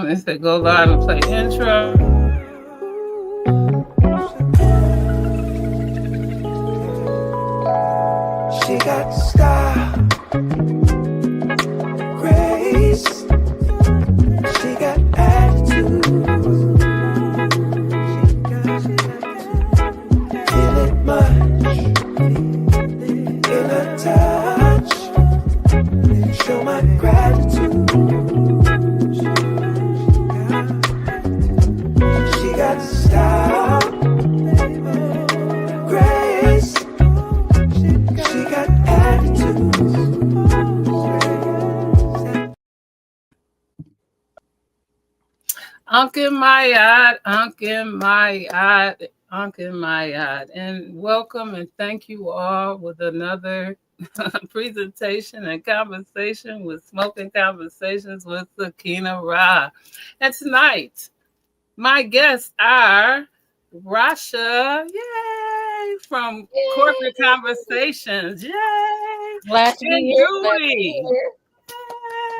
They said go live and play intro. She got style, grace. She got attitude. Feel it much in her touch. Show my gratitude. She got style, grace. She got attitude. Uncle Mayad, and welcome and thank you all with another presentation and conversation with Smoking Conversations with Sakina-Ra. And tonight, my guests are Rasha, yay, from Corporate Conversations, yay, Glad to be here. Dewey.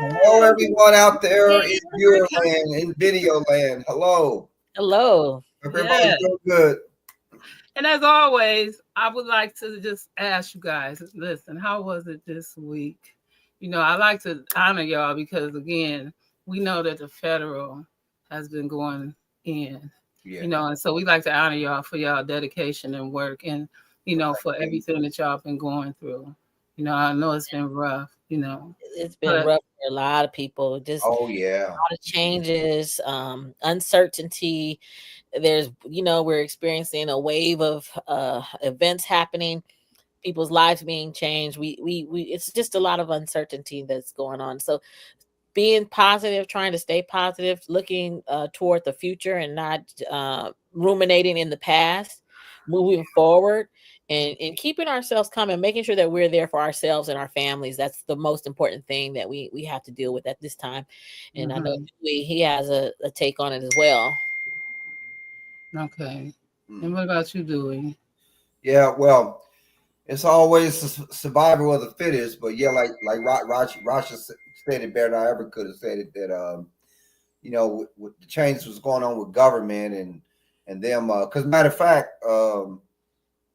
Hello, everyone out there in viewer land, in video land. Hello. Hello. Everybody's doing good. And as always, I would like to just ask you guys, listen, how was it this week? You know, I like to honor y'all because, again, we know that the federal has been going in, you know, and so we like to honor y'all for y'all dedication and work and, you know, for everything that y'all been going through. You know, I know it's been rough, you know. It's been rough for a lot of people. Just a lot of changes, uncertainty. There's, you know, we're experiencing a wave of events happening, people's lives being changed. We it's just a lot of uncertainty that's going on. So being positive, trying to stay positive, looking toward the future and not ruminating in the past, moving forward. And keeping ourselves calm and making sure that we're there for ourselves and our families. That's the most important thing that we have to deal with at this time. And I know he has a take on it as well. Okay. And what about you, Dewey? Yeah, well, it's always survival of the fittest. But yeah, like Rasha said it better than I ever could have said it. That you know, with the changes was going on with government and them. Because matter of fact,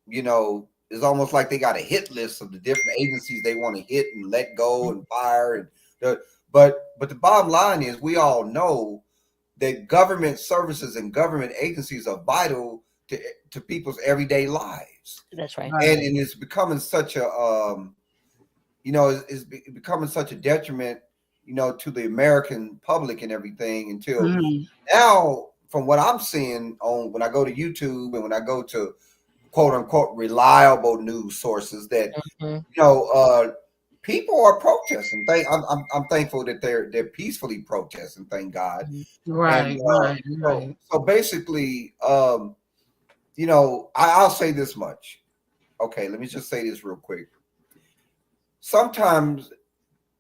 you know, it's almost like they got a hit list of the different agencies they want to hit and let go and fire. And but the bottom line is, we all know that government services and government agencies are vital to people's everyday lives. That's right. And it's becoming such a you know, it's becoming such a detriment, you know, to the American public and everything until now. From what I'm seeing on when I go to YouTube and when I go to quote unquote reliable news sources, that you know, people are protesting. I'm thankful that they're peacefully protesting. Thank God. Right, and, right. So basically, you know, I'll say this much. Okay, let me just say this real quick. Sometimes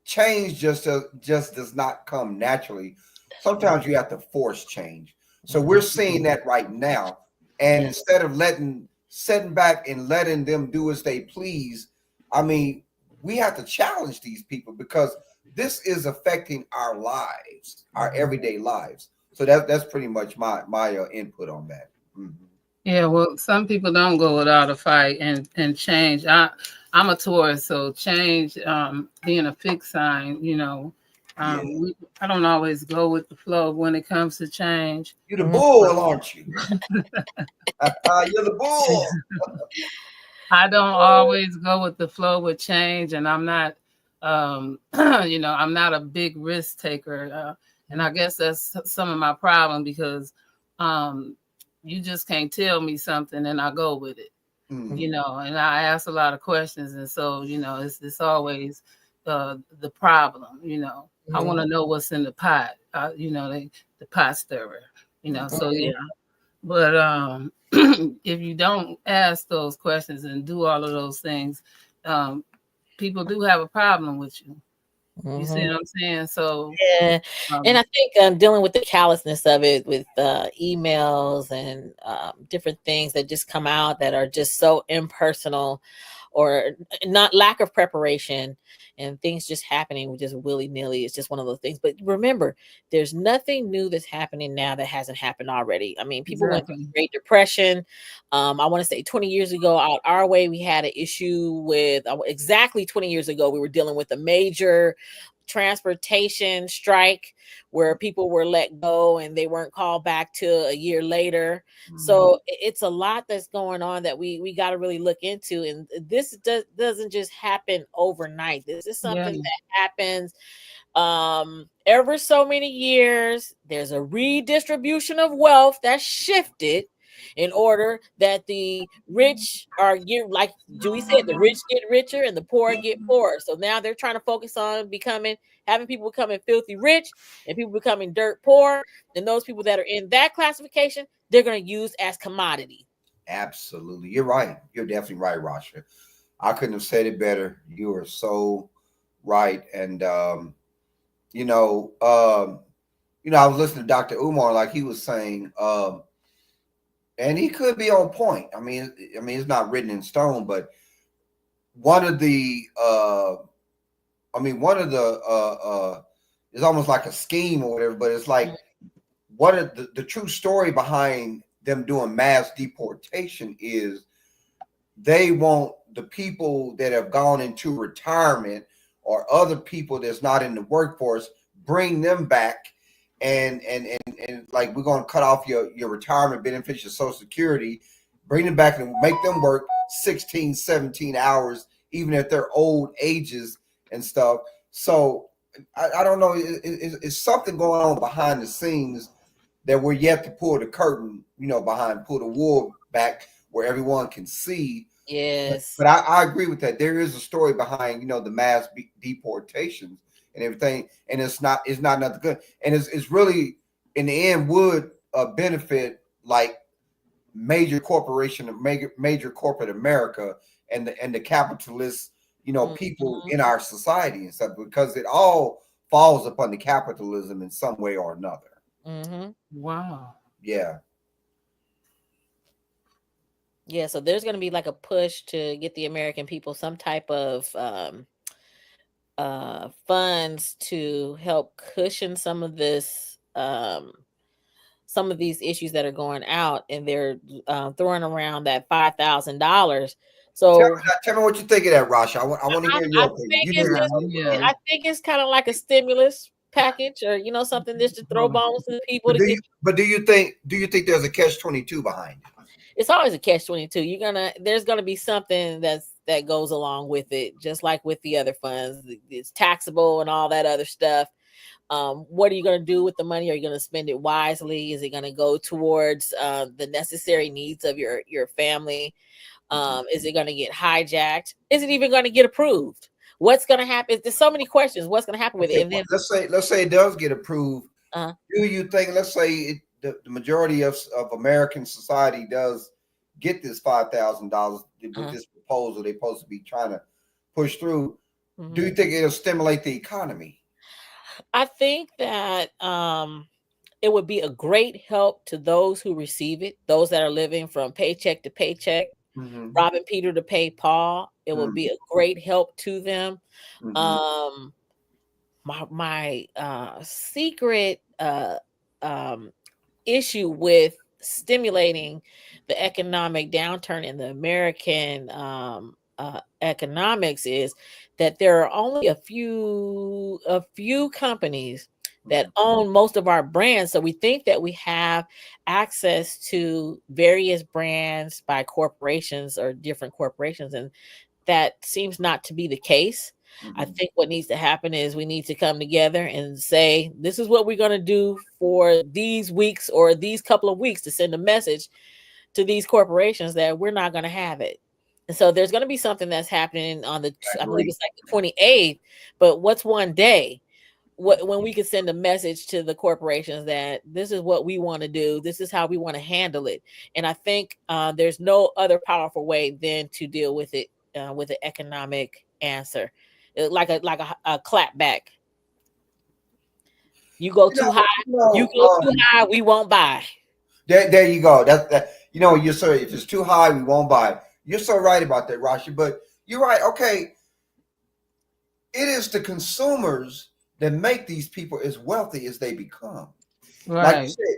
change just does not come naturally. Sometimes you have to force change. So we're seeing that right now, and instead of sitting back and letting them do as they please, I mean, we have to challenge these people because this is affecting our lives, our everyday lives. So that's pretty much my input on that. Yeah, well, some people don't go without a fight and change. I'm a Taurus, so change, being a fixed sign, you know, I don't always go with the flow when it comes to change. You're the bull, aren't you? You're the bull. I don't always go with the flow with change, and I'm not, you know, I'm not a big risk taker, and I guess that's some of my problem because you just can't tell me something and I go with it, you know, and I ask a lot of questions, and so you know, it's always the problem, you know. I want to know what's in the pot, you know, the pot stirrer, you know. So yeah, but if you don't ask those questions and do all of those things, people do have a problem with you. You see what I'm saying? So yeah, and I think dealing with the callousness of it with emails and different things that just come out that are just so impersonal or not lack of preparation and things just happening just willy-nilly. It's just one of those things. But remember, there's nothing new that's happening now that hasn't happened already. I mean, people went through the Exactly. Great Depression. I want to say 20 years ago, out our way, we had an issue with exactly 20 years ago, we were dealing with a major transportation strike where people were let go and they weren't called back till a year later. So it's a lot that's going on that we got to really look into. And this doesn't just happen overnight. This is Yeah. something that happens ever so many years. There's a redistribution of wealth that's shifted in order that the rich are get, like Dewey said, the rich get richer and the poor get poorer. So now they're trying to focus on having people becoming filthy rich and people becoming dirt poor. And those people that are in that classification, they're going to use as commodity. Absolutely. You're right. You're definitely right, Rasha. I couldn't have said it better. You are so right. And you know, I was listening to Dr. Umar, like he was saying, and he could be on point. I mean, it's not written in stone, but one of the, it's almost like a scheme or whatever. But it's like what are the true story behind them doing mass deportation is they want the people that have gone into retirement or other people that's not in the workforce, bring them back and like we're going to cut off your retirement benefits, your social security, bring them back and make them work 16, 17 hours, even at their old ages and stuff. So I don't know. It's something going on behind the scenes that we're yet to pull the curtain, pull the wool back where everyone can see. Yes. But I agree with that. There is a story behind, the mass deportations and everything, and it's not nothing good. And it's really in the end would benefit like major corporation, major corporate America and the capitalist, people in our society and stuff, because it all falls upon the capitalism in some way or another. Wow. Yeah. Yeah, so there's going to be like a push to get the American people some type of funds to help cushion some of this, some of these issues that are going out, and they're throwing around that $5,000. So tell me what you think of that, Rasha. I want to hear your opinion. think You it's do just, I think it's kind of like a stimulus package, or something just to throw bones to people to get. Do you think there's a catch-22 behind it? It's always a catch-22. There's gonna be something that goes along with it, just like with the other funds. It's taxable and all that other stuff. What are you going to do with the money? Are you going to spend it wisely? Is it going to go towards the necessary needs of your family? Is it going to get hijacked? Is it even going to get approved? What's going to happen? There's so many questions. What's going to happen with it? And then let's say it does get approved. Do you think? Let's say the majority of American society does get this $5,000 with this proposal they're supposed to be trying to push through. Do you think it'll stimulate the economy? I think that it would be a great help to those who receive it, those that are living from paycheck to paycheck, robbing Peter to pay Paul. It would be a great help to them. My secret issue with stimulating the economic downturn in the American economics is that there are only a few companies that own most of our brands. So we think that we have access to various brands by corporations or different corporations, and that seems not to be the case. I think what needs to happen is we need to come together and say, this is what we're going to do for these weeks or these couple of weeks, to send a message to these corporations that we're not going to have it. And so there's going to be something that's happening on the, I believe it's like the 28th, but what's one day when we can send a message to the corporations that this is what we want to do, this is how we want to handle it. And I think there's no other powerful way than to deal with it with an economic answer, like a clap back. You go too high, we won't buy. There you go. That you're so, if it's too high, we won't buy. You're so right about that, Rasha. But you're right. Okay, it is the consumers that make these people as wealthy as they become. Like you Right. said,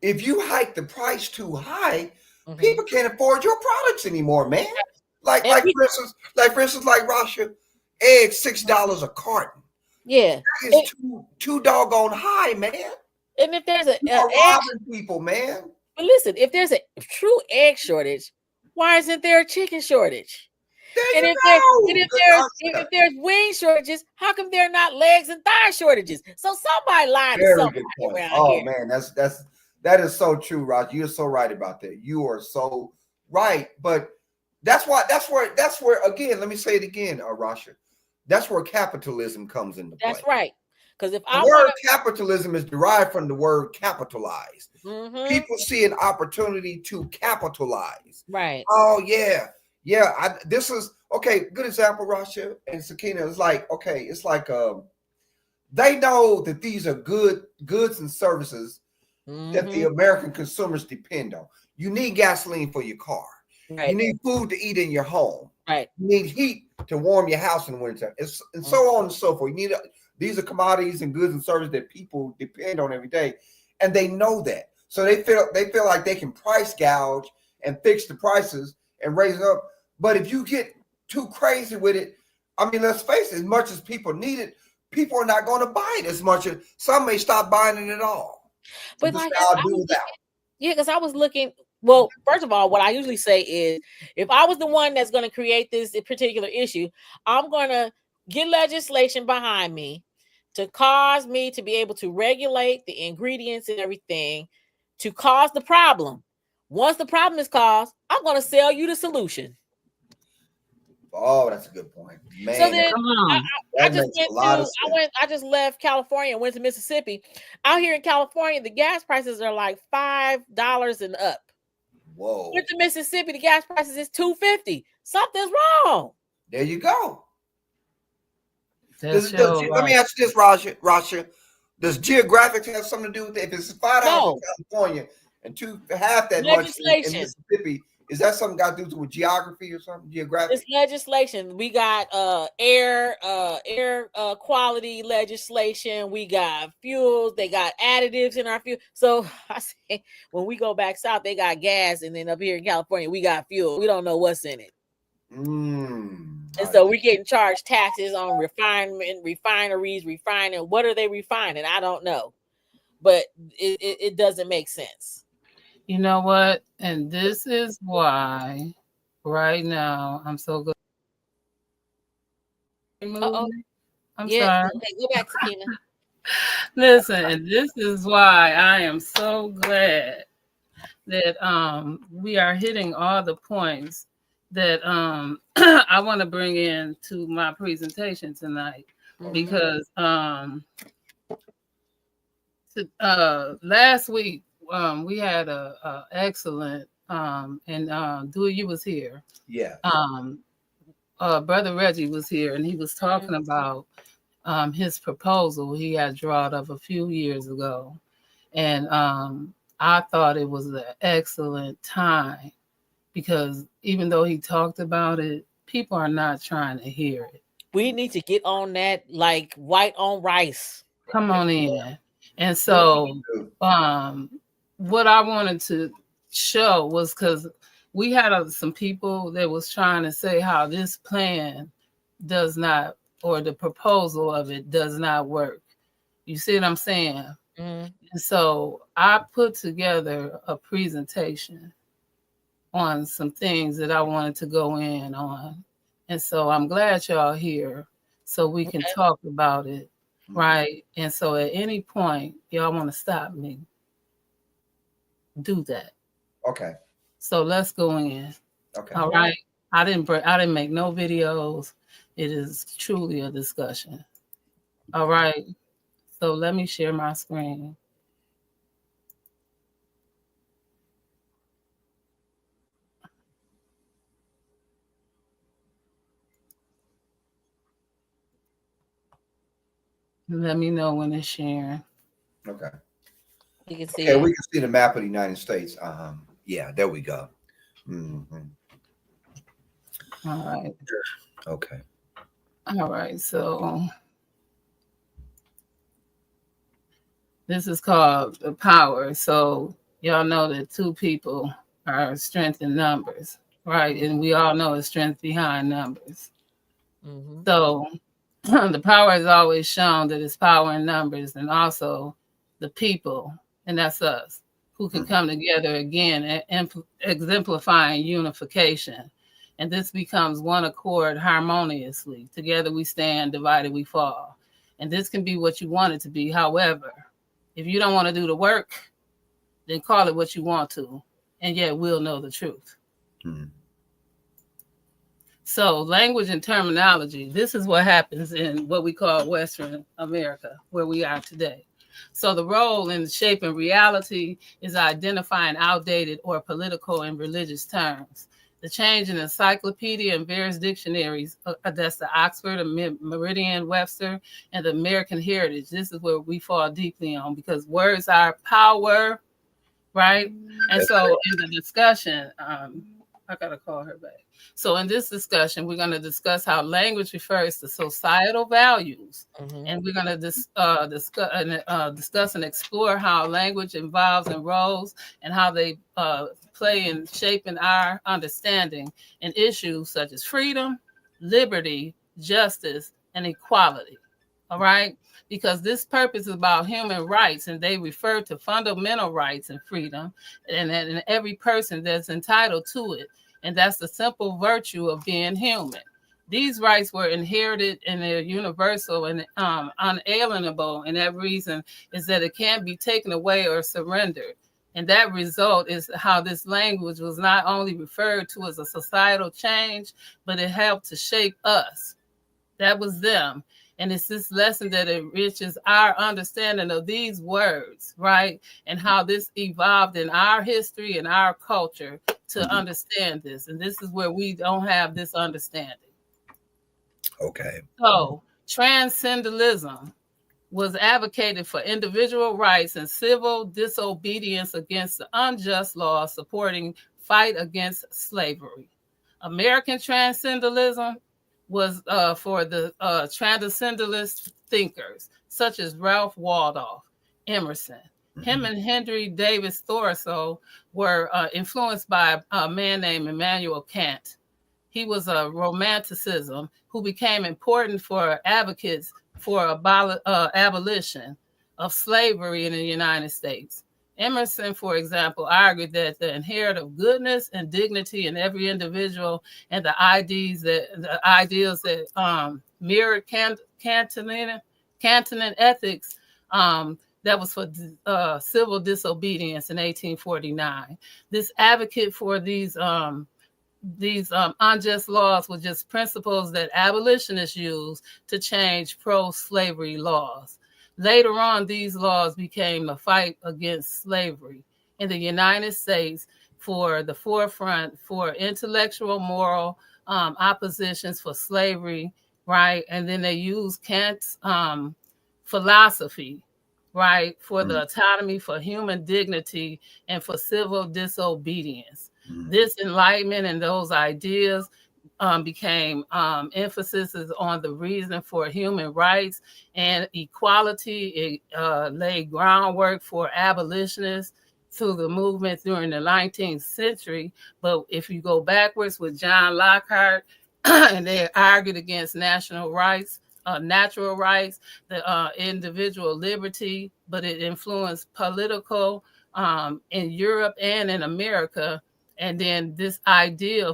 if you hike the price too high, Mhm. people can't afford your products anymore, man. Like And for instance, like Rasha, eggs $6 a carton. yeah. That is too doggone high, man. And if there's a You are egg, robbing people, man. but listen, if there's a true egg shortage, why isn't there a chicken shortage? There And you if there, go. and if Good there's concept. if there's wing shortages, how come there are not legs and thigh shortages? So somebody lying to Very somebody good point. around Oh here. man, that is so true, Roger. You're so right about that. You are so right. But that's where again, let me say it again, Rasha. That's where capitalism comes into play. That's right. Because if The I word want capitalism is derived from the word capitalize. to, People see an opportunity to capitalize. right, Oh yeah. This is okay. Good example, Rasha and Sakina. It's like okay. It's like they know that these are goods and services that the American consumers depend on. You need gasoline for your car. right, You need food to eat in your home. right. You need heat to warm your house in the wintertime. And so on and so forth. You need these are commodities and goods and services that people depend on every day, and they know that. So they feel like they can price gouge and fix the prices and raise it up. But if you get too crazy with it, I mean, let's face it, as much as people need it, people are not going to buy it as much. Some may stop buying it at all. But Just like I'll do that. yeah, because I was looking. Well, first of all, what I usually say is, if I was the one that's going to create this particular issue, I'm going to get legislation behind me to cause me to be able to regulate the ingredients and everything to cause the problem. Once the problem is caused, I'm going to sell you the solution. Oh, that's a good point, man. So then Come on. I just I just left California and went to Mississippi. Out here in California, the gas prices are like $5 and up. Whoa. Went to Mississippi, the gas prices is $2.50. Something's wrong. There you go. Let me ask you this, Rasha. Does geographics have something to do with it? If it's $5 in California and half that much in Mississippi, is that something got to do with geography or something? Geographic? It's legislation. We got air quality legislation. We got fuels. They got additives in our fuel. So I say when we go back south, they got gas, and then up here in California, we got fuel. We don't know what's in it. And so we're getting charged taxes on refineries, refining. What are they refining? I don't know. But it doesn't make sense. You know what? And this is why right now I'm so good. I'm sorry. Okay, go back, Sakina. Listen, and this is why I am so glad that we are hitting all the points that I want to bring into my presentation tonight, because last week we had a excellent and Dewey, you was here. Yeah. Brother Reggie was here, and he was talking about his proposal he had drawn up a few years ago, and I thought it was an excellent time, because even though he talked about it, people are not trying to hear it. We need to get on that like white on rice. Come on in. And so what I wanted to show was, because we had some people that was trying to say how this plan does not, or the proposal of it does not work. You see what I'm saying? And so I put together a presentation on some things that I wanted to go in on. And so I'm glad y'all here so we can talk about it. Right. And so at any point y'all want to stop me, do that. Okay. So let's go in. Okay. All right. I didn't make no videos. It is truly a discussion. All right. So let me share my screen. Let me know when it's sharing. Okay. You can see. Okay, we can see the map of the United States. Yeah, there we go. All right. Okay. All right, so this is called the power. So y'all know that two people are strength in numbers, right? And we all know the strength behind numbers. Mm-hmm. So the power is always shown that it's power in numbers, and also the people, and that's us, who can come together again and exemplifying unification. And this becomes one accord harmoniously. Together we stand, divided we fall. And this can be what you want it to be. However, if you don't want to do the work, then call it what you want to, and yet we'll know the truth. Mm-hmm. So, language and terminology, this is what happens in what we call Western America, where we are today. So, the role in shaping reality is identifying outdated or political and religious terms. The change in encyclopedia and various dictionaries, that's the Oxford, Meridian Webster, and the American Heritage. This is where we fall deeply on, because words are power, right? And so, in the discussion, I got to call her back. So in this discussion, we're going to discuss how language refers to societal values. Mm-hmm. And we're going to discuss and explore how language involves and roles and how they play in shaping our understanding in issues such as freedom, liberty, justice, and equality. All right? Because this purpose is about human rights, and they refer to fundamental rights and freedom, and every person that's entitled to it. And that's the simple virtue of being human. These rights were inherited and they're universal and unalienable. And that reason is that it can't be taken away or surrendered. And that result is how this language was not only referred to as a societal change, but it helped to shape us. That was them. And it's this lesson that enriches our understanding of these words, right? And how this evolved in our history and our culture to understand this. And this is where we don't have this understanding. Okay. So transcendentalism was advocated for individual rights and civil disobedience against the unjust law, supporting fight against slavery. American transcendentalism was for the transcendentalist thinkers, such as Ralph Waldo Emerson. Him and Henry Davis Thoreau were influenced by a man named Immanuel Kant. He was a romanticism who became important for advocates for abolition of slavery in the United States. Emerson, for example, argued that the inherent goodness and dignity in every individual and the ideals that mirrored Kantian ethics, that was for civil disobedience in 1849. This advocate for these unjust laws were just principles that abolitionists used to change pro-slavery laws. Later on, these laws became a fight against slavery in the United States for the forefront for intellectual, moral oppositions for slavery, right? And then they used Kant's philosophy, right, for the autonomy, for human dignity, and for civil disobedience. This enlightenment and those ideas became emphasis on the reason for human rights and equality. It laid groundwork for abolitionists through the movement during the 19th century. But if you go backwards with John Locke, and they argued against natural rights, the individual liberty, but it influenced political in Europe and in America. And then this idea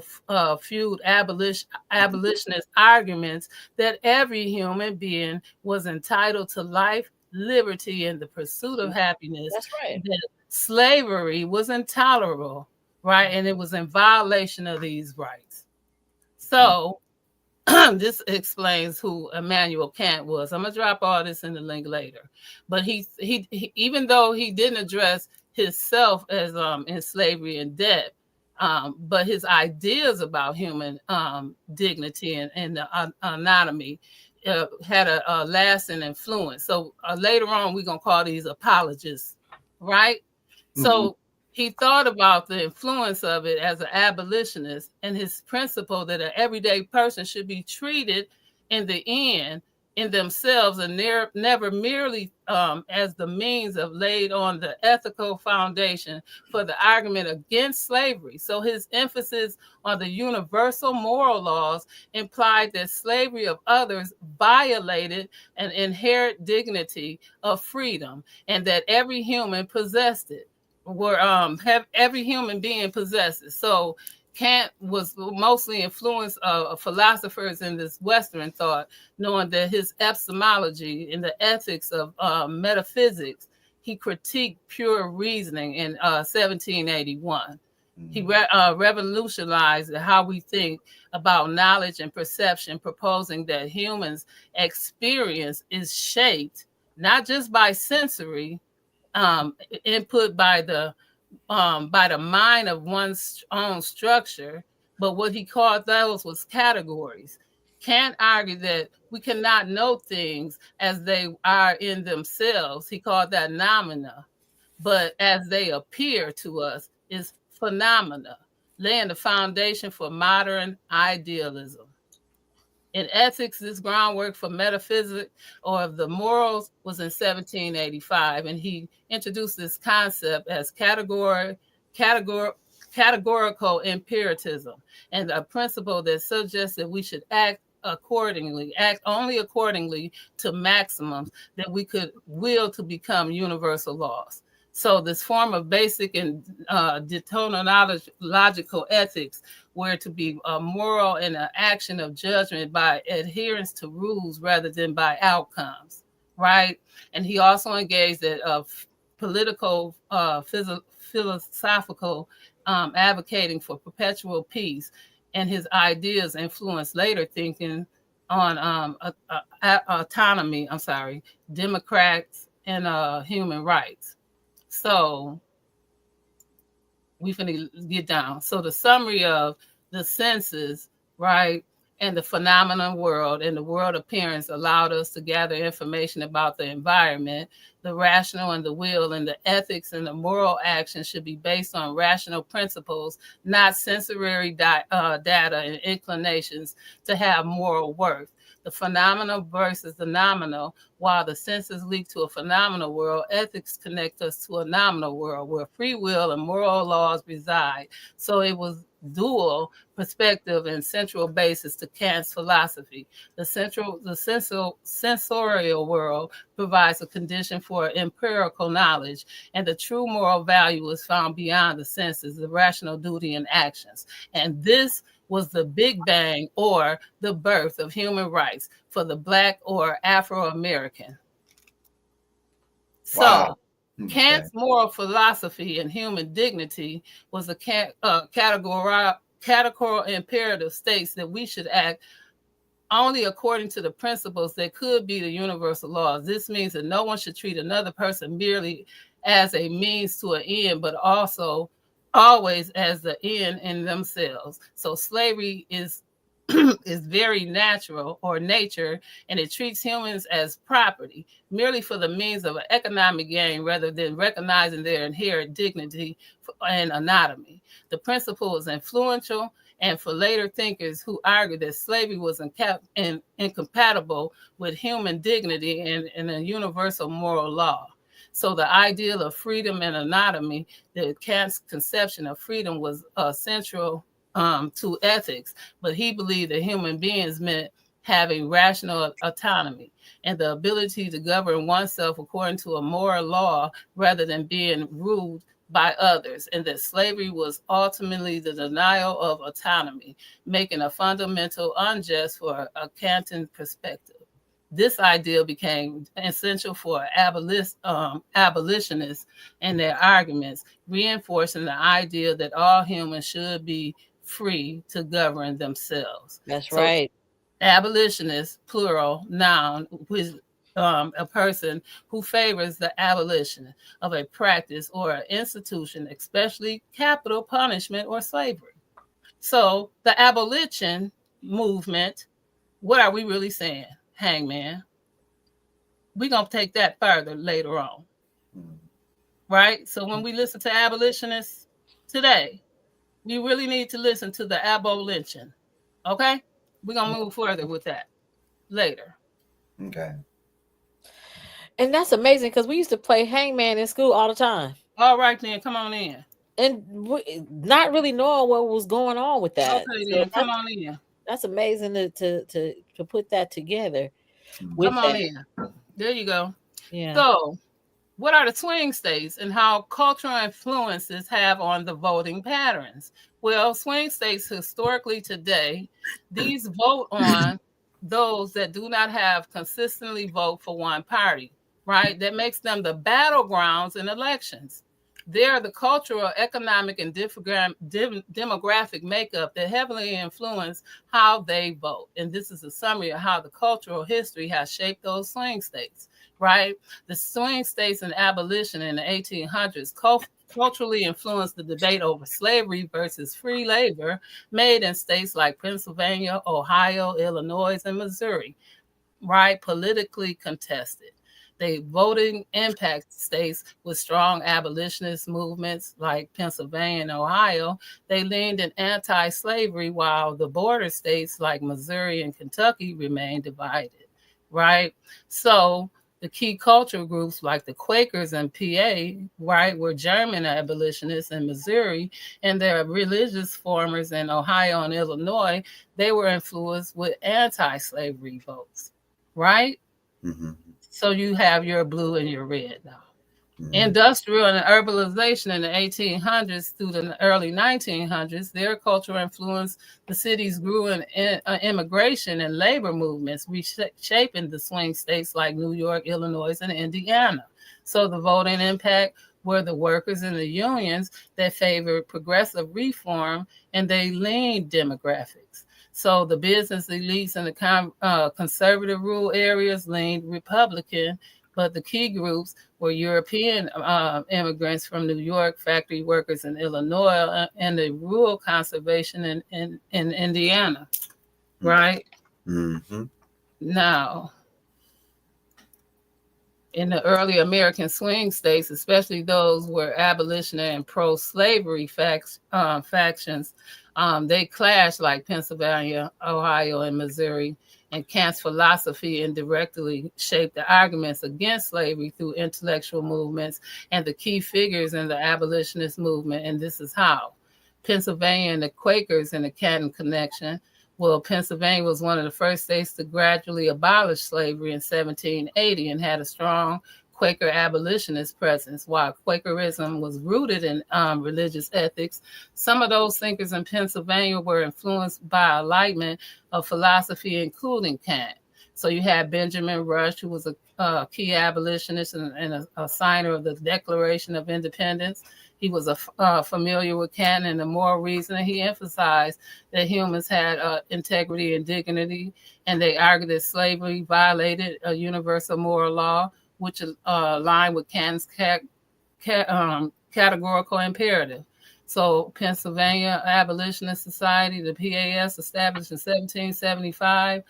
fueled abolitionist arguments that every human being was entitled to life, liberty, and the pursuit of happiness. That's right. That slavery was intolerable, right? And it was in violation of these rights. So this explains who Immanuel Kant was. I'm gonna drop all this in the link later. But he even though he didn't address himself as in slavery and debt, but his ideas about human dignity and the autonomy had a lasting influence. So later on, we're going to call these apologists, right? So he thought about the influence of it as an abolitionist and his principle that an everyday person should be treated in the end in themselves and never merely as the means of laid on the ethical foundation for the argument against slavery. So his emphasis on the universal moral laws implied that slavery of others violated an inherent dignity of freedom and that every human possessed it, where have every human being possesses. So Kant was mostly influenced philosophers in this Western thought, knowing that his epistemology in the ethics of metaphysics, he critiqued pure reasoning in 1781. He revolutionized how we think about knowledge and perception, proposing that humans' experience is shaped not just by sensory input by the mind of one's own structure, but what he called those was categories. Kant argued that we cannot know things as they are in themselves. He called that noumena, but as they appear to us is phenomena, laying the foundation for modern idealism. In ethics, this groundwork for metaphysics or of the morals was in 1785, and he introduced this concept as categor, categorical empiricism, and a principle that suggests that we should act only accordingly to maximums that we could will to become universal laws. So this form of basic and deontological ethics were to be moral and an action of judgment by adherence to rules rather than by outcomes, right? And he also engaged in political, philosophical advocating for perpetual peace, and his ideas influenced later thinking on autonomy, democrats and human rights. So we finna get down. So the summary of the senses, right, and the phenomenon world and the world appearance allowed us to gather information about the environment. The rational and the will and the ethics and the moral action should be based on rational principles, not sensory data and inclinations to have moral worth. The phenomenal versus the nominal. While the senses lead to a phenomenal world, ethics connect us to a nominal world where free will and moral laws reside. So it was dual perspective and central basis to Kant's philosophy. The sensorial world provides a condition for empirical knowledge, and the true moral value is found beyond the senses, the rational duty and actions. And this was the Big Bang or the birth of human rights for the Black or Afro-American. So Wow. Kant's moral philosophy and human dignity was a categorical imperative states that we should act only according to the principles that could be the universal laws. This means that no one should treat another person merely as a means to an end, but also always as the end in themselves. So slavery is is very natural or nature, and it treats humans as property merely for the means of an economic gain rather than recognizing their inherent dignity and anatomy. The principle is influential, and for later thinkers who argue that slavery was incompatible with human dignity and a universal moral law. So the ideal of freedom and autonomy, the Kant's conception of freedom was central to ethics, but he believed that human beings meant having rational autonomy and the ability to govern oneself according to a moral law rather than being ruled by others, and that slavery was ultimately the denial of autonomy, making a fundamental unjust for a Kantian perspective. This idea became essential for abolitionists and their arguments, reinforcing the idea that all humans should be free to govern themselves. That's right. Abolitionist, plural, noun, with a person who favors the abolition of a practice or an institution, especially capital punishment or slavery. So the abolition movement, what are we really saying? Hangman. We're going to take that further later on. Right? So when we listen to abolitionists today, we really need to listen to the abolition. Okay? We're going to move further with that. later. Okay. And that's amazing because we used to play hangman in school all the time. All right, then, come on in. And not really knowing what was going on with that. Okay, So then, come on in. that's amazing to put that together with Come on that. in. There you go. Yeah. So, what are the swing states and how cultural influences have on the voting patterns? Well, swing states historically today, these vote on those that do not have consistently vote for one party, right? That makes them the battlegrounds in elections. They're the cultural, economic, and demographic makeup that heavily influence how they vote. And this is a summary of how the cultural history has shaped those swing states, right? The swing states and abolition in the 1800s culturally influenced the debate over slavery versus free labor made in states like Pennsylvania, Ohio, Illinois, and Missouri, right? Politically contested. They voting impact states with strong abolitionist movements like Pennsylvania and Ohio. They leaned in anti-slavery, while the border states like Missouri and Kentucky remained divided, right? So the key cultural groups like the Quakers in PA, right, were German abolitionists in Missouri, and their religious formers in Ohio and Illinois, they were influenced with anti-slavery votes, right? Mm-hmm. So you have your blue and your red now. Mm-hmm. Industrial and urbanization in the 1800s through the early 1900s, their cultural influence, the cities grew in immigration and labor movements, reshaping the swing states like New York, Illinois, and Indiana. So the voting impact were the workers and the unions that favored progressive reform, and they leaned demographics. So the business elites in the conservative rural areas leaned Republican, but the key groups were European immigrants from New York, factory workers in Illinois, and the rural conservation in Indiana, right? Mm-hmm. Now, in the early American swing states, especially those where abolitionary and pro-slavery factions, they clashed like Pennsylvania, Ohio, and Missouri, and Kant's philosophy indirectly shaped the arguments against slavery through intellectual movements and the key figures in the abolitionist movement, and this is how. Pennsylvania and the Quakers and the Canton Connection. Well, Pennsylvania was one of the first states to gradually abolish slavery in 1780 and had a strong Quaker abolitionist presence. While Quakerism was rooted in religious ethics, some of those thinkers in Pennsylvania were influenced by enlightenment of philosophy, including Kant. So you had Benjamin Rush, who was a key abolitionist and a signer of the Declaration of Independence. He was familiar with Kant and the moral reasoning. He emphasized that humans had integrity and dignity, and they argued that slavery violated a universal moral law, which aligned with Kant's categorical imperative. So Pennsylvania Abolitionist Society, the PAS, established in 1775,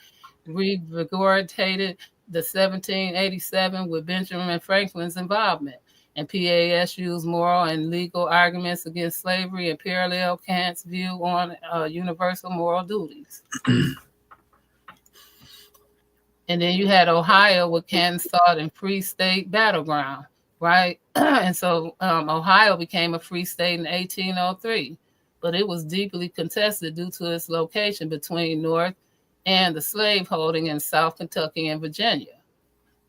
revigorated the 1787 with Benjamin Franklin's involvement. And PAS used moral and legal arguments against slavery and parallel Kant's view on universal moral duties. And then you had Ohio with Kant's thought and free state battleground, right? And so Ohio became a free state in 1803, but it was deeply contested due to its location between North and the slaveholding in South Kentucky and Virginia.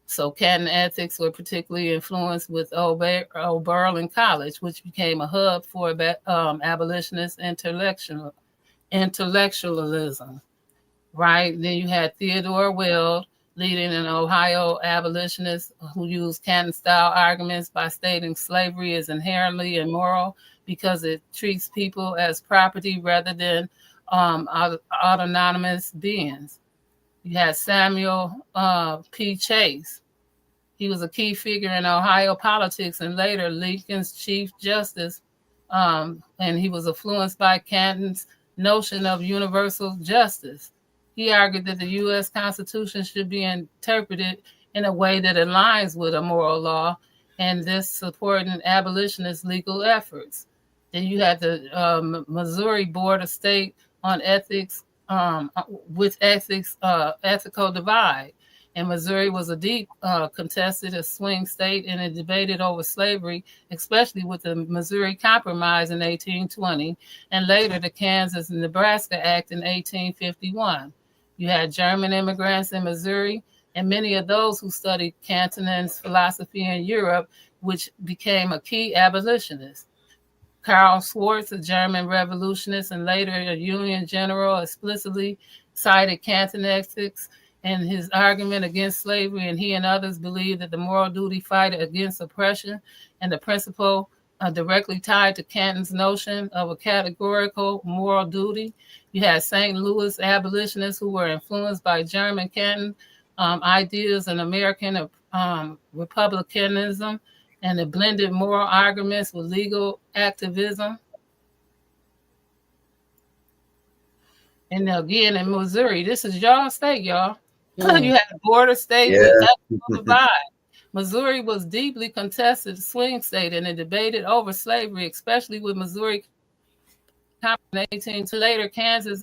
So Canton ethics were particularly influenced with Oberlin College, which became a hub for abolitionist intellectualism, right? Then you had Theodore Weld, leading an Ohio abolitionist who used Canton-style arguments by stating slavery is inherently immoral because it treats people as property rather than autonomous beings. You had Samuel P. Chase. He was a key figure in Ohio politics and later Lincoln's Chief Justice, and he was influenced by Canton's notion of universal justice. He argued that the U.S. Constitution should be interpreted in a way that aligns with a moral law, and this supported abolitionist legal efforts. Then you had the Missouri Board of State on Ethics, with ethical divide. And Missouri was a deep contested a swing state, and it debated over slavery, especially with the Missouri Compromise in 1820, and later the Kansas and Nebraska Act in 1851. You had German immigrants in Missouri, and many of those who studied Cantonese philosophy in Europe, which became a key abolitionist. Karl Schwarz, a German revolutionist and later a Union general, explicitly cited Canton ethics in his argument against slavery, and he and others believed that the moral duty fight against oppression and the principle directly tied to Canton's notion of a categorical moral duty. You had St. Louis abolitionists who were influenced by German Canton ideas and American republicanism, and it blended moral arguments with legal activism. And again, in Missouri, this is y'all state, y'all. You had a border state with ethical divide. Missouri was deeply contested swing state, and it debated over slavery, especially with Missouri in 18 to later Kansas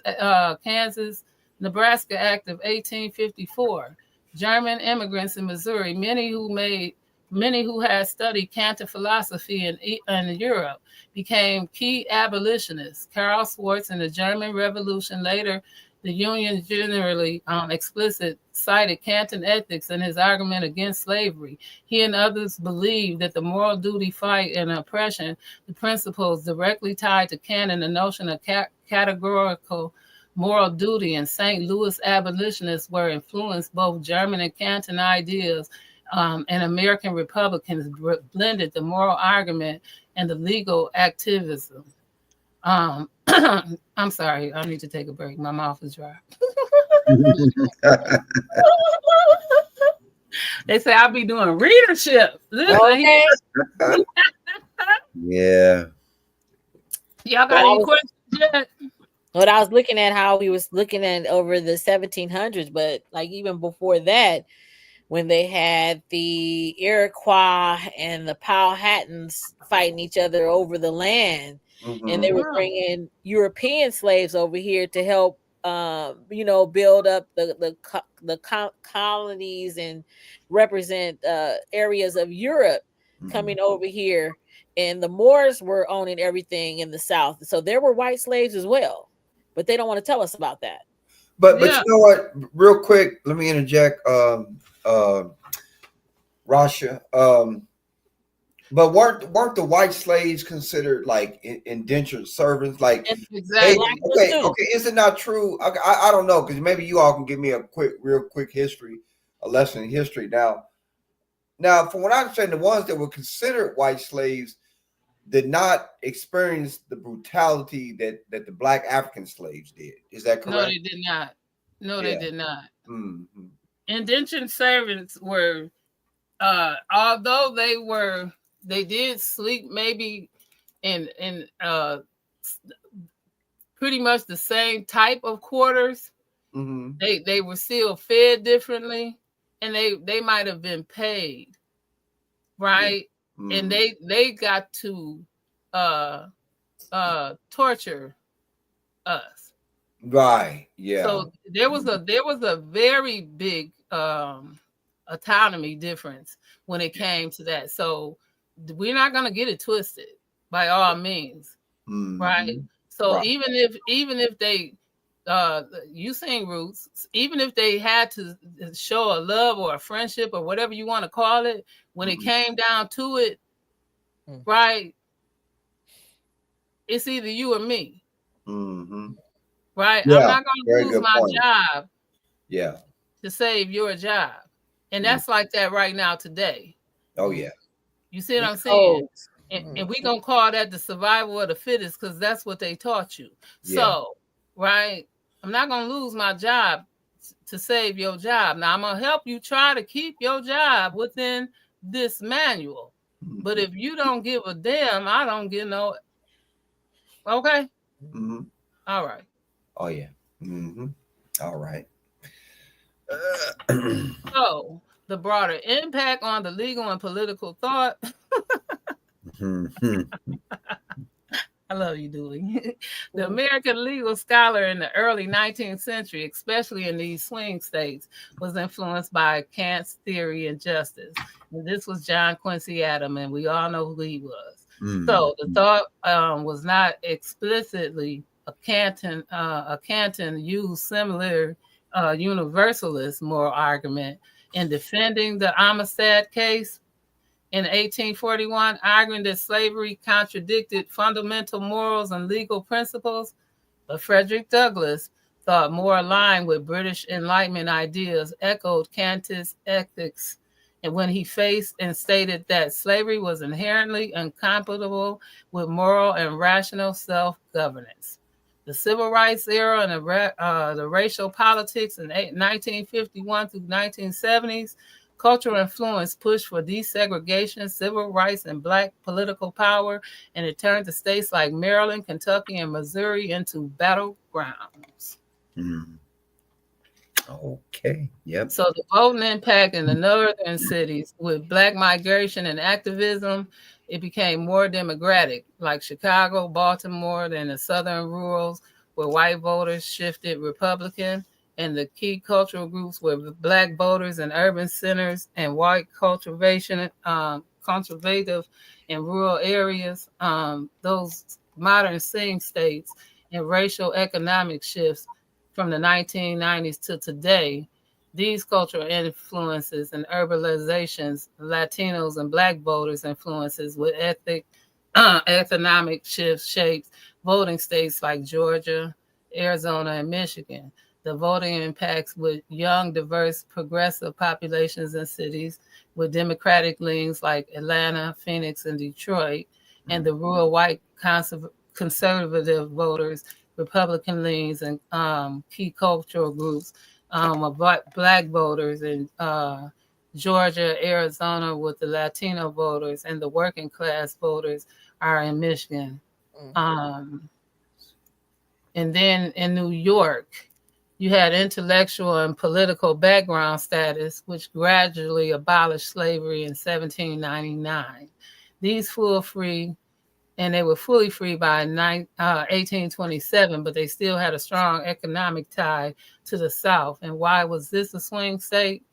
Nebraska Act of 1854. German immigrants in Missouri, many who had studied Canton philosophy in Europe, became key abolitionists. Karl Schwarz in the German Revolution, later the Union generally explicit cited Canton ethics in his argument against slavery. He and others believed that the moral duty fight and oppression, the principles directly tied to Canton, the notion of categorical moral duty, and St. Louis abolitionists were influenced both German and Canton ideas, and American Republicans blended the moral argument and the legal activism. I'm sorry, I need to take a break. My mouth is dry. They say I'll be doing readership. Okay. Yeah. Y'all got any questions yet? But I was looking at how we was looking at over the 1700s, but like even before that, when they had the Iroquois and the Powhatans fighting each other over the land, and they were bringing European slaves over here to help, build up the colonies and represent areas of Europe coming over here. And the Moors were owning everything in the South, so there were white slaves as well, but they don't want to tell us about that. But you know what? Real quick, let me interject. Rasha. But weren't the white slaves considered like indentured servants? Like exactly. Okay. Is it not true? I don't know, because maybe you all can give me a real quick history, a lesson in history. Now, from what I understand, the ones that were considered white slaves did not experience the brutality that the black African slaves did. Is that correct? No, they did not. They did not. Mm-hmm. Indentured servants were, although they did sleep maybe in pretty much the same type of quarters. Mm-hmm. They were still fed differently, and they might have been paid, right? Mm-hmm. And they got to torture us. Right. Yeah. So there was a very big autonomy difference when it came to that. So we're not gonna get it twisted by all means, right? So even if they you sing Roots, even if they had to show a love or a friendship or whatever you want to call it, when it came down to it, right? It's either you or me. Right? Yeah, I'm not going to lose my job to save your job. And that's like that right now today. Oh, yeah. You see what I'm saying? And we're going to call that the survival of the fittest, because that's what they taught you. Yeah. So, right, I'm not going to lose my job to save your job. Now, I'm going to help you try to keep your job within this manual. But if you don't give a damn, I don't get no... Okay? All right. Oh, yeah. All right. So, the broader impact on the legal and political thought. I love you, Dewey. The Mm. American legal scholar in the early 19th century, especially in these swing states, was influenced by Kant's theory of justice. And this was John Quincy Adams, and we all know who he was. So the thought was not explicitly a Kantian used similar universalist moral argument in defending the Amistad case in 1841, arguing that slavery contradicted fundamental morals and legal principles, but Frederick Douglass thought more aligned with British Enlightenment ideas, echoed Kant's ethics, and when he faced and stated that slavery was inherently incompatible with moral and rational self-governance. The civil rights era and the racial politics in 1951 through 1970s, cultural influence pushed for desegregation, civil rights, and black political power, and it turned the states like Maryland, Kentucky, and Missouri into battlegrounds. Okay. Yep. So the voting impact in the northern cities with black migration and activism, it became more democratic, like Chicago, Baltimore, than the southern rurals where white voters shifted Republican, and the key cultural groups were black voters in urban centers and white conservative in rural areas. Those modern swing states and racial economic shifts from the 1990s to today, these cultural influences and urbanizations, Latinos and Black voters' influences with economic shifts shapes voting states like Georgia, Arizona, and Michigan. The voting impacts with young, diverse, progressive populations in cities with democratic leanings like Atlanta, Phoenix, and Detroit, and the rural white conservative voters, Republican leans, and key cultural groups of black voters in Georgia, Arizona, with the Latino voters, and the working class voters are in Michigan. And then in New York, you had intellectual and political background status, which gradually abolished slavery in 1799. These full free, and they were fully free by 1827, but they still had a strong economic tie to the South. And why was this a swing state?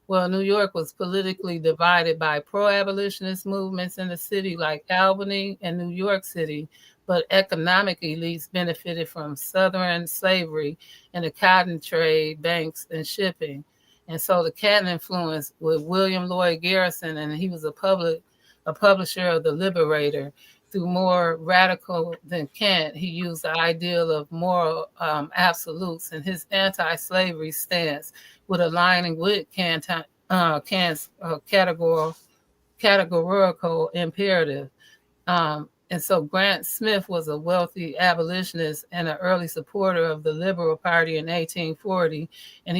Well, New York was politically divided by pro-abolitionist movements in the city like Albany and New York City, but economic elites benefited from Southern slavery and the cotton trade, banks, and shipping. And so the Canton influence with William Lloyd Garrison, and he was a publisher of The Liberator. Through more radical than Kant, he used the ideal of moral absolutes, and his anti-slavery stance with aligning with Kant's categorical imperative. And so Grant Smith was a wealthy abolitionist and an early supporter of the Liberal Party in 1840, and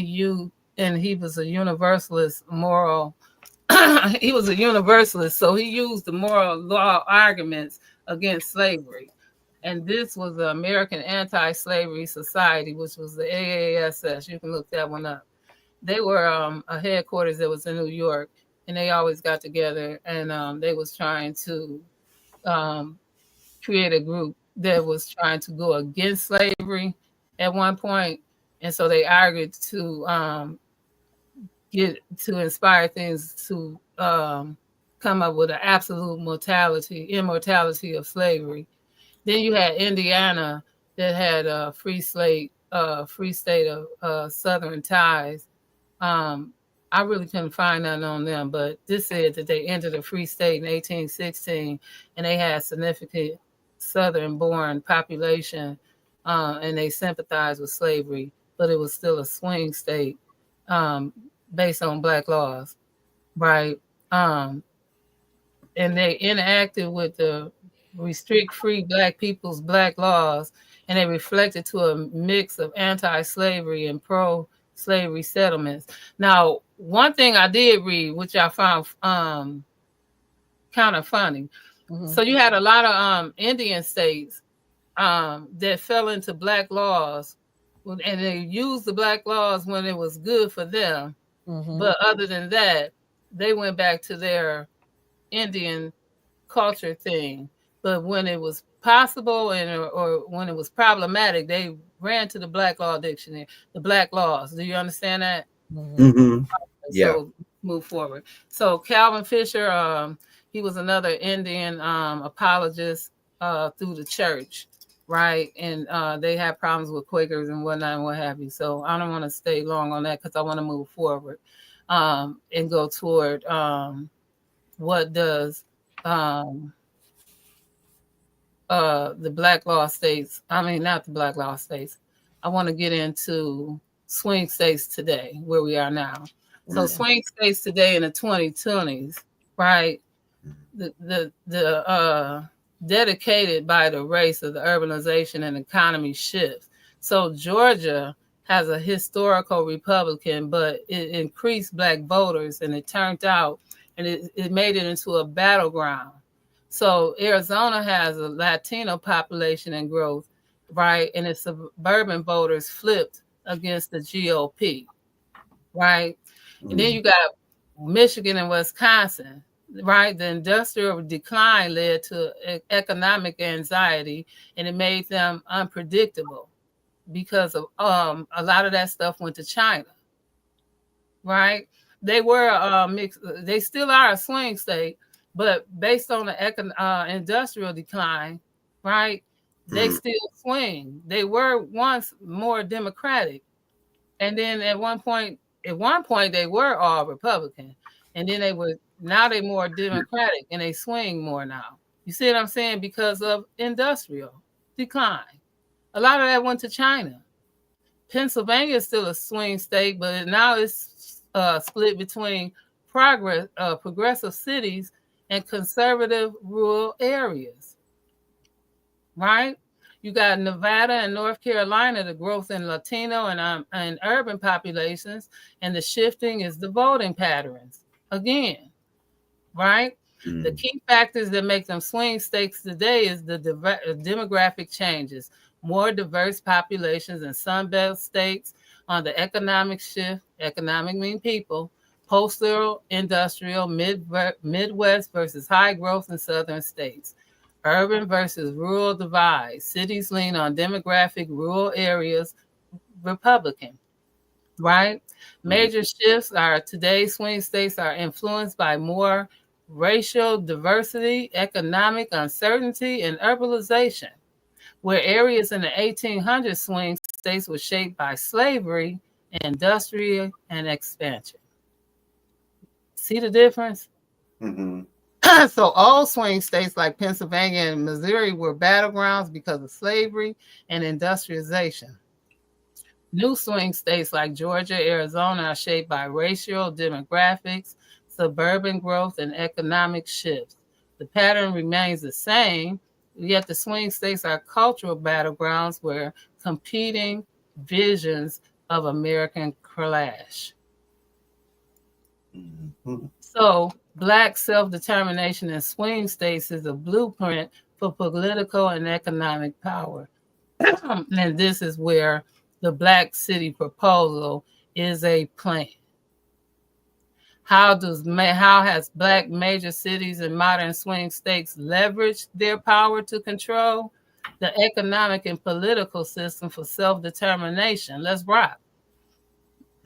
he was a universalist moral. He was a universalist, so he used the moral law arguments against slavery. And this was the American Anti-Slavery Society, which was the AASS. You can look that one up. They were a headquarters that was in New York, and they always got together, and they was trying to create a group that was trying to go against slavery at one point. And so they argued to inspire things to come up with an absolute immortality of slavery. Then you had Indiana that had a free state of Southern ties. I really couldn't find nothing on them, but this said that they entered a free state in 1816, and they had significant Southern-born population, and they sympathized with slavery, but it was still a swing state based on Black laws, right? And they interacted with the restrict free Black people's Black laws, and they reflected to a mix of anti-slavery and pro-slavery settlements. Now, one thing I did read, which I found kind of funny. So you had a lot of Indian states that fell into Black laws, and they used the Black laws when it was good for them. But other than that, they went back to their Indian culture thing. But when it was possible and or when it was problematic, they ran to the Black Law Dictionary, the Black laws. Do you understand that? Mhm. Mm-hmm. Yeah. So move forward. So Calvin Fisher, he was another Indian apologist through the church, right? And they had problems with Quakers and whatnot and what have you. So I don't want to stay long on that because I want to move forward and go toward what does the Black Law states. I mean, not the Black Law states. I want to get into swing states today, where we are now. So Okay. swing states today in the 2020s, right? The dedicated by the race of the urbanization and economy shifts. So Georgia has a historical Republican, but it increased Black voters, and it turned out, and it made it into a battleground. So Arizona has a Latino population and growth, right? And its suburban voters flipped against the GOP, right? And then you got Michigan and Wisconsin, right? The industrial decline led to economic anxiety, and it made them unpredictable because of a lot of that stuff went to China, right? They were mixed. They still are a swing state, but based on the industrial decline, right? They still swing. They were once more democratic, and then at one point they were all Republican, and then now they more Democratic, and they swing more now. You see what I'm saying? Because of industrial decline. A lot of that went to China. Pennsylvania is still a swing state, but now it's split between progressive cities and conservative rural areas, right? You got Nevada and North Carolina, the growth in Latino and urban populations, and the shifting is the voting patterns again, right? The key factors that make them swing states today is the demographic changes, more diverse populations in Sunbelt states on the economic shift. Economic mean people. Postal, industrial, Midwest versus high growth in southern states. Urban versus rural divide. Cities lean on demographic, rural areas, Republican, right? Major shifts are today's swing states are influenced by more racial diversity, economic uncertainty, and urbanization, where areas in the 1800s swing states were shaped by slavery, industry, and expansion. See the difference? Mm-hmm. So old swing states like Pennsylvania and Missouri were battlegrounds because of slavery and industrialization. New swing states like Georgia, Arizona are shaped by racial demographics, suburban growth, and economic shifts. The pattern remains the same, yet the swing states are cultural battlegrounds where competing visions of American clash. Mm-hmm. So, Black self-determination in swing states is a blueprint for political and economic power. And this is where the Black City proposal is a plan. How has Black major cities and modern swing states leveraged their power to control the economic and political system for self-determination? Let's rock.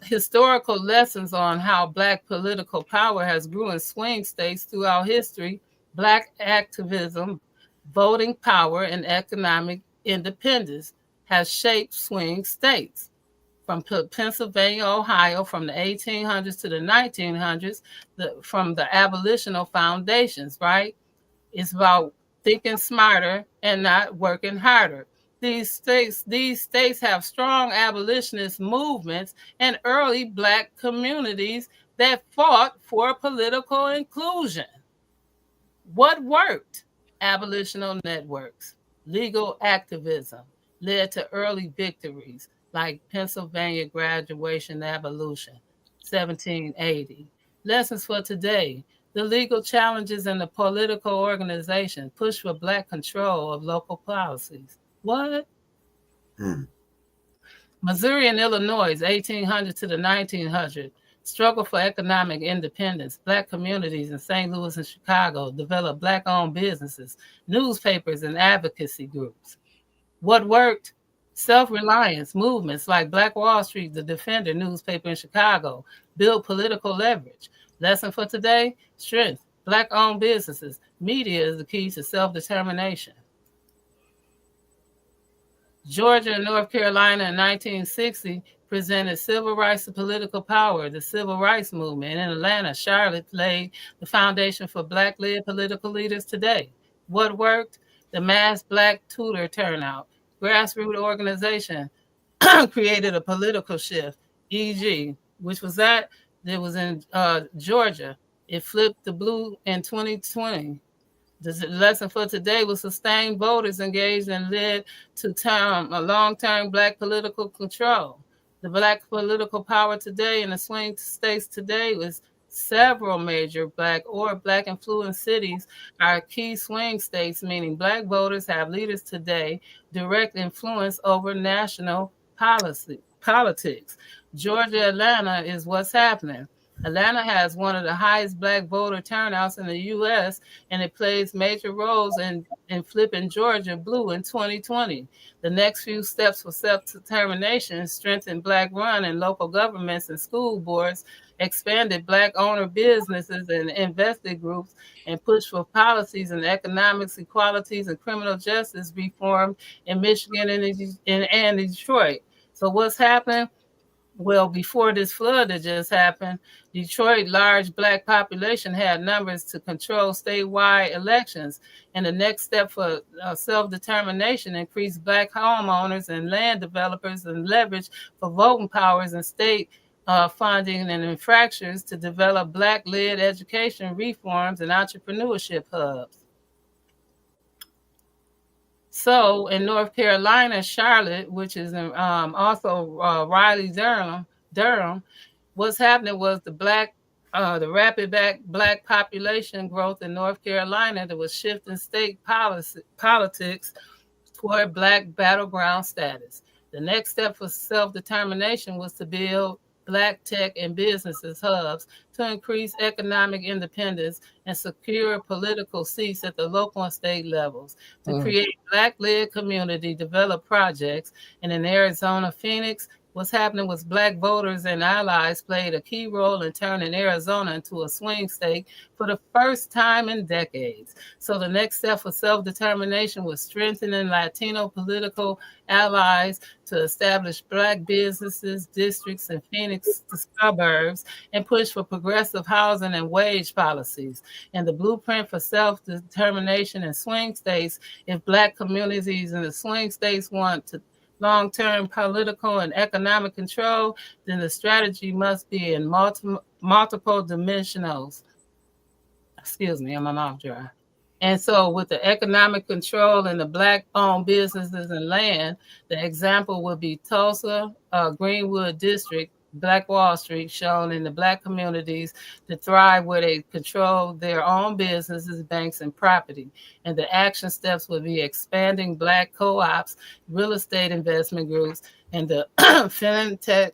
Historical lessons on how Black political power has grew in swing states throughout history. Black activism, voting power, and economic independence has shaped swing states. From Pennsylvania, Ohio, from the 1800s to the 1900s, from the abolitional foundations, right? It's about thinking smarter and not working harder. These states have strong abolitionist movements and early Black communities that fought for political inclusion. What worked? Abolitional networks, legal activism led to early victories like Pennsylvania graduation abolition, 1780. Lessons for today. The legal challenges in the political organization push for Black control of local policies. What? Mm. Missouri and Illinois, 1800 to the 1900s. Struggle for economic independence. Black communities in St. Louis and Chicago developed Black-owned businesses, newspapers, and advocacy groups. What worked? Self-reliance movements like Black Wall Street, the Defender newspaper in Chicago, build political leverage. Lesson for today? Strength. Black-owned businesses. Media is the key to self-determination. Georgia and North Carolina in 1960 presented civil rights to political power, the civil rights movement. And in Atlanta, Charlotte laid the foundation for Black-led political leaders today. What worked? The mass Black tutor turnout. Grassroots organization created a political shift, e.g., which was that? It was in Georgia. It flipped the blue in 2020. The lesson for today was sustained voters engaged and led to a long-term Black political control. The Black political power today in the swing states today was several major Black or Black influenced cities are key swing states, meaning Black voters have leaders today, direct influence over national politics. Georgia, Atlanta is what's happening. Atlanta has one of the highest Black voter turnouts in the U.S., and it plays major roles in flipping Georgia blue in 2020. The next few steps for self-determination strengthen Black run in local governments and school boards, expanded Black owner businesses and invested groups, and push for policies and economics, equalities, and criminal justice reform in Michigan and Detroit. So what's happened? Well, before this flood that just happened, Detroit large Black population had numbers to control statewide elections. And the next step for self-determination increased Black homeowners and land developers and leverage for voting powers and state funding and infrastructures to develop Black-led education reforms and entrepreneurship hubs. So in North Carolina, Charlotte, which is also Raleigh, Durham, what's happening was the rapid Black population growth in North Carolina that was shifting state politics toward Black battleground status. The next step for self-determination was to build Black tech and businesses hubs to increase economic independence and secure political seats at the local and state levels, to create Black-led community develop projects. And in Arizona, Phoenix, what's happening was Black voters and allies played a key role in turning Arizona into a swing state for the first time in decades. So the next step for self-determination was strengthening Latino political allies to establish Black businesses, districts, and Phoenix suburbs, and push for progressive housing and wage policies. And the blueprint for self-determination in swing states, if Black communities in the swing states want to long-term political and economic control, then the strategy must be in multiple dimensionals. Excuse me, I'm my mouth dry. And so with the economic control and the Black-owned businesses and land, the example would be Tulsa, Greenwood District, Black Wall Street, shown in the Black communities that thrive where they control their own businesses, banks, and property. And the action steps would be expanding Black co-ops, real estate investment groups, and the fintech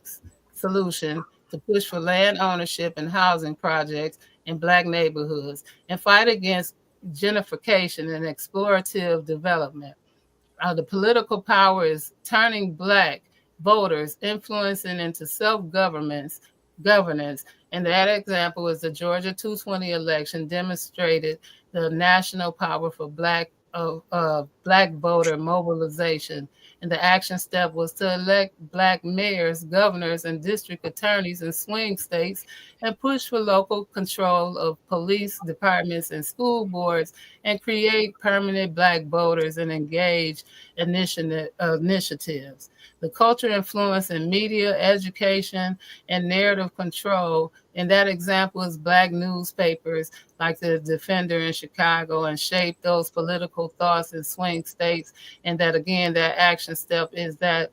solution to push for land ownership and housing projects in Black neighborhoods and fight against gentrification and exploitative development. The political power is turning Black voters influencing into self-governance. And that example is the Georgia 220 election demonstrated the national power for Black voter mobilization. And the action step was to elect Black mayors, governors, and district attorneys in swing states and push for local control of police departments and school boards and create permanent Black voters and engage initiatives. The culture influence in media, education, and narrative control. And that example is Black newspapers like the Defender in Chicago and shape those political thoughts in swing states. And that, again, that action step is that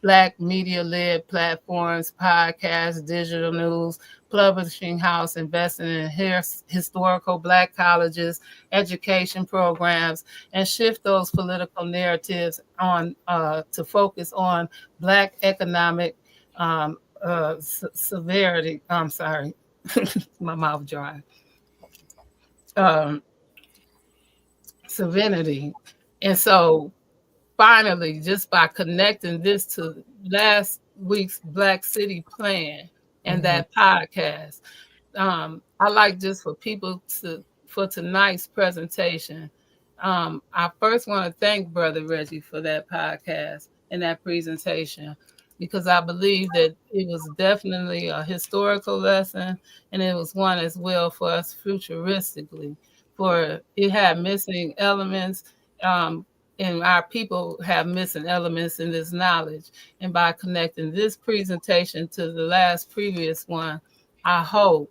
Black media-led platforms, podcasts, digital news, publishing house, investing in historical Black colleges, education programs, and shift those political narratives on to focus on Black economic severity. I'm sorry, my mouth dry. Um, Serenity, and so finally, just by connecting this to last week's Black City Plan and Mhm. that podcast, I like just for people to for tonight's presentation. I first want to thank Brother Reggie for that podcast and that presentation because I believe that it was definitely a historical lesson and it was one as well for us futuristically. For it had missing elements, um, and our people have missing elements in this knowledge. And by connecting this presentation to the last previous one, I hope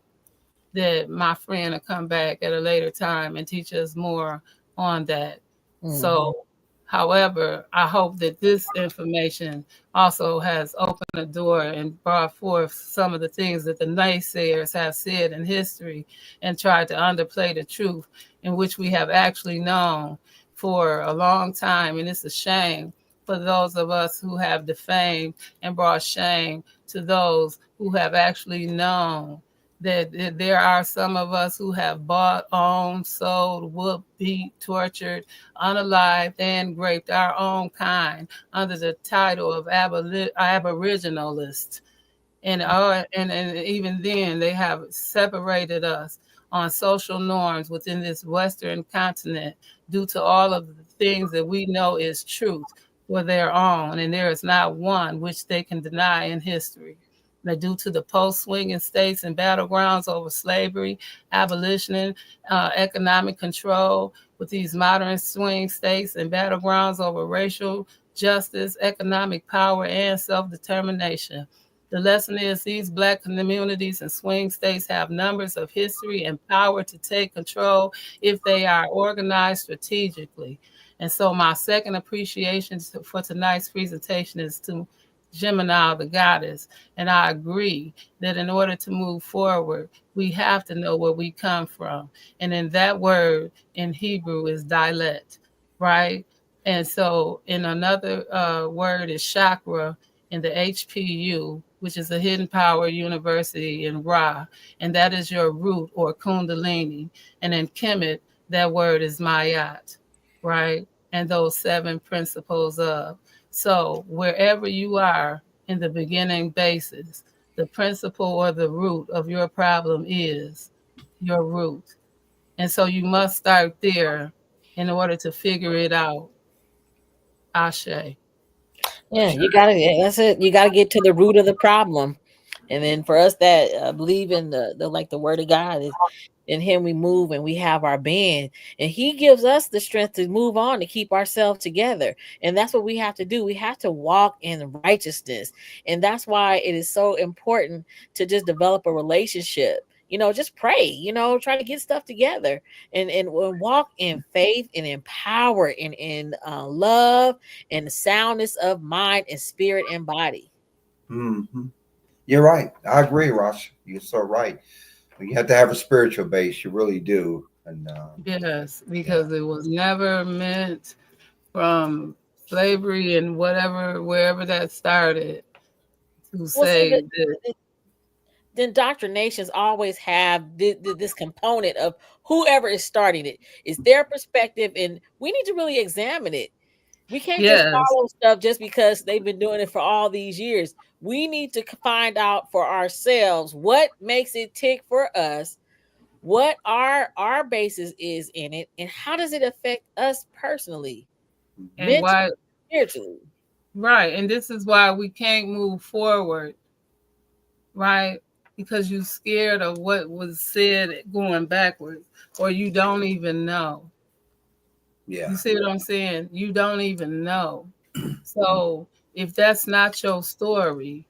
that my friend will come back at a later time and teach us more on that. Mhm. So, however, I hope that this information also has opened a door and brought forth some of the things that the naysayers have said in history and tried to underplay the truth, in which we have actually known for a long time. And it's a shame for those of us who have defamed and brought shame to those who have actually known that there are some of us who have bought, owned, sold, whooped, beat, tortured, unalived, and raped our own kind under the title of aboriginalist. And even then, they have separated us on social norms within this Western continent due to all of the things that we know is truth for their own, and there is not one which they can deny in history. Now, due to the post-swinging states and battlegrounds over slavery, abolition, economic control, with these modern swing states and battlegrounds over racial justice, economic power, and self-determination. The lesson is these Black communities and swing states have numbers of history and power to take control if they are organized strategically. And so, my second appreciation for tonight's presentation is to Gemini, the goddess. And I agree that in order to move forward, we have to know where we come from. And in that word in Hebrew is dialect, right? And so, in another word is chakra in the HPU, which is a hidden power university in Ra, and that is your root or kundalini. And in Kemet, that word is Mayat, right? And those seven principles of. So wherever you are in the beginning basis, the principle or the root of your problem is your root. And so you must start there in order to figure it out. Ashe. Yeah, you gotta. Yeah, that's it. You gotta get to the root of the problem, and then for us that believe in the like the word of God is in Him we move and we have our being, and He gives us the strength to move on to keep ourselves together, and that's what we have to do. We have to walk in righteousness, and that's why it is so important to just develop a relationship. Just pray. Try to get stuff together, and walk in faith and in power and in love and soundness of mind and spirit and body. Hmm. You're right. I agree, Rasha. You're so right. You have to have a spiritual base. You really do. And Yes, yeah, because it was never meant from slavery and whatever, wherever that started, to Well, see, say that, the indoctrinations always have this component of whoever is starting it is their perspective, and we need to really examine it. We can't just yes, follow stuff just because they've been doing it for all these years. We need to find out for ourselves what makes it tick for us, what our basis is in it, and how does it affect us personally, and why, mentally, spiritually. right, and this is why we can't move forward, right? Because you're scared of what was said going backwards, or you don't even know. yeah. You see what I'm saying? You don't even know. So if that's not your story,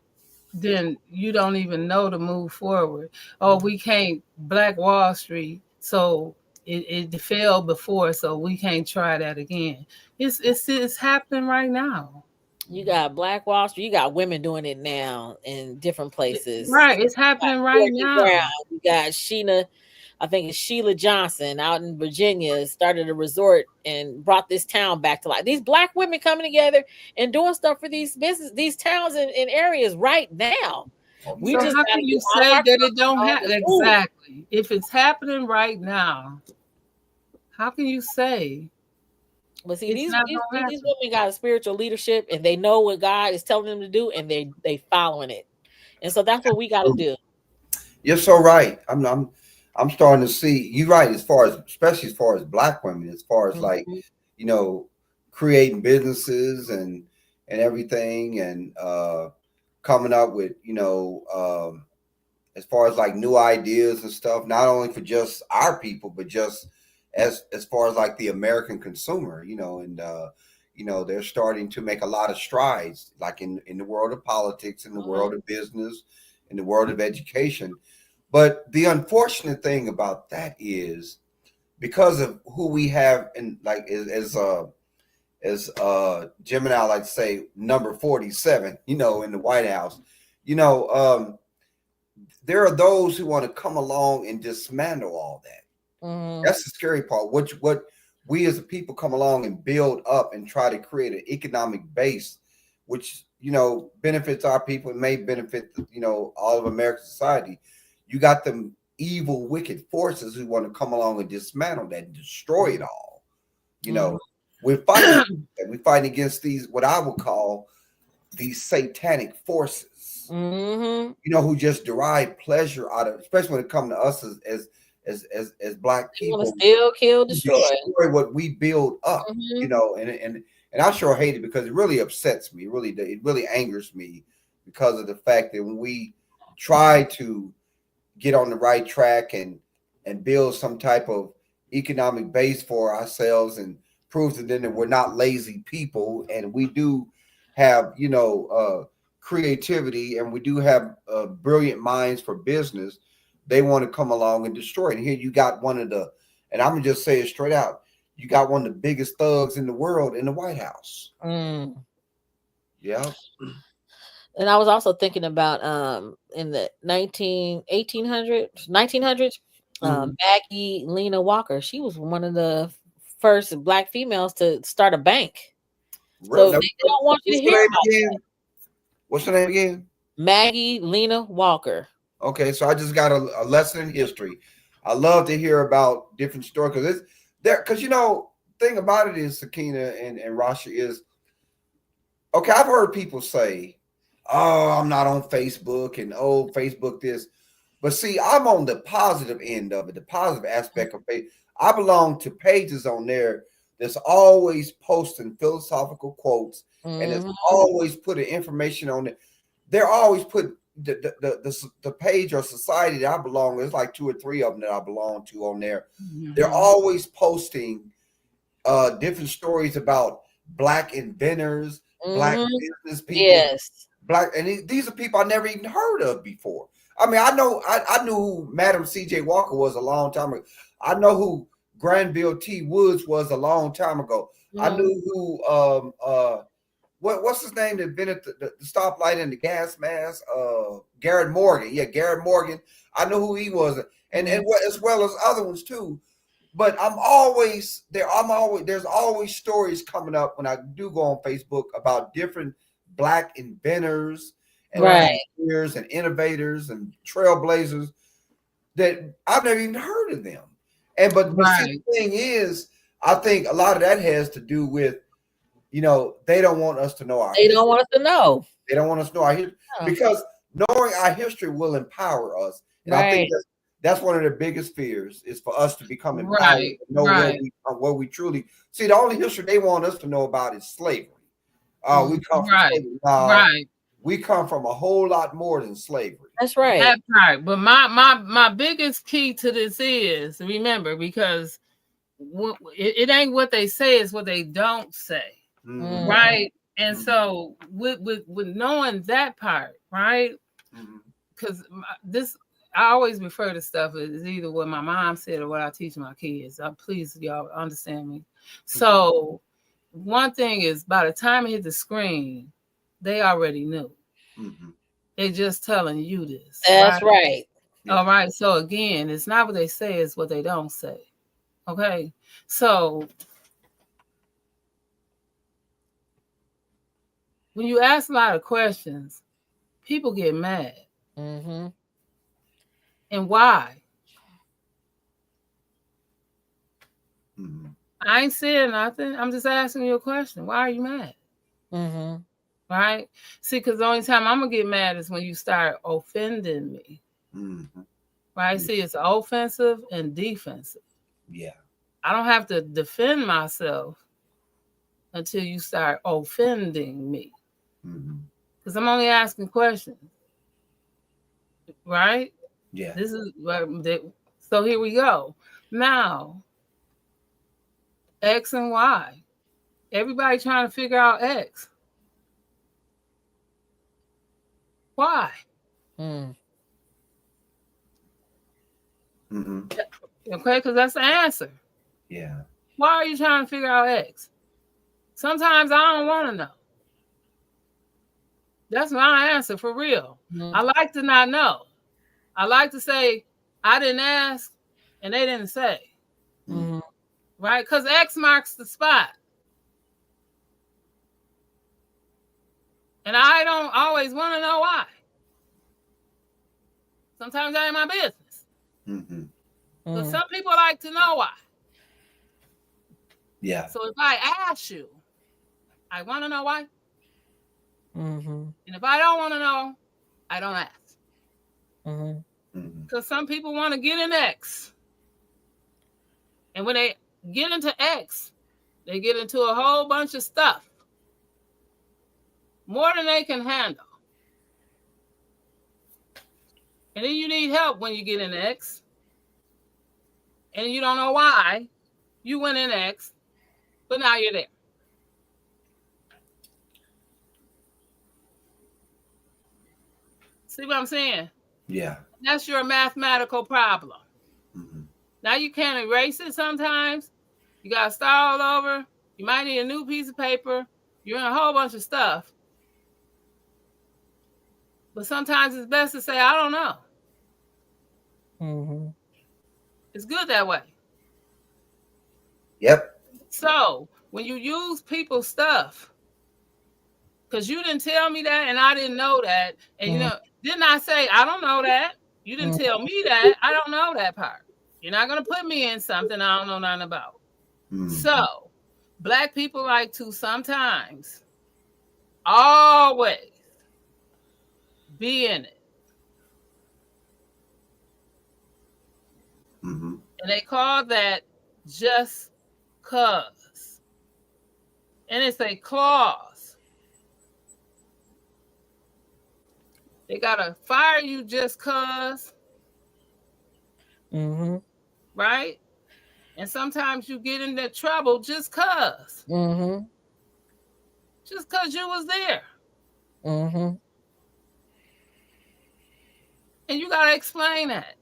then you don't even know to move forward. Oh, we can't Black Wall Street, so it failed before, so we can't try that again. It's happening right now. You got Black Wall Street, you got women doing it now in different places. Right, it's You got happening right Courtney Brown, now. you got Sheena, I think it's Sheila Johnson out in Virginia, started a resort and brought this town back to life. These black women coming together and doing stuff for these business, these towns and areas right now. We So just how got to can you get out of say our that it comfort don't zone happen? and move. Exactly. If it's happening right now, how can you say But see, it's these, not these gonna these happen? women got a spiritual leadership, and they know what God is telling them to do, and they following it. And so that's what we got to do. You're so right. I'm starting to see you right as far as especially as far as black women, as far as like, Mhm. you know, creating businesses and everything and coming up with, as far as like new ideas and stuff, not only for just our people, but just as far as like the American consumer, and they're starting to make a lot of strides, like in the world of politics, in the world Mhm. of business, in the world of education. But the unfortunate thing about that is because of who we have in like as Jim and I like to say, number 47, in the White House, you know, um, there are those who want to come along and dismantle all that. Mhm. That's the scary part. What we as a people come along and build up and try to create an economic base, which benefits our people and may benefit all of American society. You got them evil, wicked forces who want to come along and dismantle that and destroy it all. You Mhm. know, we're fighting. We're fighting against these what I would call these satanic forces, Mhm. who just derive pleasure out of, especially when it comes to us as black They want to people, steal, kill, who destroy. destroy what we build up, Mhm. and I sure hate it because it really upsets me. It really angers me because of the fact that when we try to get on the right track and build some type of economic base for ourselves and prove to them that we're not lazy people and we do have creativity and we do have brilliant minds for business. They want to come along and destroy it. And here you got one of the, and I'm gonna just say it straight out, you got one of the biggest thugs in the world in the White House. Mm. Yeah. And I was also thinking about in the 1900s, Mhm. Maggie Lena Walker. She was one of the first black females to start a bank. So Now, they don't want you to what's hear her name about again? What's her name again? Maggie Lena Walker. Okay, so I just got a lesson in history. I love to hear about different stories because it's there. Because thing about it is, Sakina and Rasha is okay. I've heard people say, "Oh, I'm not on Facebook," and "Oh, Facebook this," but see, I'm on the positive end of it, the positive aspect of Facebook. I belong to pages on there that's always posting philosophical quotes and it's Hmm. always putting information on it. They're always put the page or society that I belong. There's like two or three of them that I belong to on there. They're Mhm. always posting different stories about black inventors, black Hmm. business people, Yes. black, and these are people I never even heard of before. I mean, I knew who Madam C.J. Walker was a long time ago. I know who Granville T. Woods was a long time ago. I Hmm. knew who what's his name that invented the stoplight and the gas mask? Garrett Morgan. Yeah, Garrett Morgan. I know who he was, and as well as other ones too. But I'm always there. There's always stories coming up when I do go on Facebook about different black inventors and Right. engineers and innovators and trailblazers that I've never even heard of them. But see, Right. the thing is, I think a lot of that has to do with they don't want us to know our They don't history. want us to know. They don't want us to know our history Yeah. because knowing our history will empower us. And I think Right. that's one of the biggest fears is for us to become empowered Right. and know Right. where we truly see. The only history they want us to know about is slavery. We come from Right. slavery. No, Right. we come from a whole lot more than slavery. That's right. That's right. But my biggest key to this is remember because it ain't what they say, it's what they don't say. Mm-hmm, Mm. Right. And mm-hmm, so with knowing that part, right? mm-hmm, Because this I always refer to stuff as either what my mom said or what I teach my kids. Please, y'all understand me. So one thing is by the time it hit the screen, they already knew. mm-hmm. They're just telling you this, That's right? right. Yeah. All right. So again, it's not what they say, it's what they don't say. Okay. So when you ask a lot of questions, people get mad. Mm-hmm. And why? Mm-hmm. I ain't saying nothing. I'm just asking you a question. Why are you mad? Mm-hmm. Right? See, because the only time I'm gonna get mad is when you start offending me. Mm-hmm. Right? See, it's offensive and defensive. Yeah. I don't have to defend myself until you start offending me. Mm-hmm. Because I'm only asking questions. Right? Yeah. This is so here we go. Now, X and Y. Everybody trying to figure out X. Why? Mm. Mm-hmm. Okay, because that's the answer. Yeah. Why are you trying to figure out X? Sometimes I don't want to know. That's my answer for real. Mm-hmm. I like to not know. I like to say, I didn't ask and they didn't say. Mm-hmm. Right? Because X marks the spot. And I don't always want to know why. Sometimes that ain't my business. Mm-hmm. But Mm-hmm. some people like to know why. Yeah. So if I ask you, I want to know why. Mm-hmm. And if I don't want to know, I don't ask. Mm-hmm. Mm-hmm. Because some people want to get in X. And when they get into X, they get into a whole bunch of stuff. More than they can handle. And then you need help when you get in X. And you don't know why you went in X, but now you're there. See what I'm saying? Yeah. That's your mathematical problem. Mm-hmm. Now you can't erase it sometimes. You got to start all over. You might need a new piece of paper. You're in a whole bunch of stuff. But sometimes it's best to say, I don't know. Mm-hmm. It's good that way. Yep. So when you use people's stuff, because you didn't tell me that and I didn't know that, and didn't I say, I don't know that? You didn't tell me that. I don't know that part. You're not going to put me in something I don't know nothing about. Mm-hmm. So Black people like to sometimes, always be in it. Mm-hmm. And they call that just cause. And it's a clause. They got to fire you just cause, Mm-hmm. right? And sometimes you get into trouble just cause. Mm-hmm. Just cause you was there. Mm-hmm. And you got to explain that.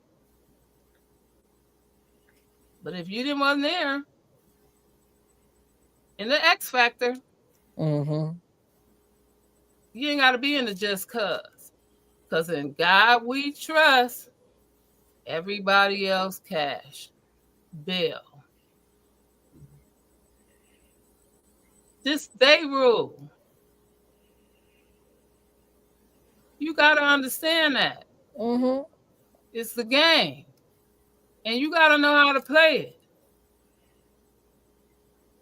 But if you didn't wasn't there, in the X factor, Mm-hmm. you ain't got to be in the just cause. Because in God we trust, everybody else cash. Bill. This they rule. You got to understand that. Mm-hmm. It's the game. And you got to know how to play it.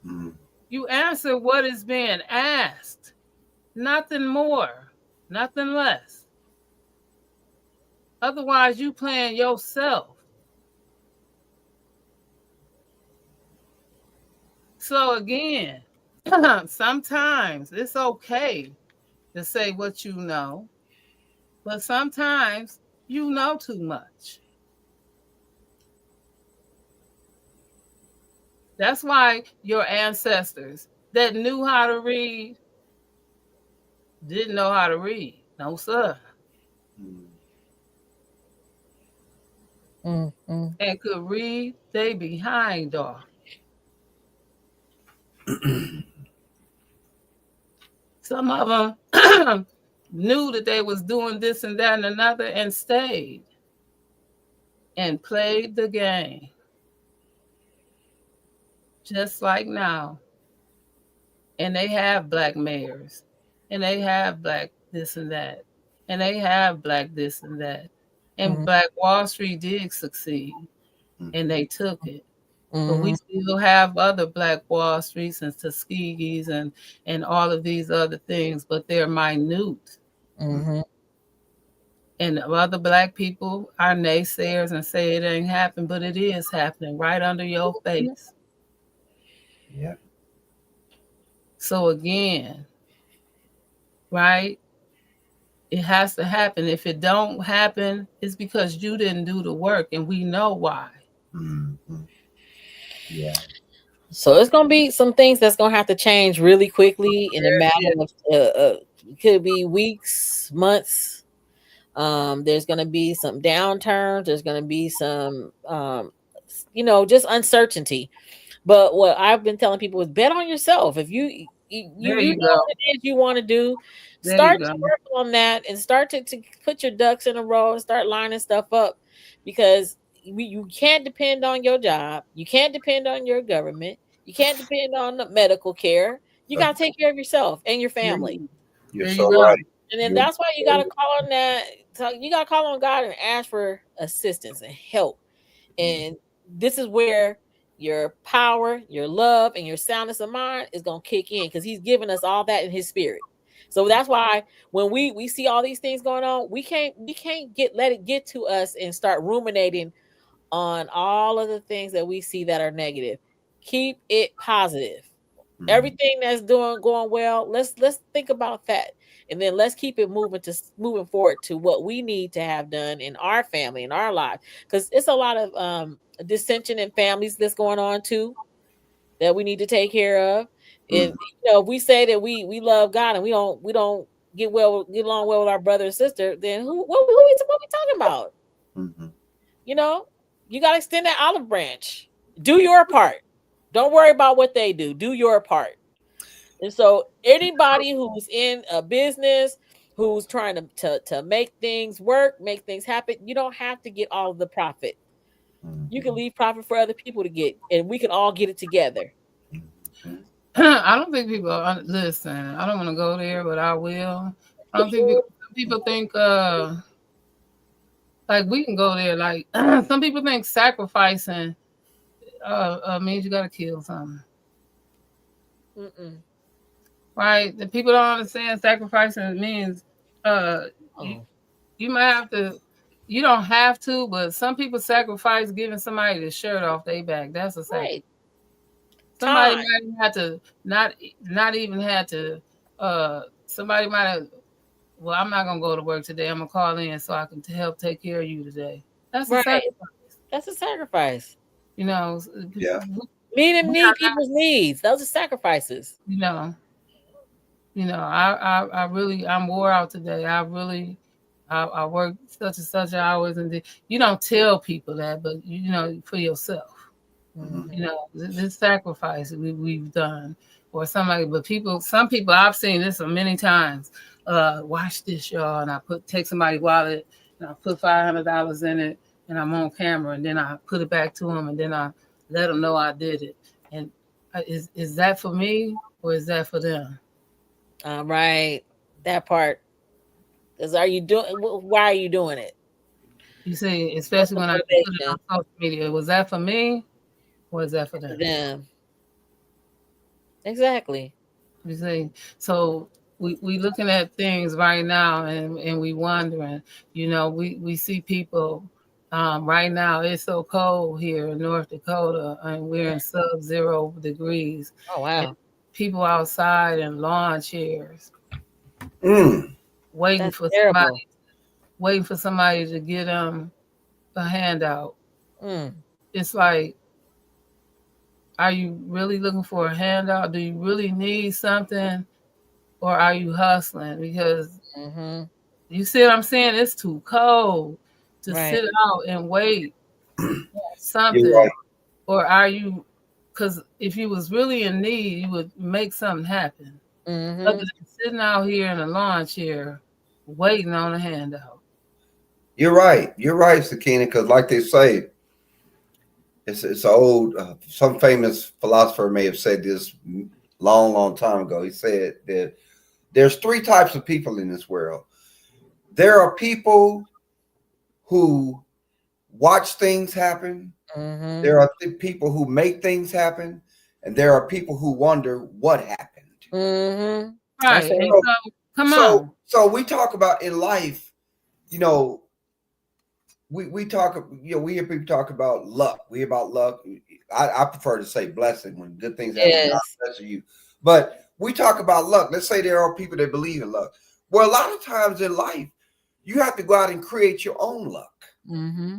Mm-hmm. You answer what is being asked. Nothing more, nothing less. Otherwise, you playing yourself. So again, sometimes it's okay to say what you know, but sometimes you know too much. That's why your ancestors that knew how to read didn't know how to read. No, sir. Mm-hmm. And could read they behind off. Some of them knew that they was doing this and that and another and stayed and played the game. Just like now. And they have Black mayors and they have Black this and that. and they have black this and that. And Mhm. Black Wall Street did succeed, and they took it. But we Mhm. still have other Black Wall Streets and Tuskegee's and all of these other things, but they're minute. Mhm. And other Black people are naysayers and say it ain't happened, but it is happening right under your face. Yeah. So again, right? It has to happen. If it don't happen, it's because you didn't do the work, and we know why. Mhm. Yeah. So it's gonna be some things that's gonna have to change really quickly in a matter of could be weeks, months. There's gonna be some downturns. There's gonna be some, just uncertainty. But what I've been telling people is bet on yourself. If There you you know go. what it is you want to do, There you start go. to work on that and start to put your ducks in a row and start lining stuff up, because you can't depend on your job. You can't depend on your government. You can't depend on the medical care. You got to take care of yourself and your There family. you, You're there you so go. right. And then You're that's why you got to call on that. So you got to call on God and ask for assistance and help. And this is where your power, your love, and your soundness of mind is going to kick in, because he's given us all that in his spirit. So that's why when we see all these things going on, we can't let it get to us and start ruminating on all of the things that we see that are negative. Keep it positive. Mhm. Everything that's going well, let's think about that, and then let's keep it moving forward to what we need to have done in our family, in our lives, because it's a lot of dissension in families that's going on too, that we need to take care of. And Mhm. if we say that we love God and we don't get along well with our brother and sister, then what we talking about? Mhm. You know, you got to extend that olive branch. Do your part. Don't worry about what they do. Do your part. And so anybody who's in a business, who's trying to make things work, make things happen, you don't have to get all of the profit. You can Mhm. leave profit for other people to get, and we can all get it together. Mhm. I don't think people listen. I don't want to go there, but I will. I don't think people think like we can go there. Like some people think sacrificing means you got to kill something, Mm-mm. right? The people don't understand sacrificing means you Oh, you might have to. You don't have to, but some people sacrifice giving somebody the shirt off their back. That's a sacrifice. right. Somebody Time. might have to not even have to. Somebody might have. Well, I'm not gonna go to work today. I'm gonna call in so I can help take care of you today. That's a Right. sacrifice. That's a sacrifice. You know, Yeah. Meet and we meet are not. people's needs. Those are sacrifices. You know, I really I'm wore out today. I really I work such and such hours, and you don't tell people that, but you know for yourself. Mhm. You know, this sacrifice we've done, or somebody, but some people I've seen this many times. Watch this, y'all, and I take somebody's wallet and I put $500 in it, and I'm on camera, and then I put it back to them, and then I let them know I did it. And is that for me or is that for them? All right. That part. Because are you doing? Why are you doing it? You see, What's especially the when I put it on motivation social media, was that for me or is that for for them? them? Exactly. You see, so we looking at things right now, and we wondering. You know, we see people. Right now, it's so cold here in North Dakota, and we're in sub-zero degrees, Oh and wow, people outside in lawn chairs Mm. waiting that's for terrible. somebody to get them a handout. Mm, It's like, are you really looking for a handout? Do you really need something, or are you hustling? Because mm-hmm. you see what I'm saying? It's too cold to Right. sit out and wait You're something. right. Or are you, because if you was really in need, you would make something happen. Other Mm-hmm. than sitting out here in a lawn chair waiting on a handout. You're right. You're right, Sakina. Because, like they say, it's old. Some famous philosopher may have said this long, long time ago. He said that there's three types of people in this world: there are people who watch things happen. Mm-hmm. There are people who make things happen, and there are people who wonder what happened. Mm-hmm. That's Right. right. And So, so, come so, on. so we talk about in life, you know, we talk, we hear people talk about luck. We hear about luck. I prefer to say blessing when good things happen. God Yes. bless you. But we talk about luck. Let's say there are people that believe in luck. Well, a lot of times in life, you have to go out and create your own luck. Mm-hmm.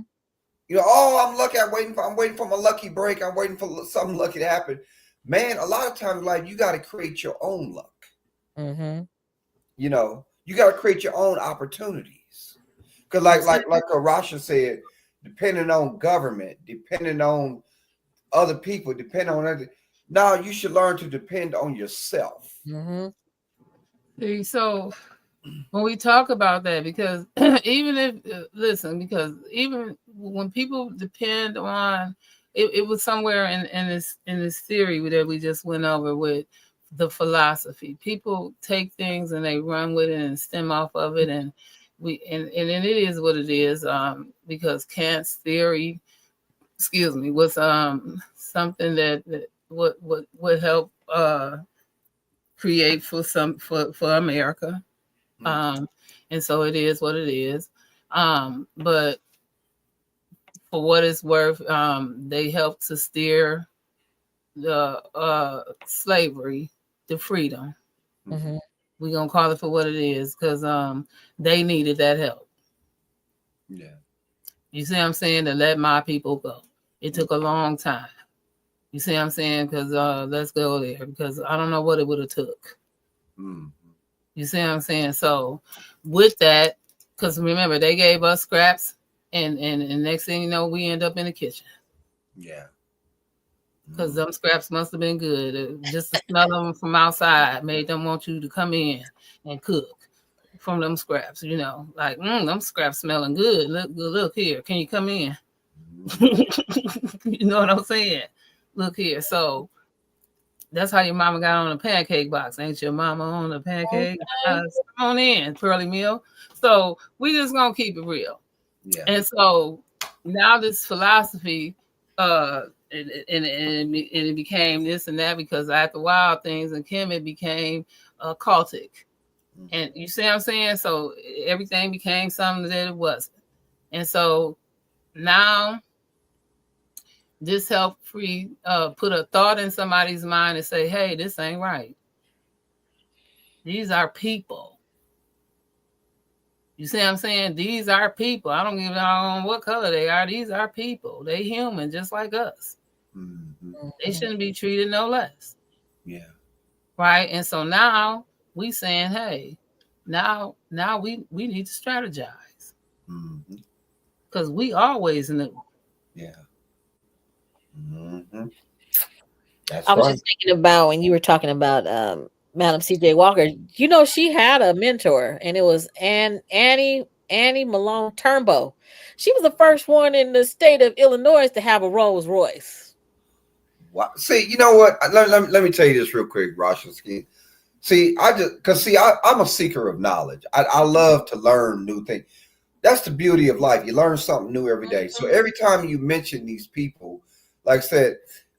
Oh, I'm lucky. I'm waiting for my lucky break. I'm waiting for something lucky to happen. Man, a lot of times in life, you got to create your own luck. Mm-hmm. You got to create your own opportunities. Because like Rasha said, depending on government, depending on other people, depending on other. Now you should learn to depend on yourself. Mm-hmm. See, so when we talk about that, because even if listen, because even when people depend on it was somewhere in this theory that we just went over with the philosophy. People take things and they run with it and stem off of it, and it is what it is. Because Kant's theory, excuse me, was something that would help create for America. Um, and so it is what it is. But for what it's worth, they helped to steer the slavery to freedom. Mm-hmm. We're gonna call it for what it is, because they needed that help. Yeah. You see what I'm saying? To let my people go. It took a long time. You see what I'm saying? Because let's go there, because I don't know what it would have took. Mm. You see what I'm saying? So with that, because remember, they gave us scraps, and next thing you know, we end up in the kitchen. Yeah. Because them scraps must have been good. Just the smell of them from outside made them want you to come in and cook from them scraps. Like, them scraps smelling good. Look here. Can you come in? You know what I'm saying? Look here. So that's how your mama got on a pancake box. Ain't your mama on a pancake? Okay. Come on in, Pearly Mill. So we just gonna keep it real. Yeah. And so now this philosophy, and it became this and that, because after a while things in Kim, it became cultic. And you see what I'm saying? So everything became something that it wasn't. And so now this helped put a thought in somebody's mind and say, hey, this ain't right. These are people. You see what I'm saying? These are people. I don't give a damn what color they are. These are people. They human just like us. Mm-hmm. They shouldn't be treated no less. Yeah. Right? And so now we saying, hey, now we need to strategize. Mm-hmm. Because we always knew. Yeah. Mm-hmm. That's I was right. just thinking about when you were talking about Madam C.J. Walker. You know, she had a mentor, and it was Annie Malone Turnbow. She was the first one in the state of Illinois to have a Rolls Royce. Wow. See, you know what? Let me tell you this real quick, Rasha. See, I'm a seeker of knowledge. I love to learn new things. That's the beauty of life. You learn something new every day. So every time you mention these people, like I said,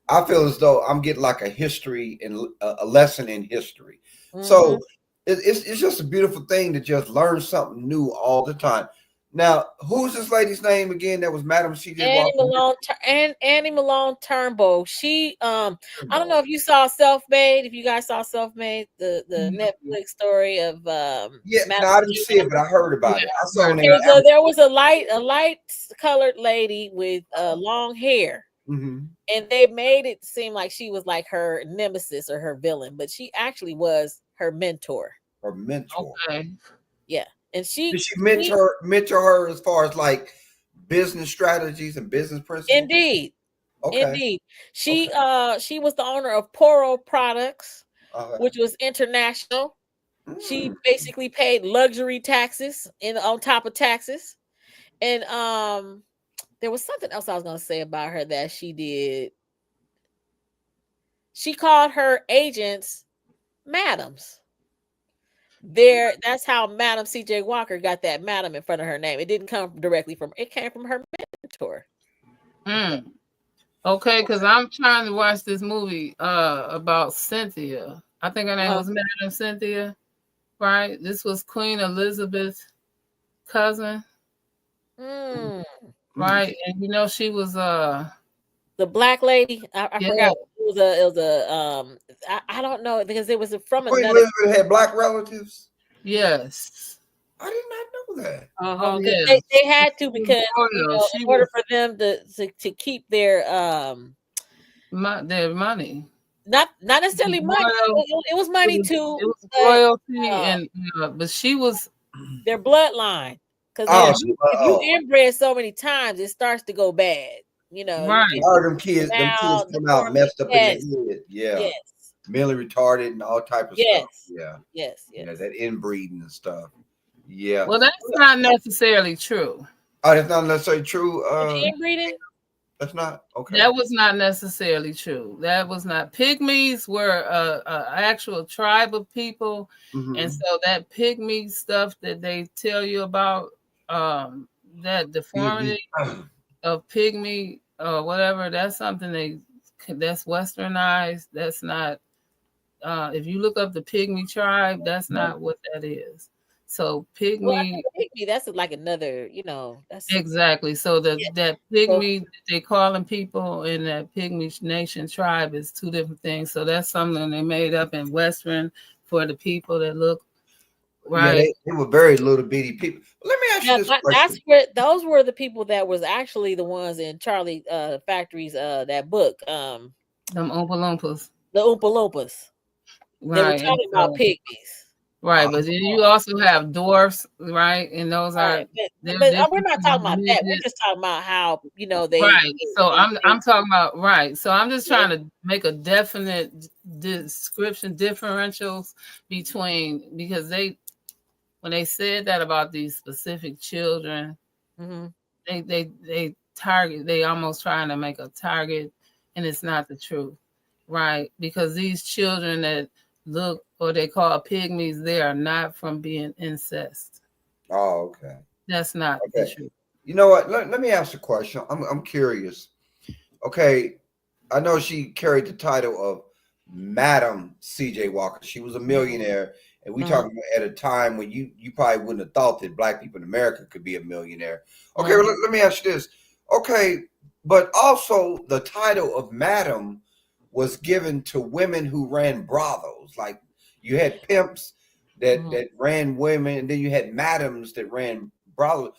I feel as though I'm getting like a history and a lesson in history. Mm-hmm. So it's just a beautiful thing to just learn something new all the time. Now, who's this lady's name again? That was Madam C.J. Annie Walker. Malone Annie Malone Turnbow. She I don't know if you saw Self Made, if you guys saw Self Made, the Netflix story of Yeah, no, Madam I didn't C.J. see it, but I heard about it. I saw it. Okay, so there was a light colored lady with long hair, Mm-hmm. and they made it seem like she was like her nemesis or her villain, but she actually was her mentor. Her mentor. Okay. Yeah, and Did she she mentor her as far as like business strategies and business principles? indeed, Okay. indeed, Okay. she was the owner of Poro Products, Okay. which was international. She Mm. basically paid luxury taxes in on top of taxes, and there was something else I was going to say about her that she did. She called her agents madams. That's how Madam C.J. Walker got that Madam in front of her name. It didn't come directly from. It came from her mentor. Mm. Okay, because I'm trying to watch this movie about Cynthia. I think her name was Madam Cynthia, right? This was Queen Elizabeth's cousin, right? And you know she was the black lady. I yeah. forgot. It was a I don't know because it was from Queen another. Elizabeth had black relatives. Yes. I did not know that. Oh Because yeah. they had to, She was because royal. in order for them to keep their their money. not necessarily money. Royal, It was money too. it was But royalty, and but she was their bloodline. Because if you inbred so many times, it starts to go bad. You know, right. All them kids come out messed up in the head. Yeah. Yes. Mentally retarded and all type of stuff. Yeah. Yes. Yeah, that inbreeding and stuff. Yeah. Well, that's not necessarily true. Oh, that's not necessarily true. Inbreeding? That's not okay. That was not necessarily true. That was not. Pygmies were a actual tribe of people, and so that pygmy stuff that they tell you about, that deformity of pygmy or whatever, that's something that's westernized. That's not. If you look up the pygmy tribe, that's not what that is. So pygmy, that's like another, that's exactly. So that pygmy they calling people in that pygmy nation tribe is two different things. So that's something they made up in Western for the people that look right. Yeah, they were very little bitty people. Let me ask you this question. Those were the people that was actually the ones in Charlie Factory's that book. Them Oompa Loompas. The Oompa Loompas. Right. They were talking about pygmies. Right, but then you also have dwarfs, right? And those are. But we're not talking about that. We're just talking about how they. Right. So I'm talking about right. So I'm just trying to make a definite description differentials between, because when they said that about these specific children, they target. They almost trying to make a target, and it's not the truth, right? Because these children that look, or they call pygmies, they are not from being incest. Oh, okay. That's not the truth. You know what? Let me ask a question. I'm curious. Okay, I know she carried the title of Madam C.J. Walker. She was a millionaire, and we talking at a time when you probably wouldn't have thought that black people in America could be a millionaire. Okay, well, let me ask you this. Okay, but also the title of Madam was given to women who ran brothels. Like you had pimps that ran women, and then you had madams that ran brothels.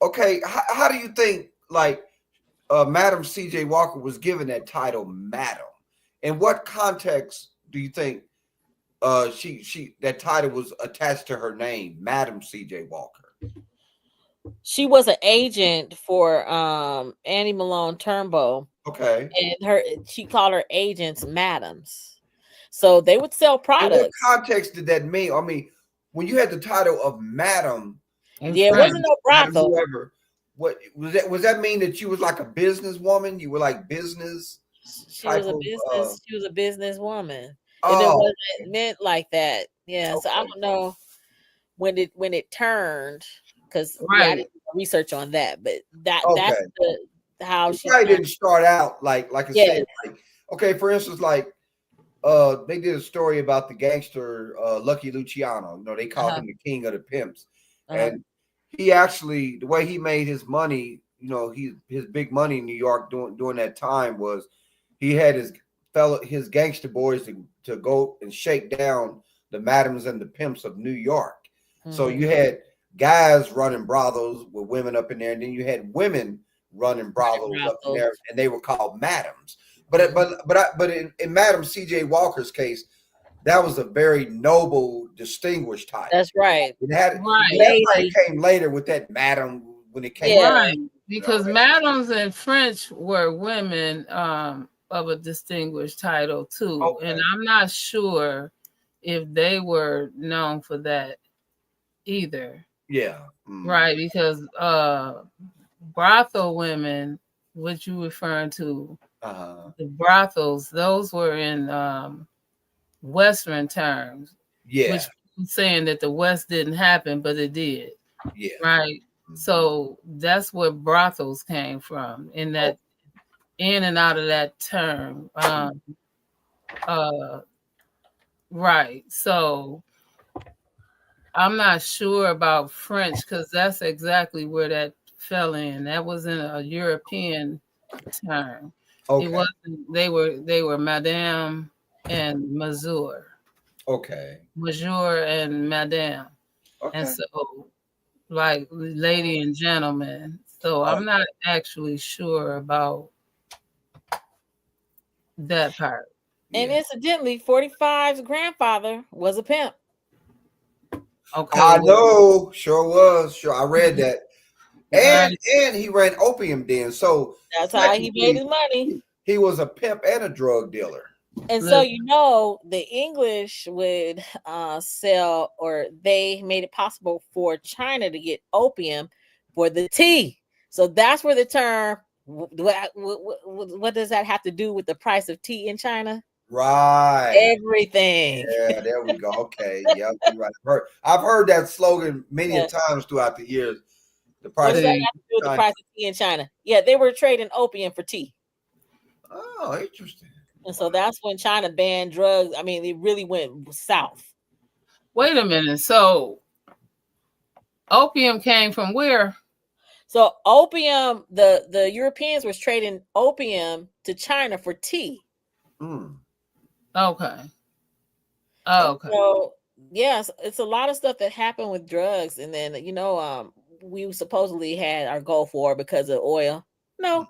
Okay, how do you think like Madam C.J. Walker was given that title, Madam? In what context do you think she that title was attached to her name, Madam C.J. Walker? She was an agent for Annie Malone Turnbull. Okay. And she called her agents madams. So they would sell products. In what context did that mean? I mean, when you had the title of Madam, it wasn't no brothel. What was that mean that you was like a businesswoman? You were like business. She was a businesswoman. And it wasn't meant like that. Yeah. Okay. So I don't know when it turned, because I didn't do research on that, but that's how she probably didn't start out like I said. Like, okay, for instance, like they did a story about the gangster Lucky Luciano. You know, they called him the king of the pimps, and he actually, the way he made his money, you know, his big money in New York during that time was he had his gangster boys to go and shake down the madams and the pimps of New York. So you had guys running brothels with women up in there, and then you had women running brothels up in there, and they were called madams. But in Madam C.J. Walker's case, that was a very noble, distinguished title. That's right. It came later with that madam when it came. Right, because madams in French were women of a distinguished title too, and I'm not sure if they were known for that either. Yeah. Right, because brothel women, what you referring to, the brothels, those were in Western terms, which people saying that the West didn't happen, but it did, Yeah. right? Mhm. So that's where brothels came from, in that in and out of that term. Uh, right. So I'm not sure about French because that's exactly where that fell in. That was in a European term. It Okay. wasn't. They were Madame and Monsieur, Okay. Monsieur and Madame, and Okay. so like lady and gentleman. So Oh, I'm not actually sure about that part. And yeah. incidentally, 45's grandfather was a pimp. Okay, I well, know. Sure was. Sure, I read that. And right, and he ran opium den. So That's how he made technically, his money. he was a pimp and a drug dealer. And so, listen, you know, the English would sell, or they made it possible for China to get opium for the tea. So that's where the term, what does that have to do with the price of tea in China? Right. Everything. Yeah, there we go. Okay. Yep. You're right. I've heard that slogan many a Yeah. times throughout the years. The What price does of that see, have to do with the China. price of tea in China? Yeah, they were trading opium for tea. Oh, interesting. And Wow. so that's when China banned drugs. I mean, it really went south. wait a minute. So opium came from where? So opium, the Europeans was trading opium to China for tea. Mm. Okay, And okay, so yes, it's a lot of stuff that happened with drugs. And then, we supposedly had our Gulf War because of oil. No,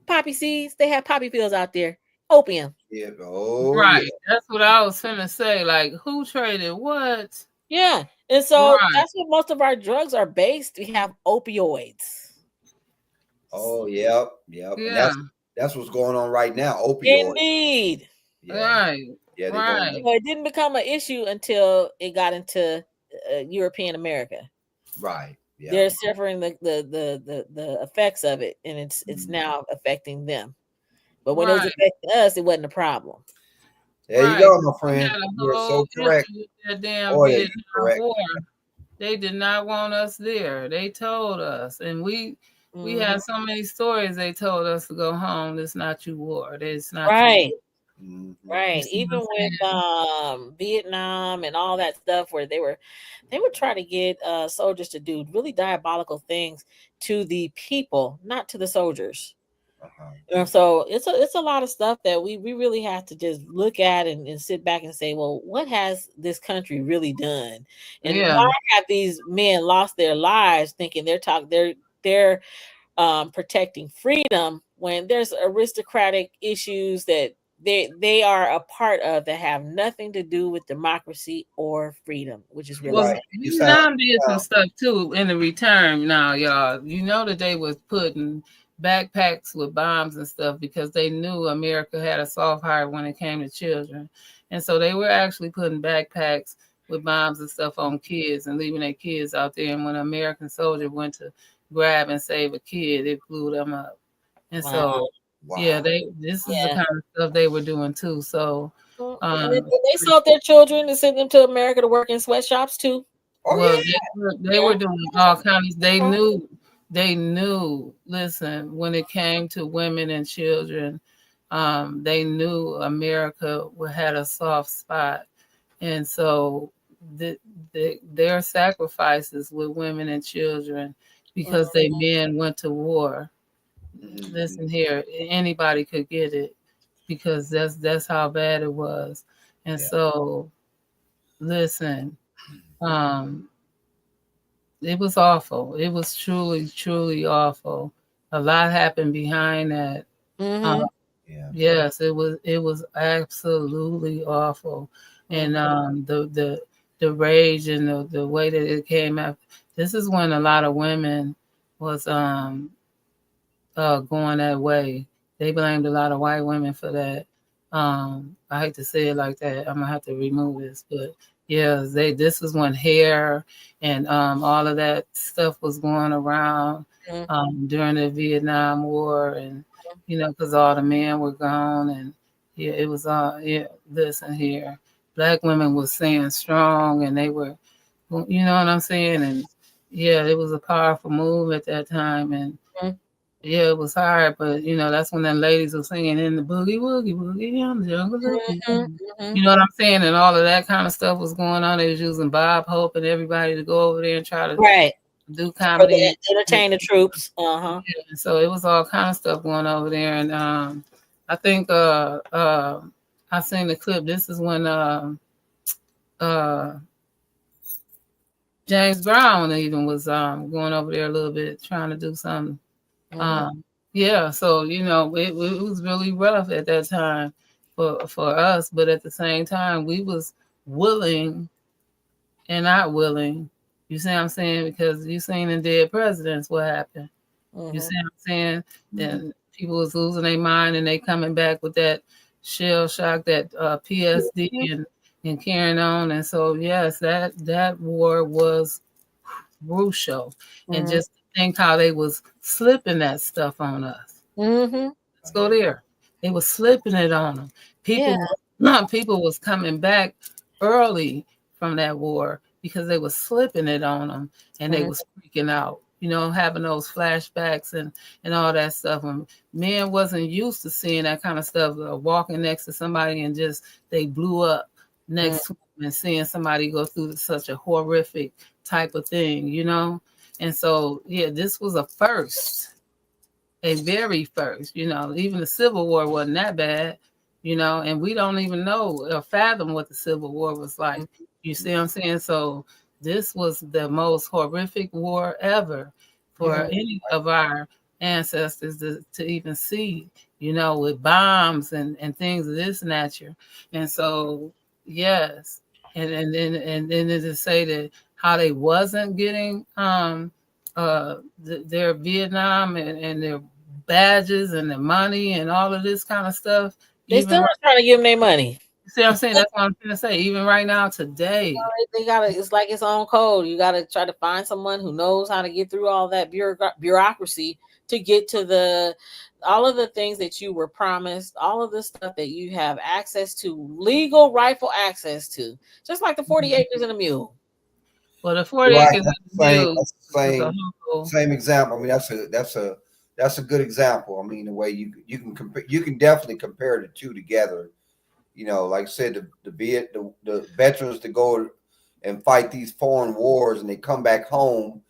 poppy seeds. They have poppy fields out there. Opium. Yeah. Oh, yeah. right. That's what I was finna say. Like, who traded what? Yeah. And so Right. that's what most of our drugs are based. We have opioids. Oh, yep. Yep. And Yeah. that's what's going on right now. Opioid. Indeed. Yeah. Right. Yeah. They're going. Right. So it didn't become an issue until it got into European America. Right. Yeah. They're suffering the effects of it, and it's Mhm. now affecting them. But when it was Right. affecting us, it wasn't a problem. There you Right. go, my We friend. had a You are whole so correct. issue with that damn Oh, yeah, you're Vietnam correct. War. They did not want us there. They told us, and we Mhm. had so many stories. They told us to go home. This not you war. This not you. Right, Mhm. You right. see what Even I'm with saying? Vietnam and all that stuff, where they would try to get soldiers to do really diabolical things to the people, not to the soldiers. Uh-huh. So it's a lot of stuff that we really have to just look at and sit back and say, well, what has this country really done, and Yeah. why have these men lost their lives thinking they're protecting freedom when there's aristocratic issues that they are a part of that have nothing to do with democracy or freedom, which is really Well, sad. Right. You sound. Vietnam did some stuff too in the return now, y'all. You know that they was putting backpacks with bombs and stuff because they knew America had a soft heart when it came to children. And so they were actually putting backpacks with bombs and stuff on kids and leaving their kids out there. And when an American soldier went to grab and save a kid, it blew them up. And Wow. so yeah, Wow. this is the Yeah. kind of stuff they were doing too. So Well, and um they sold their children and sent them to America to work in sweatshops too. Oh, well, yeah. they Yeah. were doing all kinds. They knew. Listen, when it came to women and children, they knew America had a soft spot, and so their sacrifices with women and children because they men went to war. Mhm. Listen here, anybody could get it because that's how bad it was, and Yeah. so listen. Um, It was awful. It was truly, truly awful. A lot happened behind that. Mm-hmm. Um, Yeah. yes, it was absolutely awful, and the rage and the way that it came out. This is when a lot of women was going that way. They blamed a lot of white women for that. I hate to say it like that. I'm gonna have to remove this, but yeah, this was when hair and all of that stuff was going around during the Vietnam War, and because all the men were gone, and yeah, it was all yeah. Listen here, black women was staying strong, and they were, you know what I'm saying? And yeah, it was a powerful move at that time, and Mhm. yeah, it was hard, but you know, that's when them ladies were singing in the boogie woogie boogie on the jungle Mhm. boogie. Mhm. You know what I'm saying? And all of that kind of stuff was going on. They was using Bob Hope and everybody to go over there and try to Right. do For the comedy. entertain the troops. Uh-huh. Yeah, so it was all kind of stuff going over there, and I think I seen the clip. This is when uh, James Brown even was going over there a little bit, trying to do something. Mhm. Um, yeah, so you know, it was really rough at that time for us, but at the same time, we was willing and not willing. You see what I'm saying? Because you seen in Dead Presidents what happened. You Mhm. see what I'm saying? Then people was losing their mind and they coming back with that shell shock, that PSD and carrying on. And so yes, that war was crucial. And Mhm. just think how they was slipping that stuff on us. Mhm. Let's go there. They was slipping it on them. Yeah. People was coming back early from that war because they was slipping it on them and they Mhm. was freaking out. You know, having those flashbacks and all that stuff. And men wasn't used to seeing that kind of stuff. Walking next to somebody and just they blew up Mhm. next to them and seeing somebody go through such a horrific type of thing. You know, and so yeah, this was a first, a very first. You know, even the Civil War wasn't that bad, you know, and we don't even know or fathom what the Civil War was like. You see what I'm saying? So this was the most horrific war ever for Mhm. any of our ancestors to even see, you know, with bombs and things of this nature. And so, yes. And then to say that how they wasn't getting their Vietnam and their badges and the money and all of this kind of stuff. They Even still right, are trying to give them their money. you see what I'm saying? That's what I'm trying to say. Even right now, today, They gotta. It's like its own code. You gotta try to find someone who knows how to get through all that bureaucracy to get to the all of the things that you were promised, all of the stuff that you have access to, legal, rightful access to, just like the 40 acres and a mule. well, the 40 You're right. acres That's of the same. mule That's the was a same. whole. Same example. I mean, that's a good example. I mean, the way you can compare, you can definitely compare the two together. You know, like I said, the veterans to go and fight these foreign wars and they come back home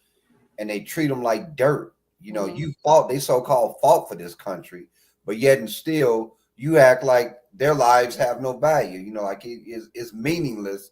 and they treat them like dirt. You know, Mhm. you fought, they so called fought for this country, but yet and still you act like their lives have no value. You know, like it's meaningless.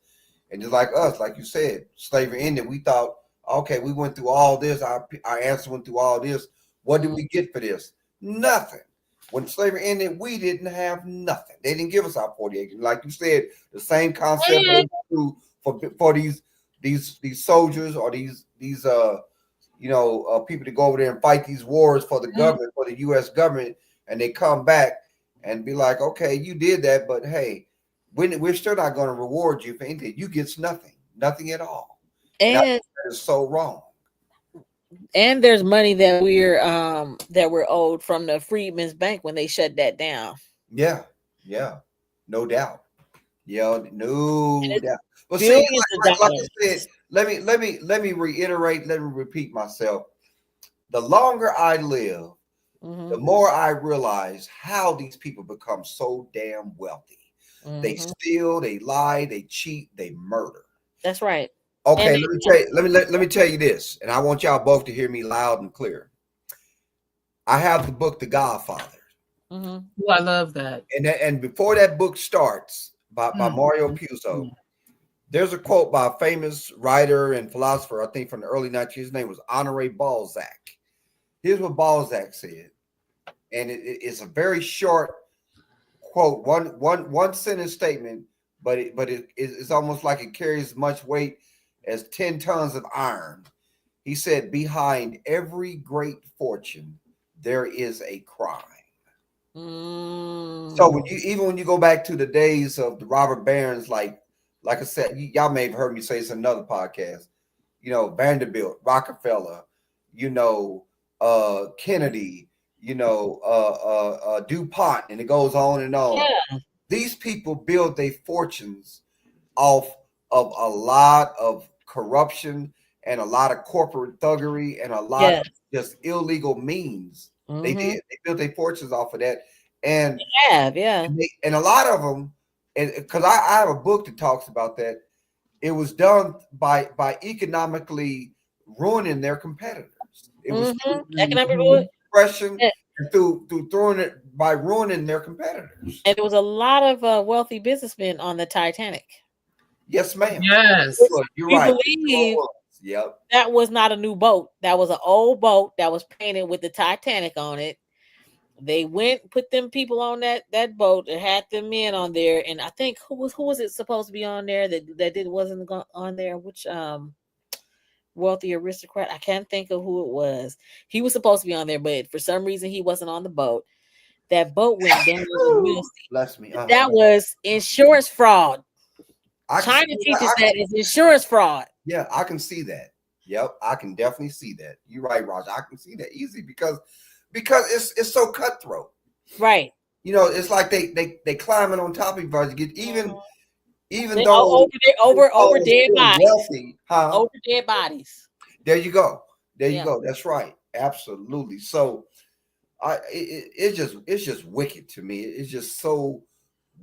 And just like us, like you said, slavery ended. We thought, okay, we went through all this. Our answer went through all this. What did Mhm. we get for this? Nothing. When slavery ended, we didn't have nothing. They didn't give us our 40 acres. Like you said, the same concept And holds true for these soldiers or these people to go over there and fight these wars for the government, for the U.S. government, and they come back and be like, okay, you did that, but hey, we're still not going to reward you for anything. You get nothing, nothing at all, and I and think that is so wrong. and there's money that we're owed from the Freedmen's Bank when they shut that down. Yeah, yeah, no doubt. Yeah, And no it's doubt. But see, billions of like I said, dollars. let me reiterate, let me repeat myself. The longer I live, the Mhm. more I realize how these people become so damn wealthy. They Mhm. steal, they lie, they cheat, they murder. That's right. Okay, And let me tell you, let me tell you this, and I want y'all both to hear me loud and clear. I have the book The Godfather. mhm. Oh, I love that. And before that book starts by Mm, Mario mm, Puzo, mm. there's a quote by a famous writer and philosopher, I think from the early 1900s. His name was Honore Balzac. Here's what Balzac said, and it's a very short quote, one sentence statement, but it's almost like it carries as much weight as 10 tons of iron. He said, "Behind every great fortune, there is a crime." So Mm. when you go back to the days of the robber barons, like I said, y'all may have heard me say it's another podcast. You know, Vanderbilt, Rockefeller, you know, Kennedy, DuPont, and it goes on and on. Yeah. These people build their fortunes off of a lot of corruption and a lot of corporate thuggery and a lot Yeah. of just illegal means. They Mm-hmm. did. They built their fortunes off of that, and Yeah. and a lot of them, because I have a book that talks about that. It was done by economically ruining their competitors. It was Mm-hmm. Economic through rule. oppression Yeah. and through throwing it by ruining their competitors. And there was a lot of wealthy businessmen on the Titanic. Yes, ma'am. Yes. You're We right. It sure believe was. Yep. that was not a new boat. That was an old boat that was painted with the Titanic on it. They went, put them people on that boat, and had them men on there. And I think who was it supposed to be on there that did wasn't on there? Which wealthy aristocrat? I can't think of who it was. He was supposed to be on there, but for some reason he wasn't on the boat. That boat went down in the Middle Sea. Bless me. That was insurance fraud. I can China see teaches that is insurance fraud. yeah, I can see that. Yep, I can definitely see that. You're right, Roger. I can see that easy because it's so cutthroat. Right. You know, it's like they climbing on top of each other. Even They, though over they're dead still bodies. wealthy, huh? Over dead bodies. There you go. There you Yeah. go. That's right. Absolutely. So it's just wicked to me. It's just so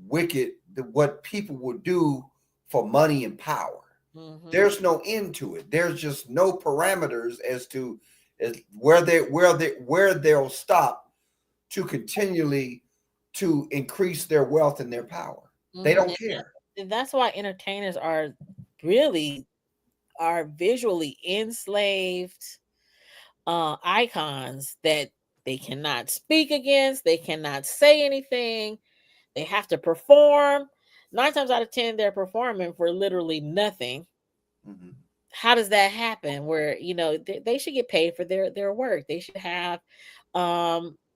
wicked that what people will do for money and power. Mhm. There's no end to it. There's just no parameters as to where they'll stop to continually to increase their wealth and their power. They don't care. And that's why entertainers are visually enslaved icons that they cannot speak against, they cannot say anything, they have to perform. 9 times out of 10 they're performing for literally nothing. Mhm. How does that happen? Where they should get paid for their work. They should have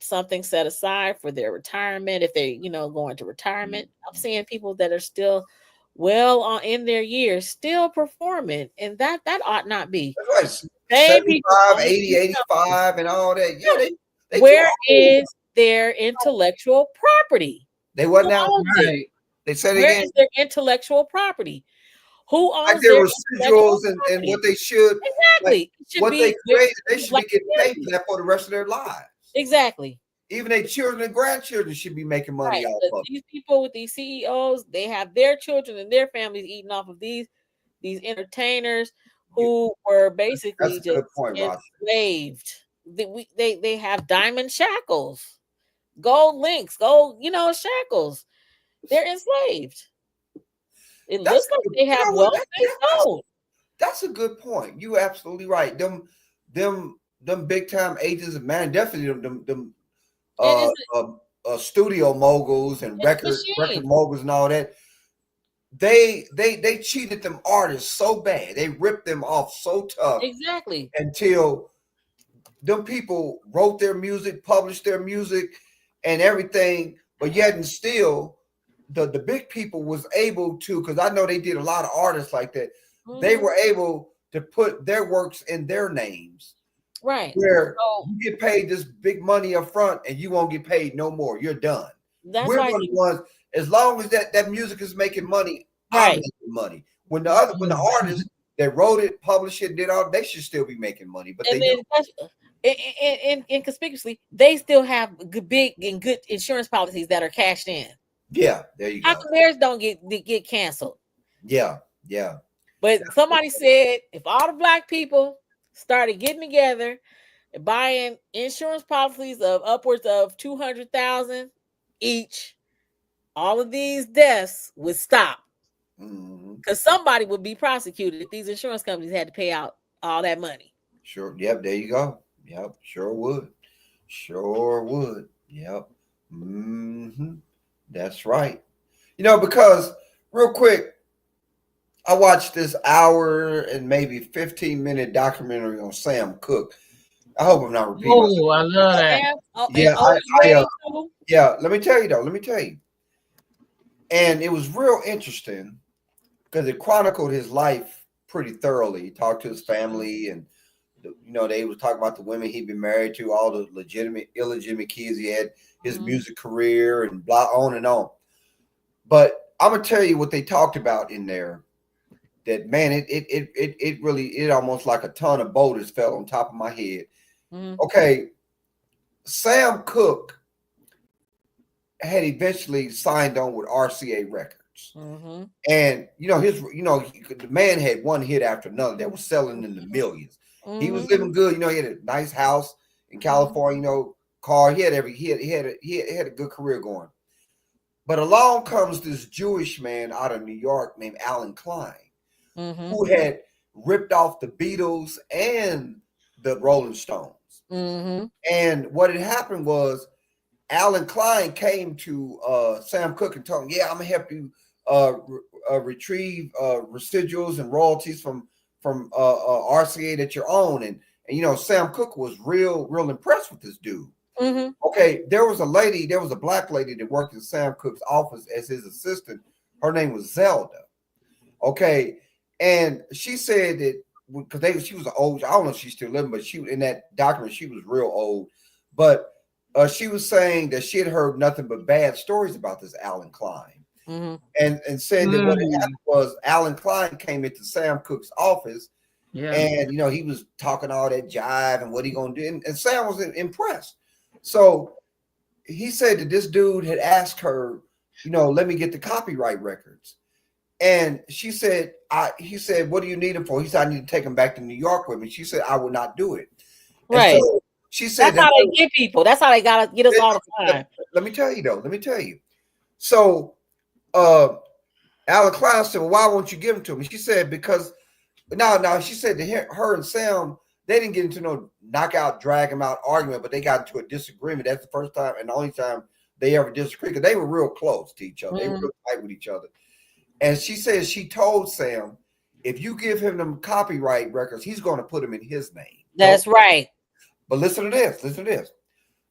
something set aside for their retirement if they go into retirement. I'm seeing people that are still well on in their years still performing, and that ought not be. That's right. Same people 75, on 80, 85 and all that. Yeah, they too where old. is their intellectual property? They Who wasn't out. owns it? Right. They said Where again, is their intellectual property? Who like owns their their residuals intellectual and property? what they should, like Exactly. It should what they be created, they with should be black getting paid community. for that for the rest of their lives. Exactly. Even their children and grandchildren should be making money Right. off But of it. these people with these CEOs, they have their children and their families eating off of these entertainers who were basically That's a just good point, Rasha. enslaved. They have diamond shackles, gold links, gold shackles. They're enslaved. It looks like they have wealth they don't. That's a good point. You absolutely right. Them big time agents, man, definitely them And studio moguls and it's a record machine. moguls and all that. They cheated them artists so bad. They ripped them off so tough Exactly. until them people wrote their music, published their music, and everything. But yet and still, the big people was able to, because I know they did a lot of artists like that. They were able to put their works in their names. Right. Where So you get paid this big money up front and you won't get paid no more. You're done. that's We're why one of the ones, as long as that music is making money, I'm right. making money. When the artists that wrote it, published it, did all, they should still be making money, but And they then don't. inconspicuously, they still have big and good insurance policies that are cashed in. Yeah, there you How go. come theirs don't get canceled? Yeah. But somebody said if all the black people started getting together and buying insurance policies of upwards of 200,000 each, all of these deaths would stop. Because somebody would be prosecuted if these insurance companies had to pay out all that money. Sure. Yep. There you go. Yep. Sure would. Yep. That's right. Because real quick, I watched this hour and maybe 15-minute documentary on Sam Cooke. I hope I'm not repeating myself. Oh, I love that. Yeah. Let me tell you. And it was real interesting because it chronicled his life pretty thoroughly. He talked to his family, and they was talking about the women he'd been married to, all the legitimate, illegitimate kids he had, his music career, and blah, on and on. But I'm gonna tell you what they talked about in there. That man, it really, it almost like a ton of boulders fell on top of my head. Mm-hmm. Okay, Sam Cooke had eventually signed on with RCA Records, Mm-hmm. and the man had one hit after another that was selling in the millions. He was living good. He had a nice house in California. Car. He had a good career going. But along comes this Jewish man out of New York named Alan Klein, who had ripped off the Beatles and the Rolling Stones. And what had happened was Alan Klein came to Sam Cooke and told him, "Yeah, I'm gonna help you retrieve residuals and royalties from RCA that you own." And Sam Cooke was real impressed with this dude. Okay, there was a black lady that worked in Sam Cooke's office as his assistant. Her name was Zelda. Okay, and she said that because she was an old, I don't know if she's still living, but she in that document she was real old. But she was saying that she had heard nothing but bad stories about this Alan Klein, and said that what had happened was Alan Klein came into Sam Cooke's office, and he was talking all that jive and what he gonna do, and Sam was impressed. So he said that this dude had asked her, let me get the copyright records. And she said, he said, what do you need them for? He said, I need to take them back to New York with me. She said, I will not do it. Right. And so she said, that's how they get people. That's how they got to get us all the time. Let me tell you. So Alan Klein said, well, why won't you give them to me? She said, because no, she said that her and Sam, they didn't get into no knockout, drag him out argument, but they got into a disagreement. That's the first time and the only time they ever disagreed, because they were real close to each other. They were real tight with each other. And she says she told Sam, if you give him them copyright records, he's going to put them in his name. That's right. But listen to this.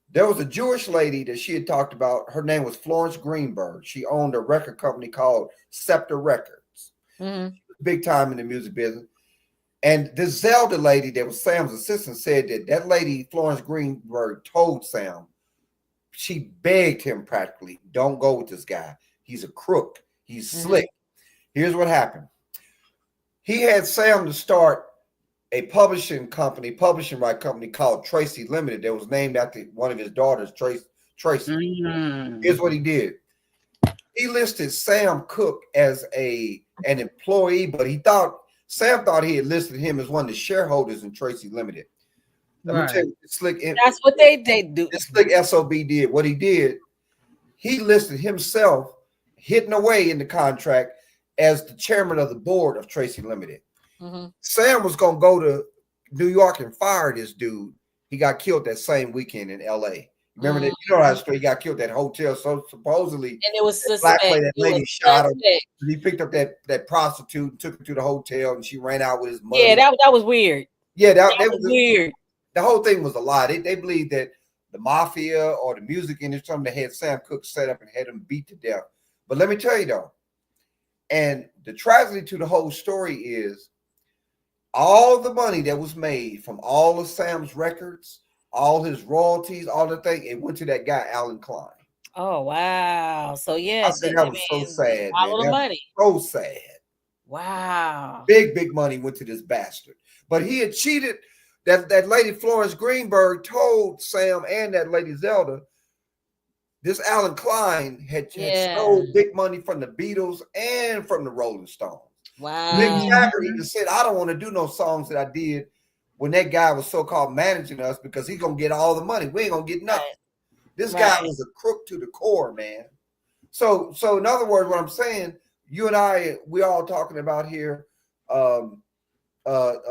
There was a Jewish lady that she had talked about. Her name was Florence Greenberg. She owned a record company called Scepter Records. Big time in the music business. And this Zelda lady that was Sam's assistant said that lady, Florence Greenberg, told Sam, she begged him practically, don't go with this guy. He's a crook. He's slick. Here's what happened. He had Sam to start a publishing right company called Tracy Limited that was named after one of his daughters, Tracy. Here's what he did. He listed Sam Cooke as an employee, but Sam thought he had listed him as one of the shareholders in Tracy Limited. Let me tell you, that's what they do. This slick SOB did. What he did, he listed himself hidden away in the contract as the chairman of the board of Tracy Limited. Sam was going to go to New York and fire this dude. He got killed that same weekend in LA. Remember that? You know how he got killed at that hotel. So supposedly, and it was that lady shot him. He picked up that prostitute and took her to the hotel, and she ran out with his mother. Yeah, that was weird. Yeah, that was weird. The whole thing was a lie. They believed that the mafia or the music industry, something that had Sam Cooke set up and had him beat to death. But let me tell you though, and the tragedy to the whole story is all the money that was made from all of Sam's records, all his royalties, all the thing, it went to that guy, Alan Klein. Oh, wow. So, yeah. I said that was so sad. All the money. So sad. Wow. Big money went to this bastard. But he had cheated. That lady Florence Greenberg told Sam and that lady Zelda, this Alan Klein had stole big money from the Beatles and from the Rolling Stones. Wow. Mick Jagger even said, I don't want to do no songs that I did when that guy was so-called managing us because he's going to get all the money. We ain't going to get nothing. Right. This guy was a crook to the core, man. So in other words, what I'm saying, you and I, we all talking about here,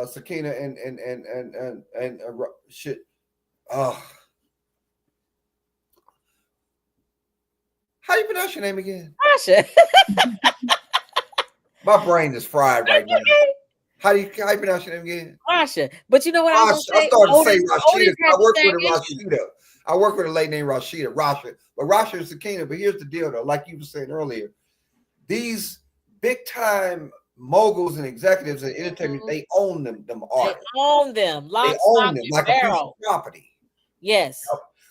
Sakina and shit. How do you pronounce your name again? Rasha. My brain is fried right now. How do you pronounce your name again? Rasha. But you know what I started to say Rashida. I work with a lady named Rasha. But Rasha is Sakina. But here's the deal, though. Like you were saying earlier, these big time moguls and executives in entertainment, they own them artists. They own them. They own them like a piece of property. Yes.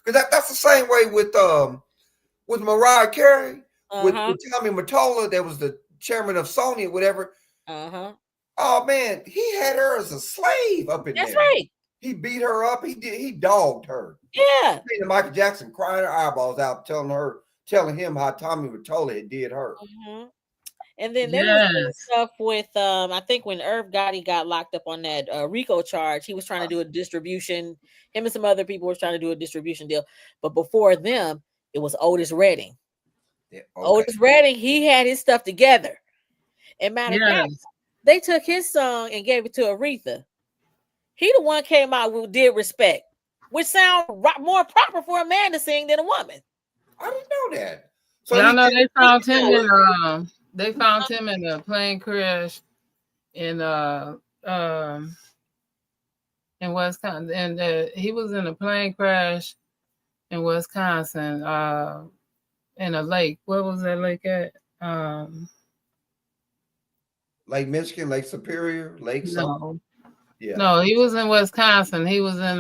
Because that's the same way with Mariah Carey. Uh-huh. with Tommy Mottola, that was the chairman of Sony or whatever. Uh-huh. Oh man, he had her as a slave up in That's there. right. He beat her up. He dogged her. Yeah. Seen Michael Jackson crying her eyeballs out, telling him how Tommy Mottola had did her. Hmm. And then they was doing Yes. stuff with I think when Irv Gotti got locked up on that RICO charge, he was trying to do a distribution. Him and some other people were trying to do a distribution deal. But before them, it was Otis Redding. Yeah, okay. Otis Redding, he had his stuff together. And matter of fact, Yes. they took his song and gave it to Aretha. He the one came out with Did Respect, which sound more proper for a man to sing than a woman. I didn't know that. So Y'all he know they found him Think in a plane crash in in Wisconsin, and he was in a plane crash in Wisconsin, in a lake. What was that lake at? Lake Michigan, Lake Superior, Lake something. No, Yeah. no, he was in Wisconsin. He was in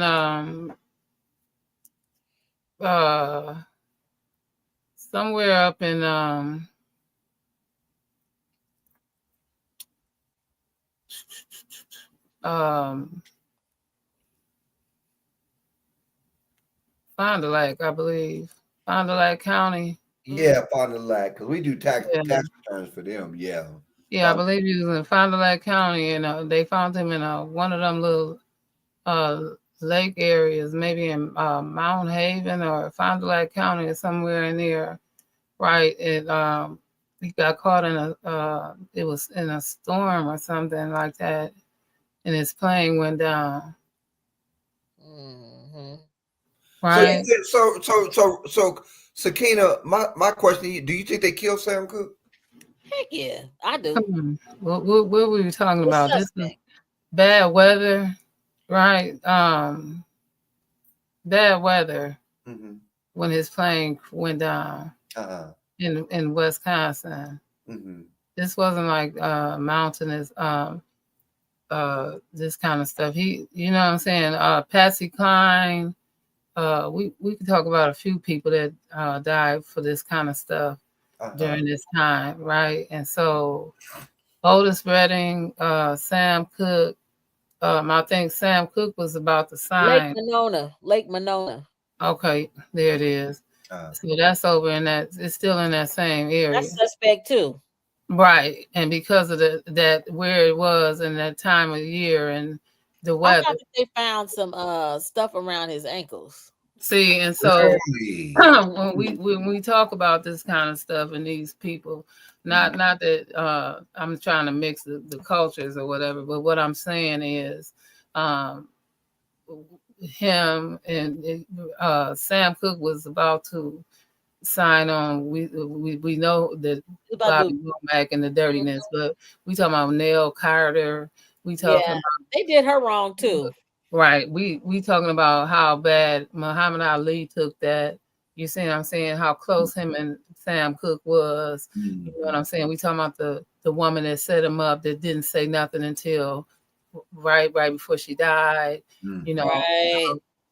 somewhere up in Fond du Lac, I believe. Fond du Lac County. Yeah, Fond du Lac, because we do tax Yeah. returns for them. Yeah. Yeah, I believe he was in Fond du Lac County, and they found him in one of them little lake areas, maybe in Mount Haven or Fond du Lac County or somewhere in there, right? He got caught in it was in a storm or something like that, and his plane went down. Mm-hmm. Right? So Sakina, my question to you, do you think they killed Sam Cooke? Heck yeah, I do. Come on. What were we talking It's about? This is suspect. bad weather, right? Bad weather Mm-hmm. when his plane went down Uh-huh. in Wisconsin. Mm-hmm. This wasn't like mountainous this kind of stuff. You know what I'm saying? Patsy Cline. We could talk about a few people that died for this kind of stuff during this time, right? And so Otis Redding, Sam Cooke. I think Sam Cooke was about to sign. Lake Monona. Okay, there it is. So that's over in that. It's still in that same area. That's suspect too. Right, and because of that where it was in that time of year and the I weather. thought that they found some stuff around his ankles. See, and so Really? when we talk about this kind of stuff and these people, not that I'm trying to mix the cultures or whatever, but what I'm saying is him and Sam Cooke was about to sign on. We know that Bobby Womack and the dirtiness, but we talking about Nell Carter. We talking about they did her wrong too. Right. We talking about how bad Muhammad Ali took that. You see what I'm saying? How close him and Sam Cooke was. You know what I'm saying? We talking about the woman that set him up that didn't say nothing until right before she died. You know,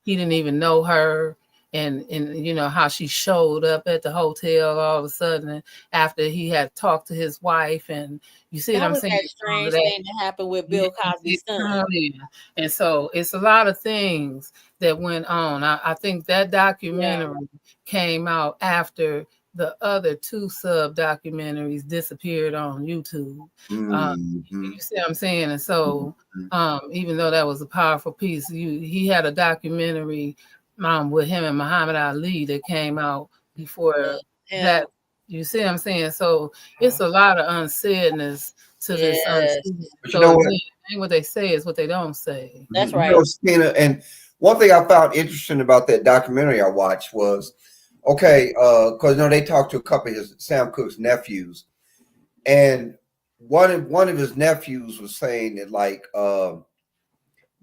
he didn't even know her. And you know how she showed up at the hotel all of a sudden after he had talked to his wife, and you see what I'm saying? That strange thing that happened with Bill Cosby's son. And so it's a lot of things that went on. I think that documentary came out after the other two sub documentaries disappeared on YouTube. You see what I'm saying? And so even though that was a powerful piece, he had a documentary with him and Muhammad Ali that came out before that. You see what I'm saying? So it's a lot of unsaidness to this. But you know what? What they say is what they don't say. That's right. You know, and one thing I found interesting about that documentary I watched was, because they talked to a couple of Sam Cooke's nephews, and one of his nephews was saying that like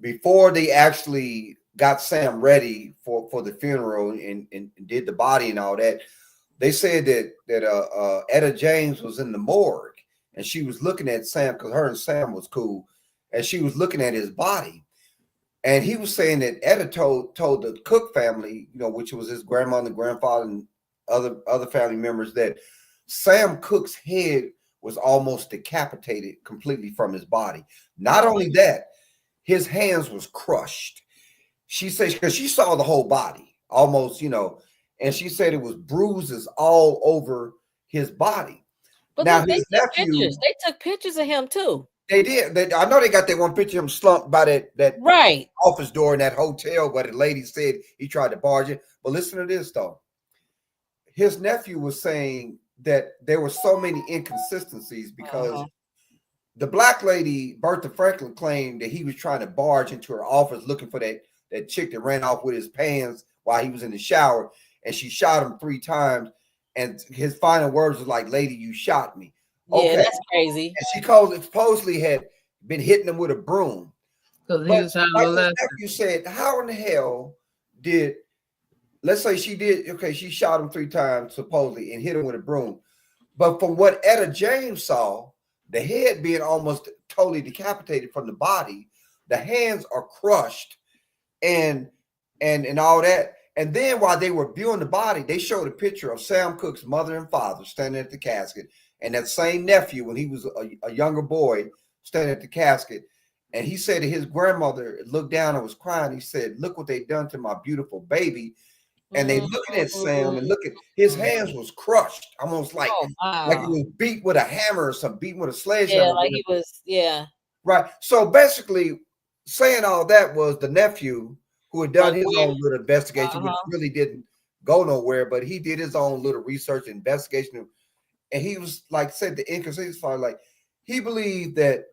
before they actually got Sam ready for the funeral and did the body and all that, they said that Etta James was in the morgue and she was looking at Sam because her and Sam was cool, and she was looking at his body, and he was saying that Etta told the Cook family, which was his grandmother, grandfather, and other family members, that Sam Cooke's head was almost decapitated completely from his body. Not only that, his hands was crushed. She said because she saw the whole body almost, and she said it was bruises all over his body. But Now look, they his took nephew, pictures. They took pictures of him too. they did. I know they got that one picture of him slumped by that Right. office door in that hotel where the lady said he tried to barge it. But listen to this though. His nephew was saying that there were so many inconsistencies because the black lady, Bertha Franklin, claimed that he was trying to barge into her office looking for that chick that ran off with his pants while he was in the shower, and she shot him 3 times. And his final words was like, "Lady, you shot me." Yeah, that's crazy. And she supposedly had been hitting him with a broom. Because he But was trying like to his let nephew said, how in the hell did, let's say she did, she shot him 3 times supposedly and hit him with a broom. But from what Etta James saw, the head being almost totally decapitated from the body, the hands are crushed and all that. And then while they were viewing the body, they showed a picture of Sam Cooke's mother and father standing at the casket, and that same nephew when he was a younger boy standing at the casket. And he said that his grandmother looked down and was crying. He said, "Look what they've done to my beautiful baby." And they looking at Sam and look at his hands was crushed, almost like it was beat with a hammer or something, beat with a sledgehammer. Yeah, like he was, Right. So basically, saying all that was the nephew who had done his own little investigation, which really didn't go nowhere, but he did his own little research and investigation. And he was like said the inconsistency, like he believed that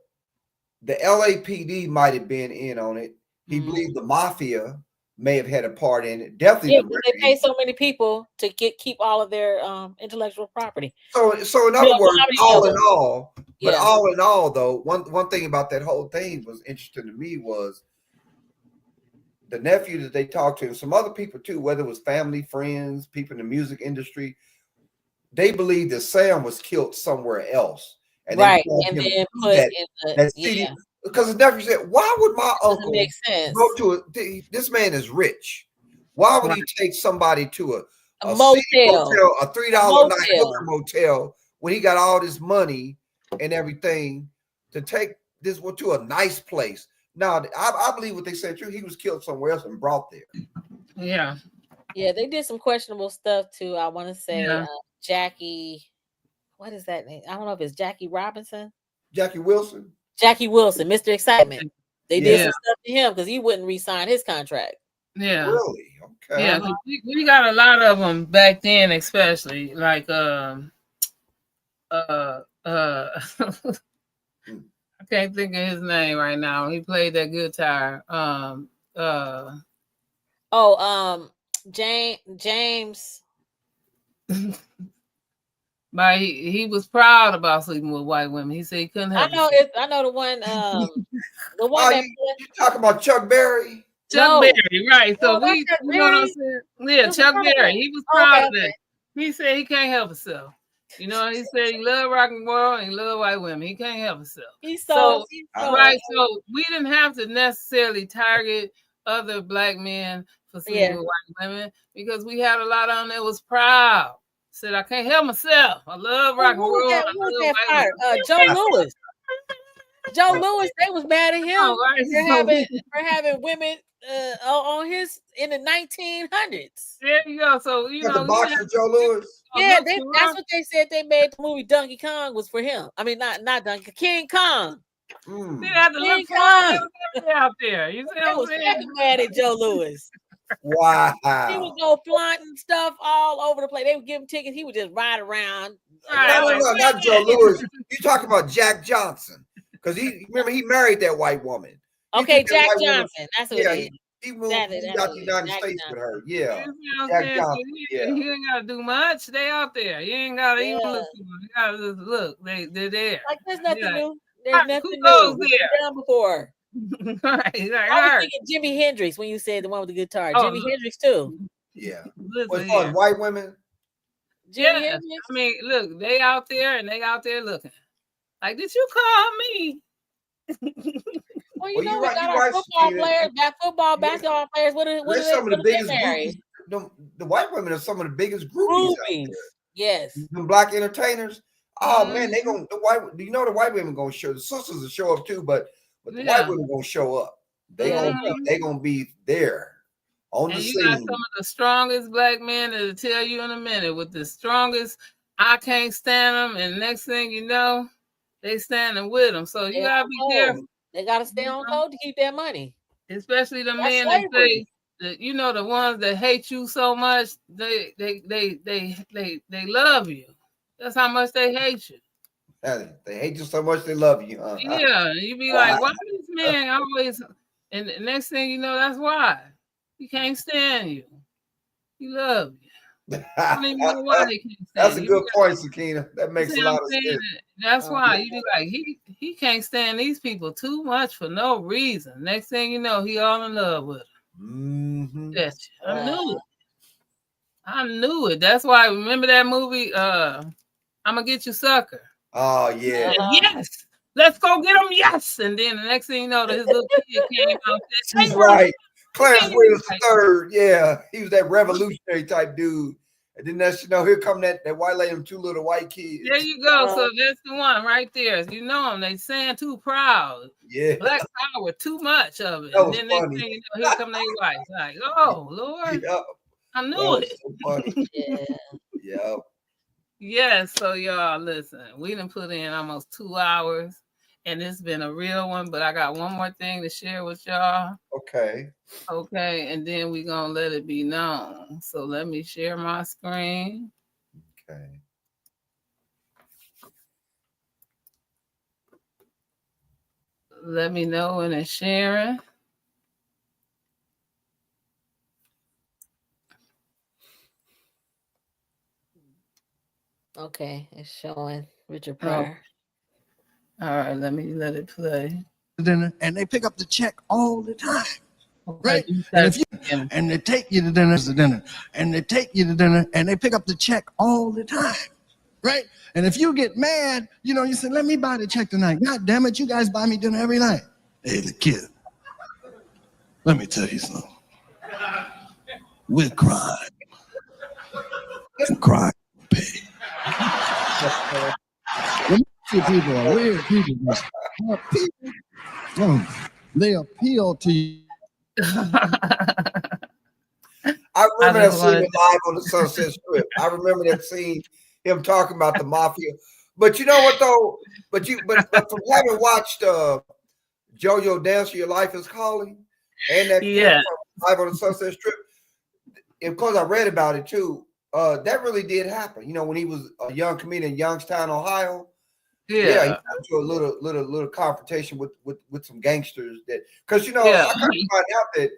the LAPD might have been in on it. He believed the mafia may have had a part in it. Definitely, they pay so many people to keep all of their intellectual property. So in other words, all in all, though, one thing about that whole thing was interesting to me was the nephew that they talked to, and some other people too, whether it was family, friends, people in the music industry, they believed that Sam was killed somewhere else. And then put in the CD, because the nephew said, "Why would my uncle go to this man is rich? Why would he take somebody to a motel, a $3 a night hooker motel when he got all this money and everything to take this one to a nice place?" Now, I believe what they said true. He was killed somewhere else and brought there. Yeah, they did some questionable stuff too. I want to say Jackie. What is that name? I don't know if it's Jackie Robinson. Jackie Wilson, Mr. Excitement. They did some stuff to him because he wouldn't re-sign his contract. Yeah. Really? Okay. Yeah, we got a lot of them back then, especially like I can't think of his name right now. He played that guitar. James. But he was proud about sleeping with white women. He said he couldn't have. I know the one. The one that you talking about Chuck Berry? Chuck Berry, right? So you know what I'm saying? Yeah, Chuck Berry. He was proud of that. He said he can't help himself. You know, he said he loved rock and roll and he loved white women. He can't help himself. So we didn't have to necessarily target other black men for sleeping with white women because we had a lot of them that was proud. Said I can't help myself. I love rock and roll. Joe Lewis, they was mad at him for having women on his in the 1900s. There you go. So the boxer Joe Lewis. Yeah, that's what they said. They made the movie Donkey Kong was for him. I mean, not Donkey King Kong. They had to look out there. You see what I'm saying? Mad at Joe Lewis. Wow. He would go flaunting stuff all over the place. They would give him tickets. He would just ride around. No, not Joe Lewis. You talking about Jack Johnson. Because he married that white woman. Okay, Jack Johnson. That's what it is. He moved out the United States with her. Yeah. Jack Johnson. You ain't got to do much. They out there. You ain't got to even look. You got to just look. They're there. Like, there's nothing new. There's nothing Who goes new. there? Done before. Right. I was thinking Jimi Hendrix when you said the one with the guitar. Jimi Hendrix too. Yeah. What's fun? White women? Jimi Hendrix? I mean, look, they out there and they out there looking. Like, did you call me? Well, you know, we got our football players, basketball players. What are some of the biggest groupies? The white women are some of the biggest groupies. Yes. the black entertainers. Oh man, they Mhm. gonna the white. You know the white women gonna show. The sisters will show up too, but the white Yeah. women gonna show up. Mhm. They gonna be there on the And you got some scene. of the strongest black men that'll tell you in a minute with the strongest, I can't stand them. And next thing you know, they standing with them. So you Stay gotta on be code. careful, They gotta stay you on know? code to keep their money. Especially the That's men that slavery. say that, you know, the ones that hate you so much, they love you. That's how much they hate you. They hate you so much they love you. Huh? Yeah, you be like, why this man always? And the next thing you know, that's why he can't stand you. He love you. I don't even know why they can't That's stand a you. You be good like, point, Sakina. That you makes see a what I'm lot of saying? sense. That's why Uh-huh. you be like, he can't stand these people too much for no reason. Next thing you know, he all in love with Mm-hmm. them. I knew Uh, it. I knew it. That's why. Remember that movie? I'm gonna get you, sucker. Oh yeah. Said, uh-huh. yes, let's go get him. Yes, and then the next thing you know, his little kid came out and said, She's "Hey, bro, right. look Clarence at you." Williams the third. Yeah, he was that revolutionary type dude. And then that's here come that white lady and two little white There kids. you go. Uh, So that's the one right there. You know him. They saying too proud. Yeah, Black power, too much of it. that And was then next funny. thing you know, here come their wife. Like, oh Lord, Yeah, I that knew was it. so funny. yeah. Yeah. Yes. So y'all listen. We done put in almost 2 hours, and it's been a real one. But I got one more thing to share with y'all. Okay. Okay, and then we gonna let it be known. So let me share my screen. Okay. Let me know when it's sharing. Okay, it's showing Richard Oh, Pryor. all right. Let me let it play. Dinner and they pick up the check all the time, Okay, right? you And start if you again. and they take you to dinner, and they take you to dinner and they pick up the check all the time, right? And if you get mad, you say, "Let me buy the check tonight." God damn it, you guys buy me dinner every night. Hey, the kid, let me tell you something. With crime and crime pay. The people are weird people. People, they appeal to you. I I remember that just scene wanted in Live on the Sunset Strip. I remember that scene, him talking about the mafia. But you know what though? But from having watched JoJo Dance for Your Life is Calling and that film yeah, from Live on the Sunset Strip, and because I read about it too, that really did happen. When he was a young comedian in Youngstown, Ohio. Yeah, he yeah, got into a little confrontation with some gangsters because yeah. I kind of find out that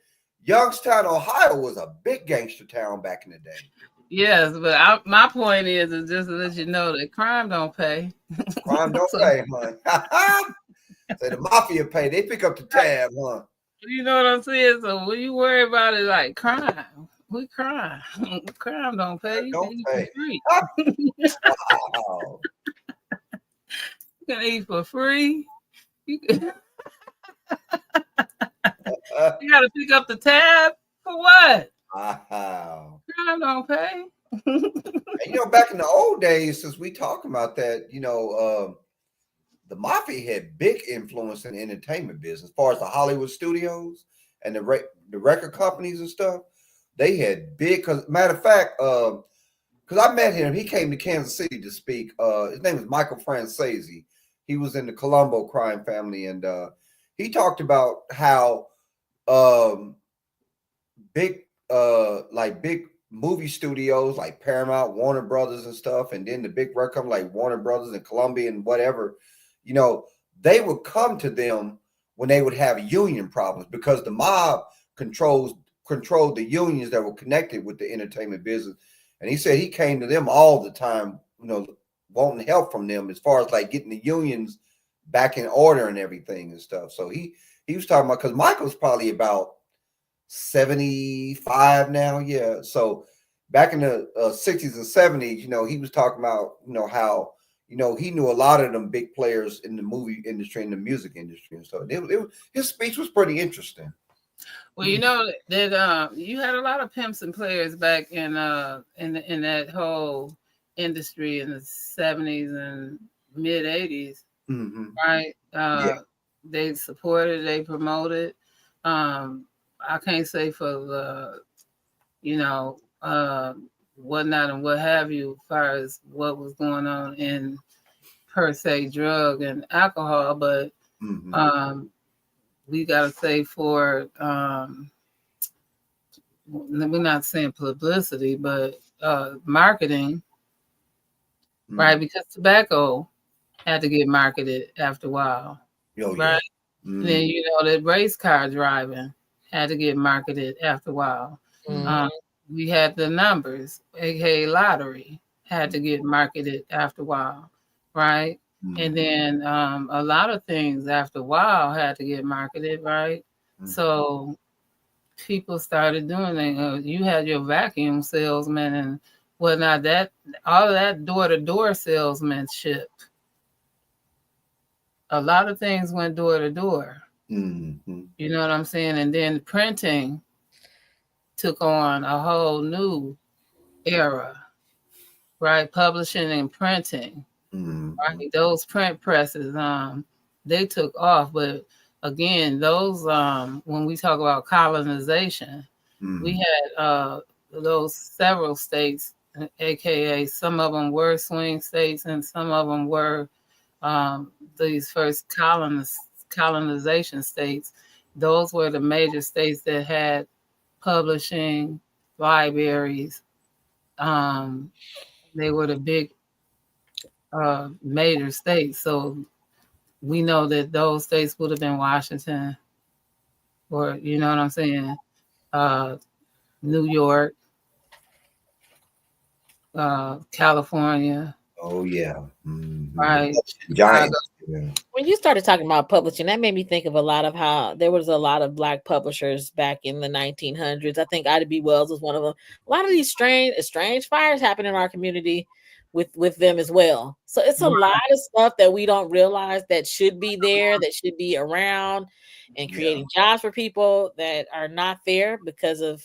Youngstown, Ohio was a big gangster town back in the day. Yes, but my point is just to let you know that crime don't pay. Crime don't So pay, huh? Say the mafia pay. They pick up the tab, huh? you know what I'm saying. So when you worry about it, like crime, we crime. Crime don't pay. That You can don't eat for pay. free. Wow. You can eat for free. You can, you got to pick up the tab for what? Wow. Crime don't pay. And back in the old days, since we talking about that, the mafia had big influence in the entertainment business, as far as the Hollywood studios and the record companies and stuff. They had big. Cause matter of fact, because I met him, he came to Kansas City to speak. His name is Michael Francese. He was in the Colombo crime family, and he talked about how um, big movie studios like Paramount, Warner Brothers, and stuff, and then the big record company like Warner Brothers and Columbia and whatever, you know, they would come to them when they would have union problems because the mob controlled the unions that were connected with the entertainment business. And he said he came to them all the time, wanting help from them as far as like getting the unions back in order and everything and stuff. So he was talking about, because Michael's probably about 75 now. Yeah. So back in the 60s and 70s, he was talking about, how, he knew a lot of them big players in the movie industry and the music industry and stuff. His speech was pretty interesting. Well, you know that you had a lot of pimps and players back in that whole industry in the 70s and mid 80s, Mm-hmm. right? Yeah. They supported, they promoted. I can't say for the, you know, whatnot and what have you, as far as what was going on in per se drug and alcohol, but Mm-hmm. we got to say for, we're not saying publicity, but marketing, right? Mm-hmm. Because tobacco had to get marketed after a while, Oh yeah. right? And then, Mm-hmm. you know, that race car driving had to get marketed after a while. Mhm. Um, we had the numbers, aka lottery, had to get marketed after a while, right? And then a lot of things after a while had to get marketed, right? So people started doing it. You had your vacuum salesman and whatnot. That all of that door to door salesmanship. A lot of things went door to door. Mm-hmm. You know what I'm saying? And then printing took on a whole new era, right? Publishing and printing, Mm-hmm. right? Those print presses, they took off. But again, those when we talk about colonization, we had those several states, aka some of them were swing states and some of them were these first colonization states. Those were the major states that had publishing libraries. Um, they were the big major states. So we know that those states would have been Washington, or you know what I'm saying, uh, New York, California, Oh yeah. Mm-hmm. right? The Chicago. giants. Yeah. When you started talking about publishing, that made me think of a lot of how there was a lot of black publishers back in the 1900s. I think Ida B. Wells was one of them. A lot of these strange fires happen in our community with them as well. So it's a lot of stuff that we don't realize that should be there, that should be around, and Yeah. creating jobs for people that are not there because of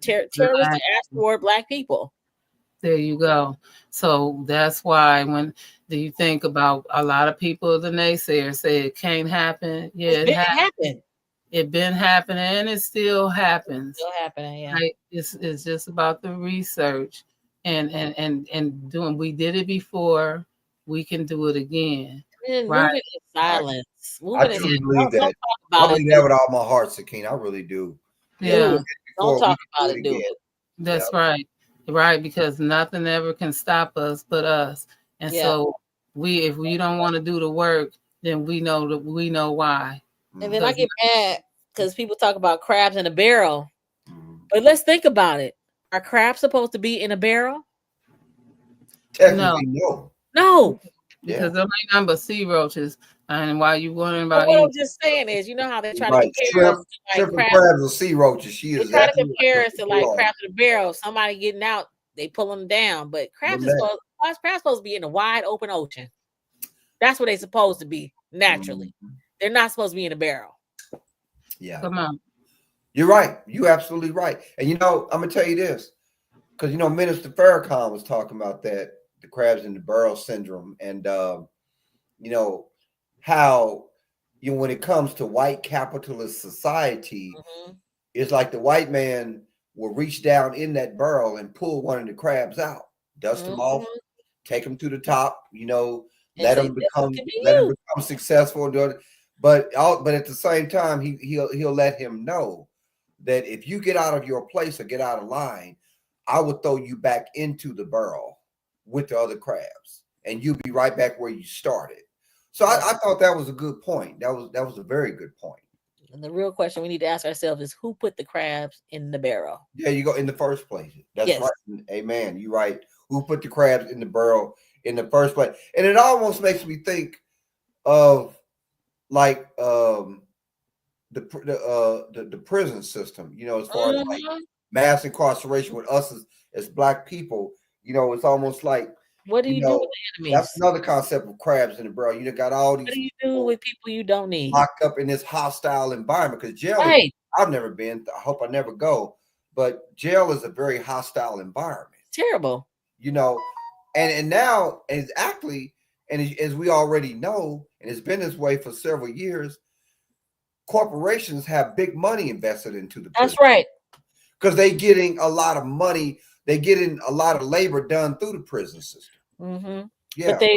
terrorist acts toward black people. There you go. So that's why when do you think about a lot of people, the naysayers say it can't happen. Yeah, It's been happening. it been happening and it still happens. Still happening, yeah. Right? It's just about the research and doing. We did it before. We can do it again. And Right? moving in silence. I Moving in truly silence. believe that. Don't talk I about believe it. that with all my heart, Sakina. I really do. Yeah. Don't Before talk we about can it. do Do again. it. That's Yeah. right. Right, because nothing ever can stop us but us. And Yeah. so if we don't want to do the work, then we know why. And then I Because get mad because people talk about crabs in a barrel. Mhm. But let's think about it. Are crabs supposed to be in a barrel? Technically, no. No. because Yeah. there ain't nothing but sea roaches. And while you wondering But about what I'm eating, just saying is, you know how they try to Right. compare us Shrimp, to like shrimp and crabs. crabs and sea roaches. She They is try to exactly compare us to like right. crabs in a barrel. Somebody getting out, they pull them down. But crabs Remember is supposed to be in a wide open ocean. That's what they're supposed to be naturally. Mhm. They're not supposed to be in a barrel. Yeah. come on. You're right. You're absolutely right. And you know, I'm gonna tell you this, because you know, Minister Farrakhan was talking about that, the crabs in the barrel syndrome, and you know, how when it comes to white capitalist society, Mhm. it's like the white man will reach down in that barrel and pull one of the crabs out, dust them off, Mhm. take them to the top, you know, And let say, them this could be you. become successful and do it. But at the same time, he'll let him know that if you get out of your place or get out of line, I will throw you back into the barrel with the other crabs, and you'll be right back where you started. So I thought that was a good point. That was a very good point. And the real question we need to ask ourselves is who put the crabs in the barrel? Yeah, you go in the first place. That's Yes. right. Amen. You're right. Who put the crabs in the barrel in the first place? And it almost makes me think of like the prison system, you know, as far as like Mhm. mass incarceration with us as black people, you know, it's almost like, What do you you do know, with the that's enemies? another concept of crabs in the barrel. You got all What these do you do people with people you don't need? locked up in this hostile environment, because jail is, Right. I've never been, I hope I never go, but jail is a very hostile environment. Terrible. You know, and now exactly, and as we already know, and it's been this way for several years, corporations have big money invested into the That's prison right. because they're getting a lot of money. They're getting a lot of labor done through the prison system. Mm-hmm. Yeah. But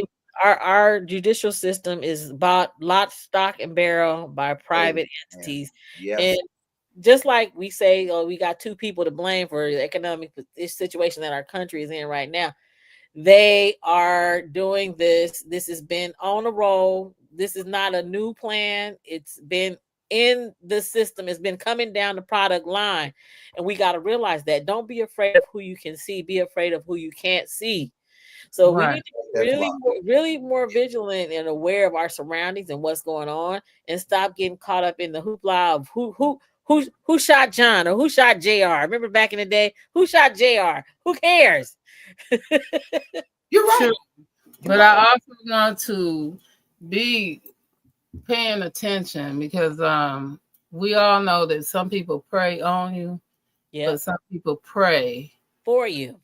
our judicial system is bought lock, stock, and barrel by private entities. Yes. And just like we say, oh, we got two people to blame for the economic situation that our country is in right now. They are doing this. This has been on a roll. This is not a new plan. It's been in the system. It's been coming down the product line. And we got to realize that. Don't be afraid of who you can see. Be afraid of who you can't see. So we Right. need to be really more vigilant and aware of our surroundings and what's going on, and stop getting caught up in the hoopla of who shot John or who shot JR. Remember back in the day, who shot JR? Who cares? You're right. True. But I also want to be paying attention because we all know that some people prey on you, Yeah, but some people pray for you.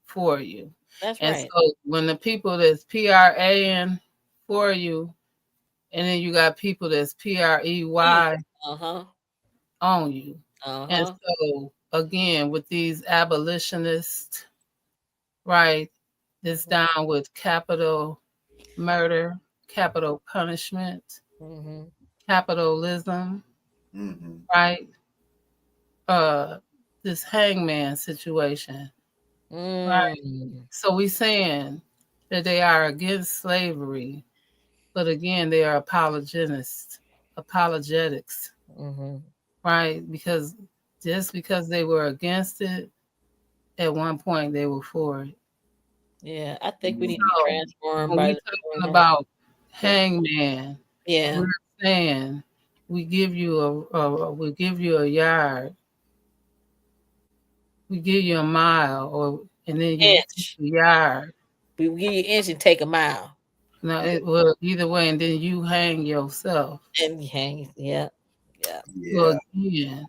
for you. That's And right. so when the people that's PRAing for you, and then you got people that's PREY Uh-huh. on you. And Uh-huh. so again, with these abolitionists, right, it's down with capital murder, capital punishment, Mm-hmm. capitalism, Mm-hmm. right? This hangman situation, right? Mm. So we saying that they are against slavery, but again, they are apologists, apologetics, Mm-hmm. right? Because just because they were against it, at one point they were for it. Yeah, I think we need to be So transformed when by we the talking about hangman, yeah, we're saying we give you a yard, we give you a mile, or and then you take inch. a yard. We will give you an inch and take a mile. Now it will either way, and then you hang yourself. And you hang. Yeah. Yeah. So Yeah. again,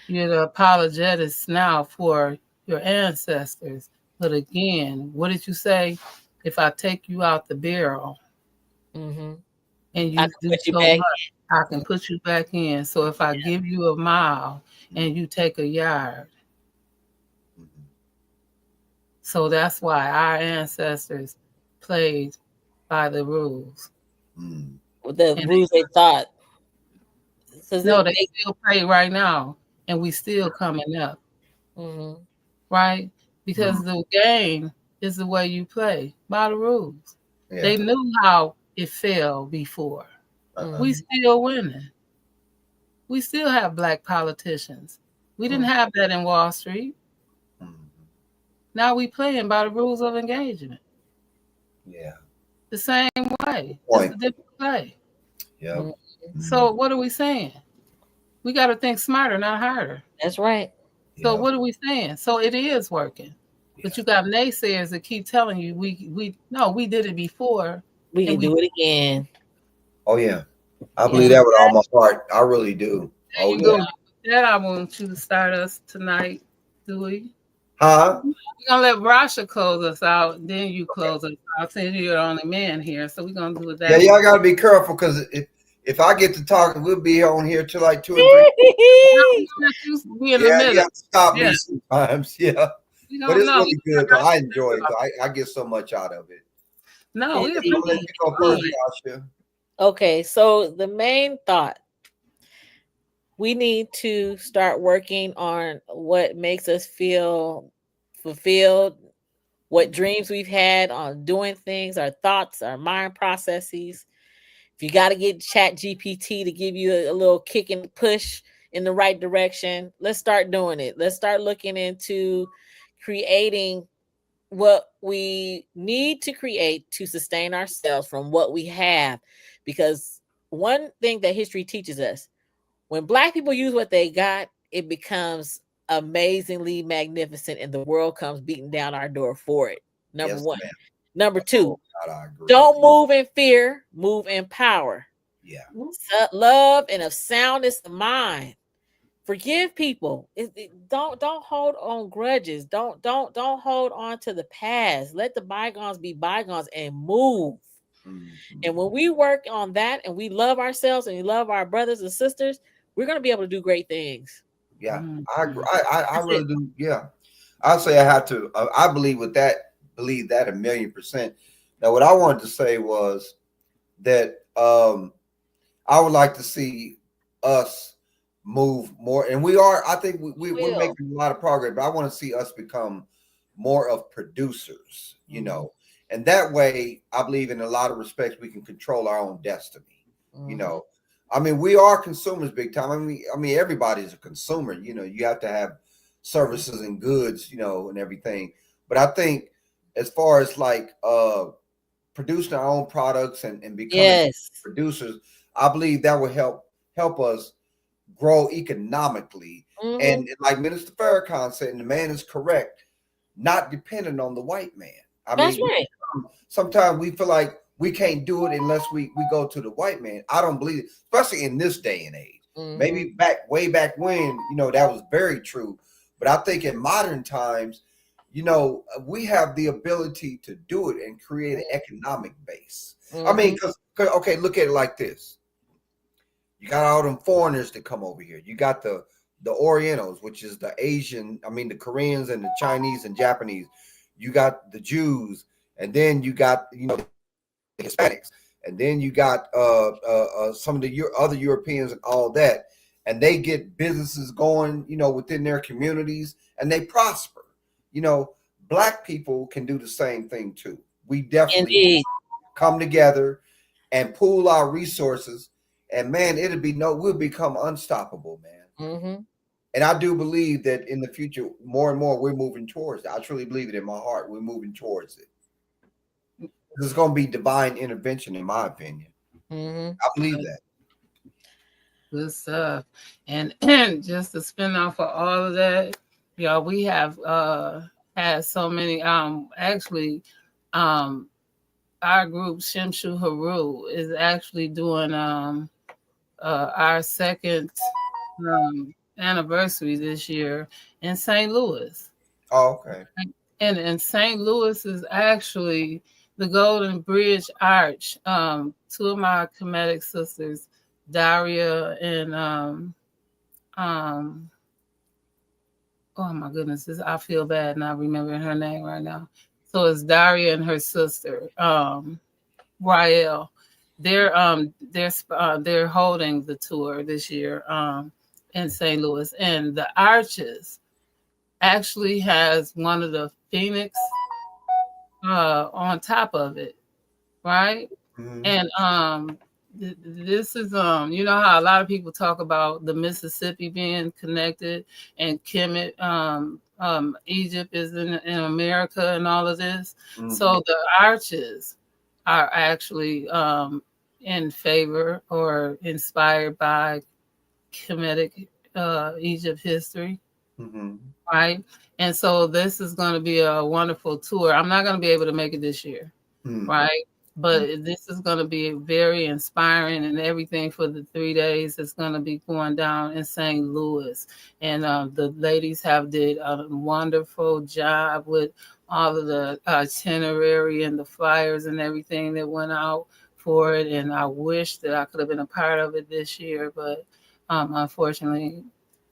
you're the apologetics now for your ancestors. But again, what did you say? If I take you out the barrel Mm-hmm. and I you can do put you so back. much, I can put you back in. So if I give you a mile and you take a yard, Mm-hmm. so that's why our ancestors played by the rules. Mm. The And rules they thought. Because no, they they still play right now, and we still coming up, mm-hmm. right? Because the game is the way you play by the rules. Yeah. They knew how it fell before. Uh-huh. We still winning. We still have black politicians. We didn't have that in Wall Street. Mm-hmm. Now we playing by the rules of engagement. Yeah. The same way. Just Point. a different play. Yep. Mm-hmm. So what are we saying? We got to think smarter, not harder. That's right. So Yep. what are we saying? So it is working. But you got naysayers that keep telling you we did it before. We can do it again. Oh yeah. I believe that with all my heart. I really do. There Oh you yeah. go. That I want you to start us tonight, Dewey. Huh? We're gonna let Rasha close us out, then you close us out. Since you're the only man here, so we're gonna do it that Yeah, way. y'all gotta be careful because if I get to talking, we'll be on here till like 2 and 3. Let you be in the Yeah, middle. you have to stop Yeah. me sometimes. Yeah. We But don't it's know. really good though. I enjoy it. I get so much out of it. No, we Indeed. I'm gonna let appreciate you go first, Rasha. Okay, so the main thought, we need to start working on what makes us feel fulfilled, what dreams we've had on doing things, our thoughts, our mind processes. If you got to get Chat GPT to give you a little kick and push in the right direction, let's start doing it. Let's start looking into creating what we need to create to sustain ourselves from what we have. Because one thing that history teaches us, when Black people use what they got, it becomes amazingly magnificent and the world comes beating down our door for it. Number Yes, one. ma'am. Number two, Oh, God, I agree. don't move in fear, move in power. Yeah. Love and of soundness of mind. Forgive people. Don't hold on grudges. Don't hold on to the past. Let the bygones be bygones and move. Mhm. And when we work on that and we love ourselves and we love our brothers and sisters, we're going to be able to do great things. Yeah, I agree. Mhm. I That's it. really do. Yeah, I'll say I have to. I believe with that. Believe that 1,000,000%. Now, what I wanted to say was that I would like to see us move more, and we are. I think we're Will. making a lot of progress, but I want to see us become more of producers. Mhm. And that way, I believe in a lot of respects we can control our own destiny. You Mhm. know, I mean, we are consumers big time. I mean, everybody's a consumer. You have to have services and goods, and everything. But I think as far as like producing our own products and becoming Yes. producers, I believe that will help us grow economically. Mhm. And like Minister Farrakhan said, and the man is correct, not dependent on the white man. I That's mean, right. sometimes we feel like we can't do it unless we go to the white man. I don't believe it, especially in this day and age. Mhm. Maybe way back when, that was very true. But I think in modern times, we have the ability to do it and create an economic base. I mean, Mhm. because okay, look at it like this: you got all them foreigners that come over here. You got the Orientals, which is the Asian. I mean, the Koreans and the Chinese and Japanese. You got the Jews, and then you got the Hispanics, and then you got some of the other Europeans and all that, and they get businesses going, within their communities, and they prosper. You know, Black people can do the same thing too. We definitely Indeed. come together and pool our resources, and man, we'll become unstoppable, man. Mhm. And I do believe that in the future, more and more, we're moving towards it. I truly believe it in my heart. We're moving towards it. There's going to be divine intervention, in my opinion. Mhm. I believe that. Good stuff. And just to spin off of all of that, we have had so many actually um our group Shimshu Haru is actually doing our second anniversary this year in St. Louis. Oh, okay. And St. Louis is actually the Golden Bridge Arch. Two of my comedic sisters, Daria and um oh my goodness, I feel bad not remembering her name right now. So it's Daria and her sister, Rael. They're holding the tour this year in St. Louis, and the Arches actually has one of the Phoenix on top of it, right? Hmm. And this is you know how a lot of people talk about the Mississippi being connected and Kemet, Egypt is in America and all of this. Hmm. So the arches are actually in favor or inspired by Kemetic Egypt history, Hmm. right? And so this is going to be a wonderful tour. I'm not going to be able to make it this year, Hmm. right? But this is going to be very inspiring, and everything for the 3 days is going to be going down in St. Louis. And the ladies have did a wonderful job with all of the itinerary and the flyers and everything that went out for it. And I wish that I could have been a part of it this year, but unfortunately,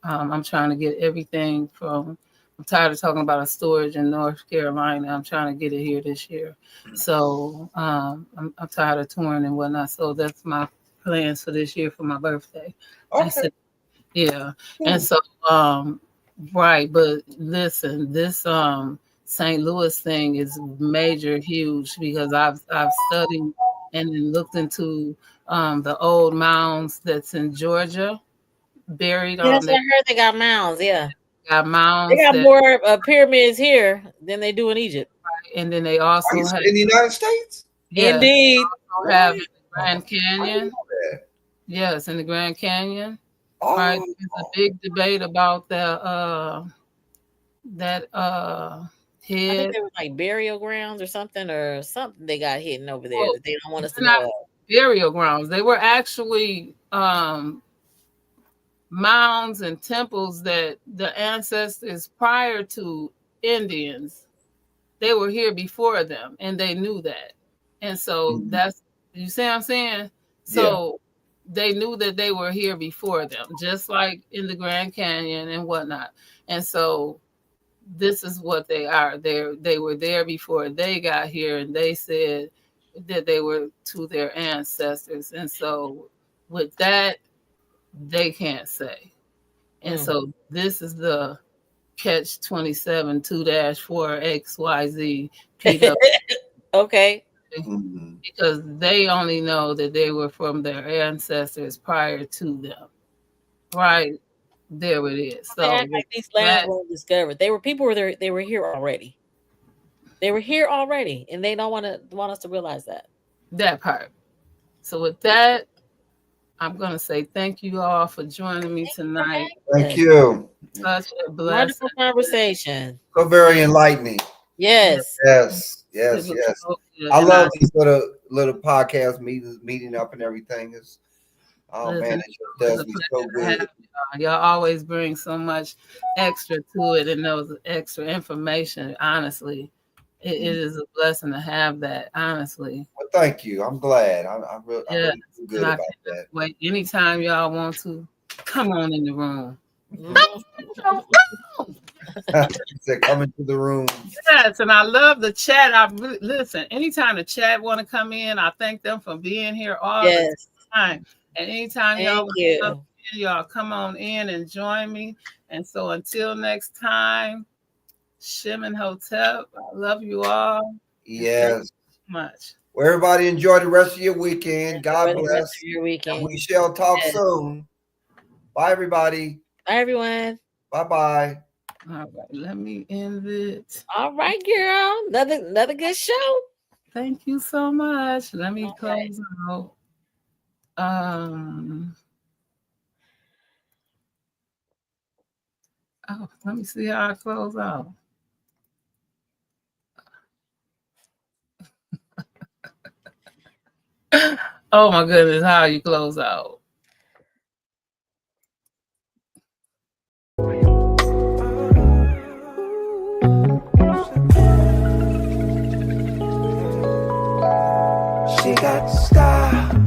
I'm trying to get everything from. I'm tired of talking about a storage in North Carolina. I'm trying to get it here this year. So I'm tired of touring and whatnot. So that's my plans for this year for my birthday. I Okay. said, yeah. And Cool. so, right. But listen, this St. Louis thing is major, huge because I've studied and then looked into the old mounds that's in Georgia, buried Yeah, on that's what the I heard. They got mounds. Yeah, got they mounds got that, more pyramids here than they do in Egypt. and then they Are you also have, in the United States? yes, Indeed. also What? have in the Oh, Grand I didn't Canyon. know that. Yes, in the Grand Canyon. Right. Oh, There's a big debate about that I think head. they were like burial grounds or something they got hidden over there Well, that they don't want us to they're not know of. burial grounds. They were actually mounds and temples that the ancestors prior to Indians, they were here before them, and they knew that. And so that's, you see what I'm saying? So they knew that they were here before them, just like in the Grand Canyon and whatnot. And so this is what they are. They were there before they got here, and they said that they were to their ancestors. And so with that, they can't say. And so this is the catch 27 2-4 XYZ PW. Okay. Because they only know that they were from their ancestors prior to them. Right. There it is. They So act like these lands weren't discovered. They were they were here already. They were here already, and they don't want us to realize that part. So with that, I'm gonna say thank you all for joining me tonight. Thank you. Such a blessing. Wonderful conversation. So very enlightening. Yes. Yes. So I love these little podcast meeting up and everything. It's man, it just does me so good. Y'all always bring so much extra to it, and those extra information. Honestly, it is a blessing to have that. Honestly. Well, thank you. I'm glad. I really feel good about that. Wait, anytime y'all want to, come on in the room. Said come into the room. Yes, and I love the chat. Listen, anytime the chat want to come in, I thank them for being here all the time. And anytime y'all come on in and join me. And so until next time, Shimon Hotep, I love you all. Yes. Thank you so much. Well, everybody enjoy the rest of your weekend. God bless. Your weekend. And we shall talk soon. Bye, everybody. Bye, everyone. Bye-bye. All right, let me end it. All right, girl. Another good show. Thank you so much. Let me close out. Let me see how I close out. Oh my goodness, how you close out? She got style.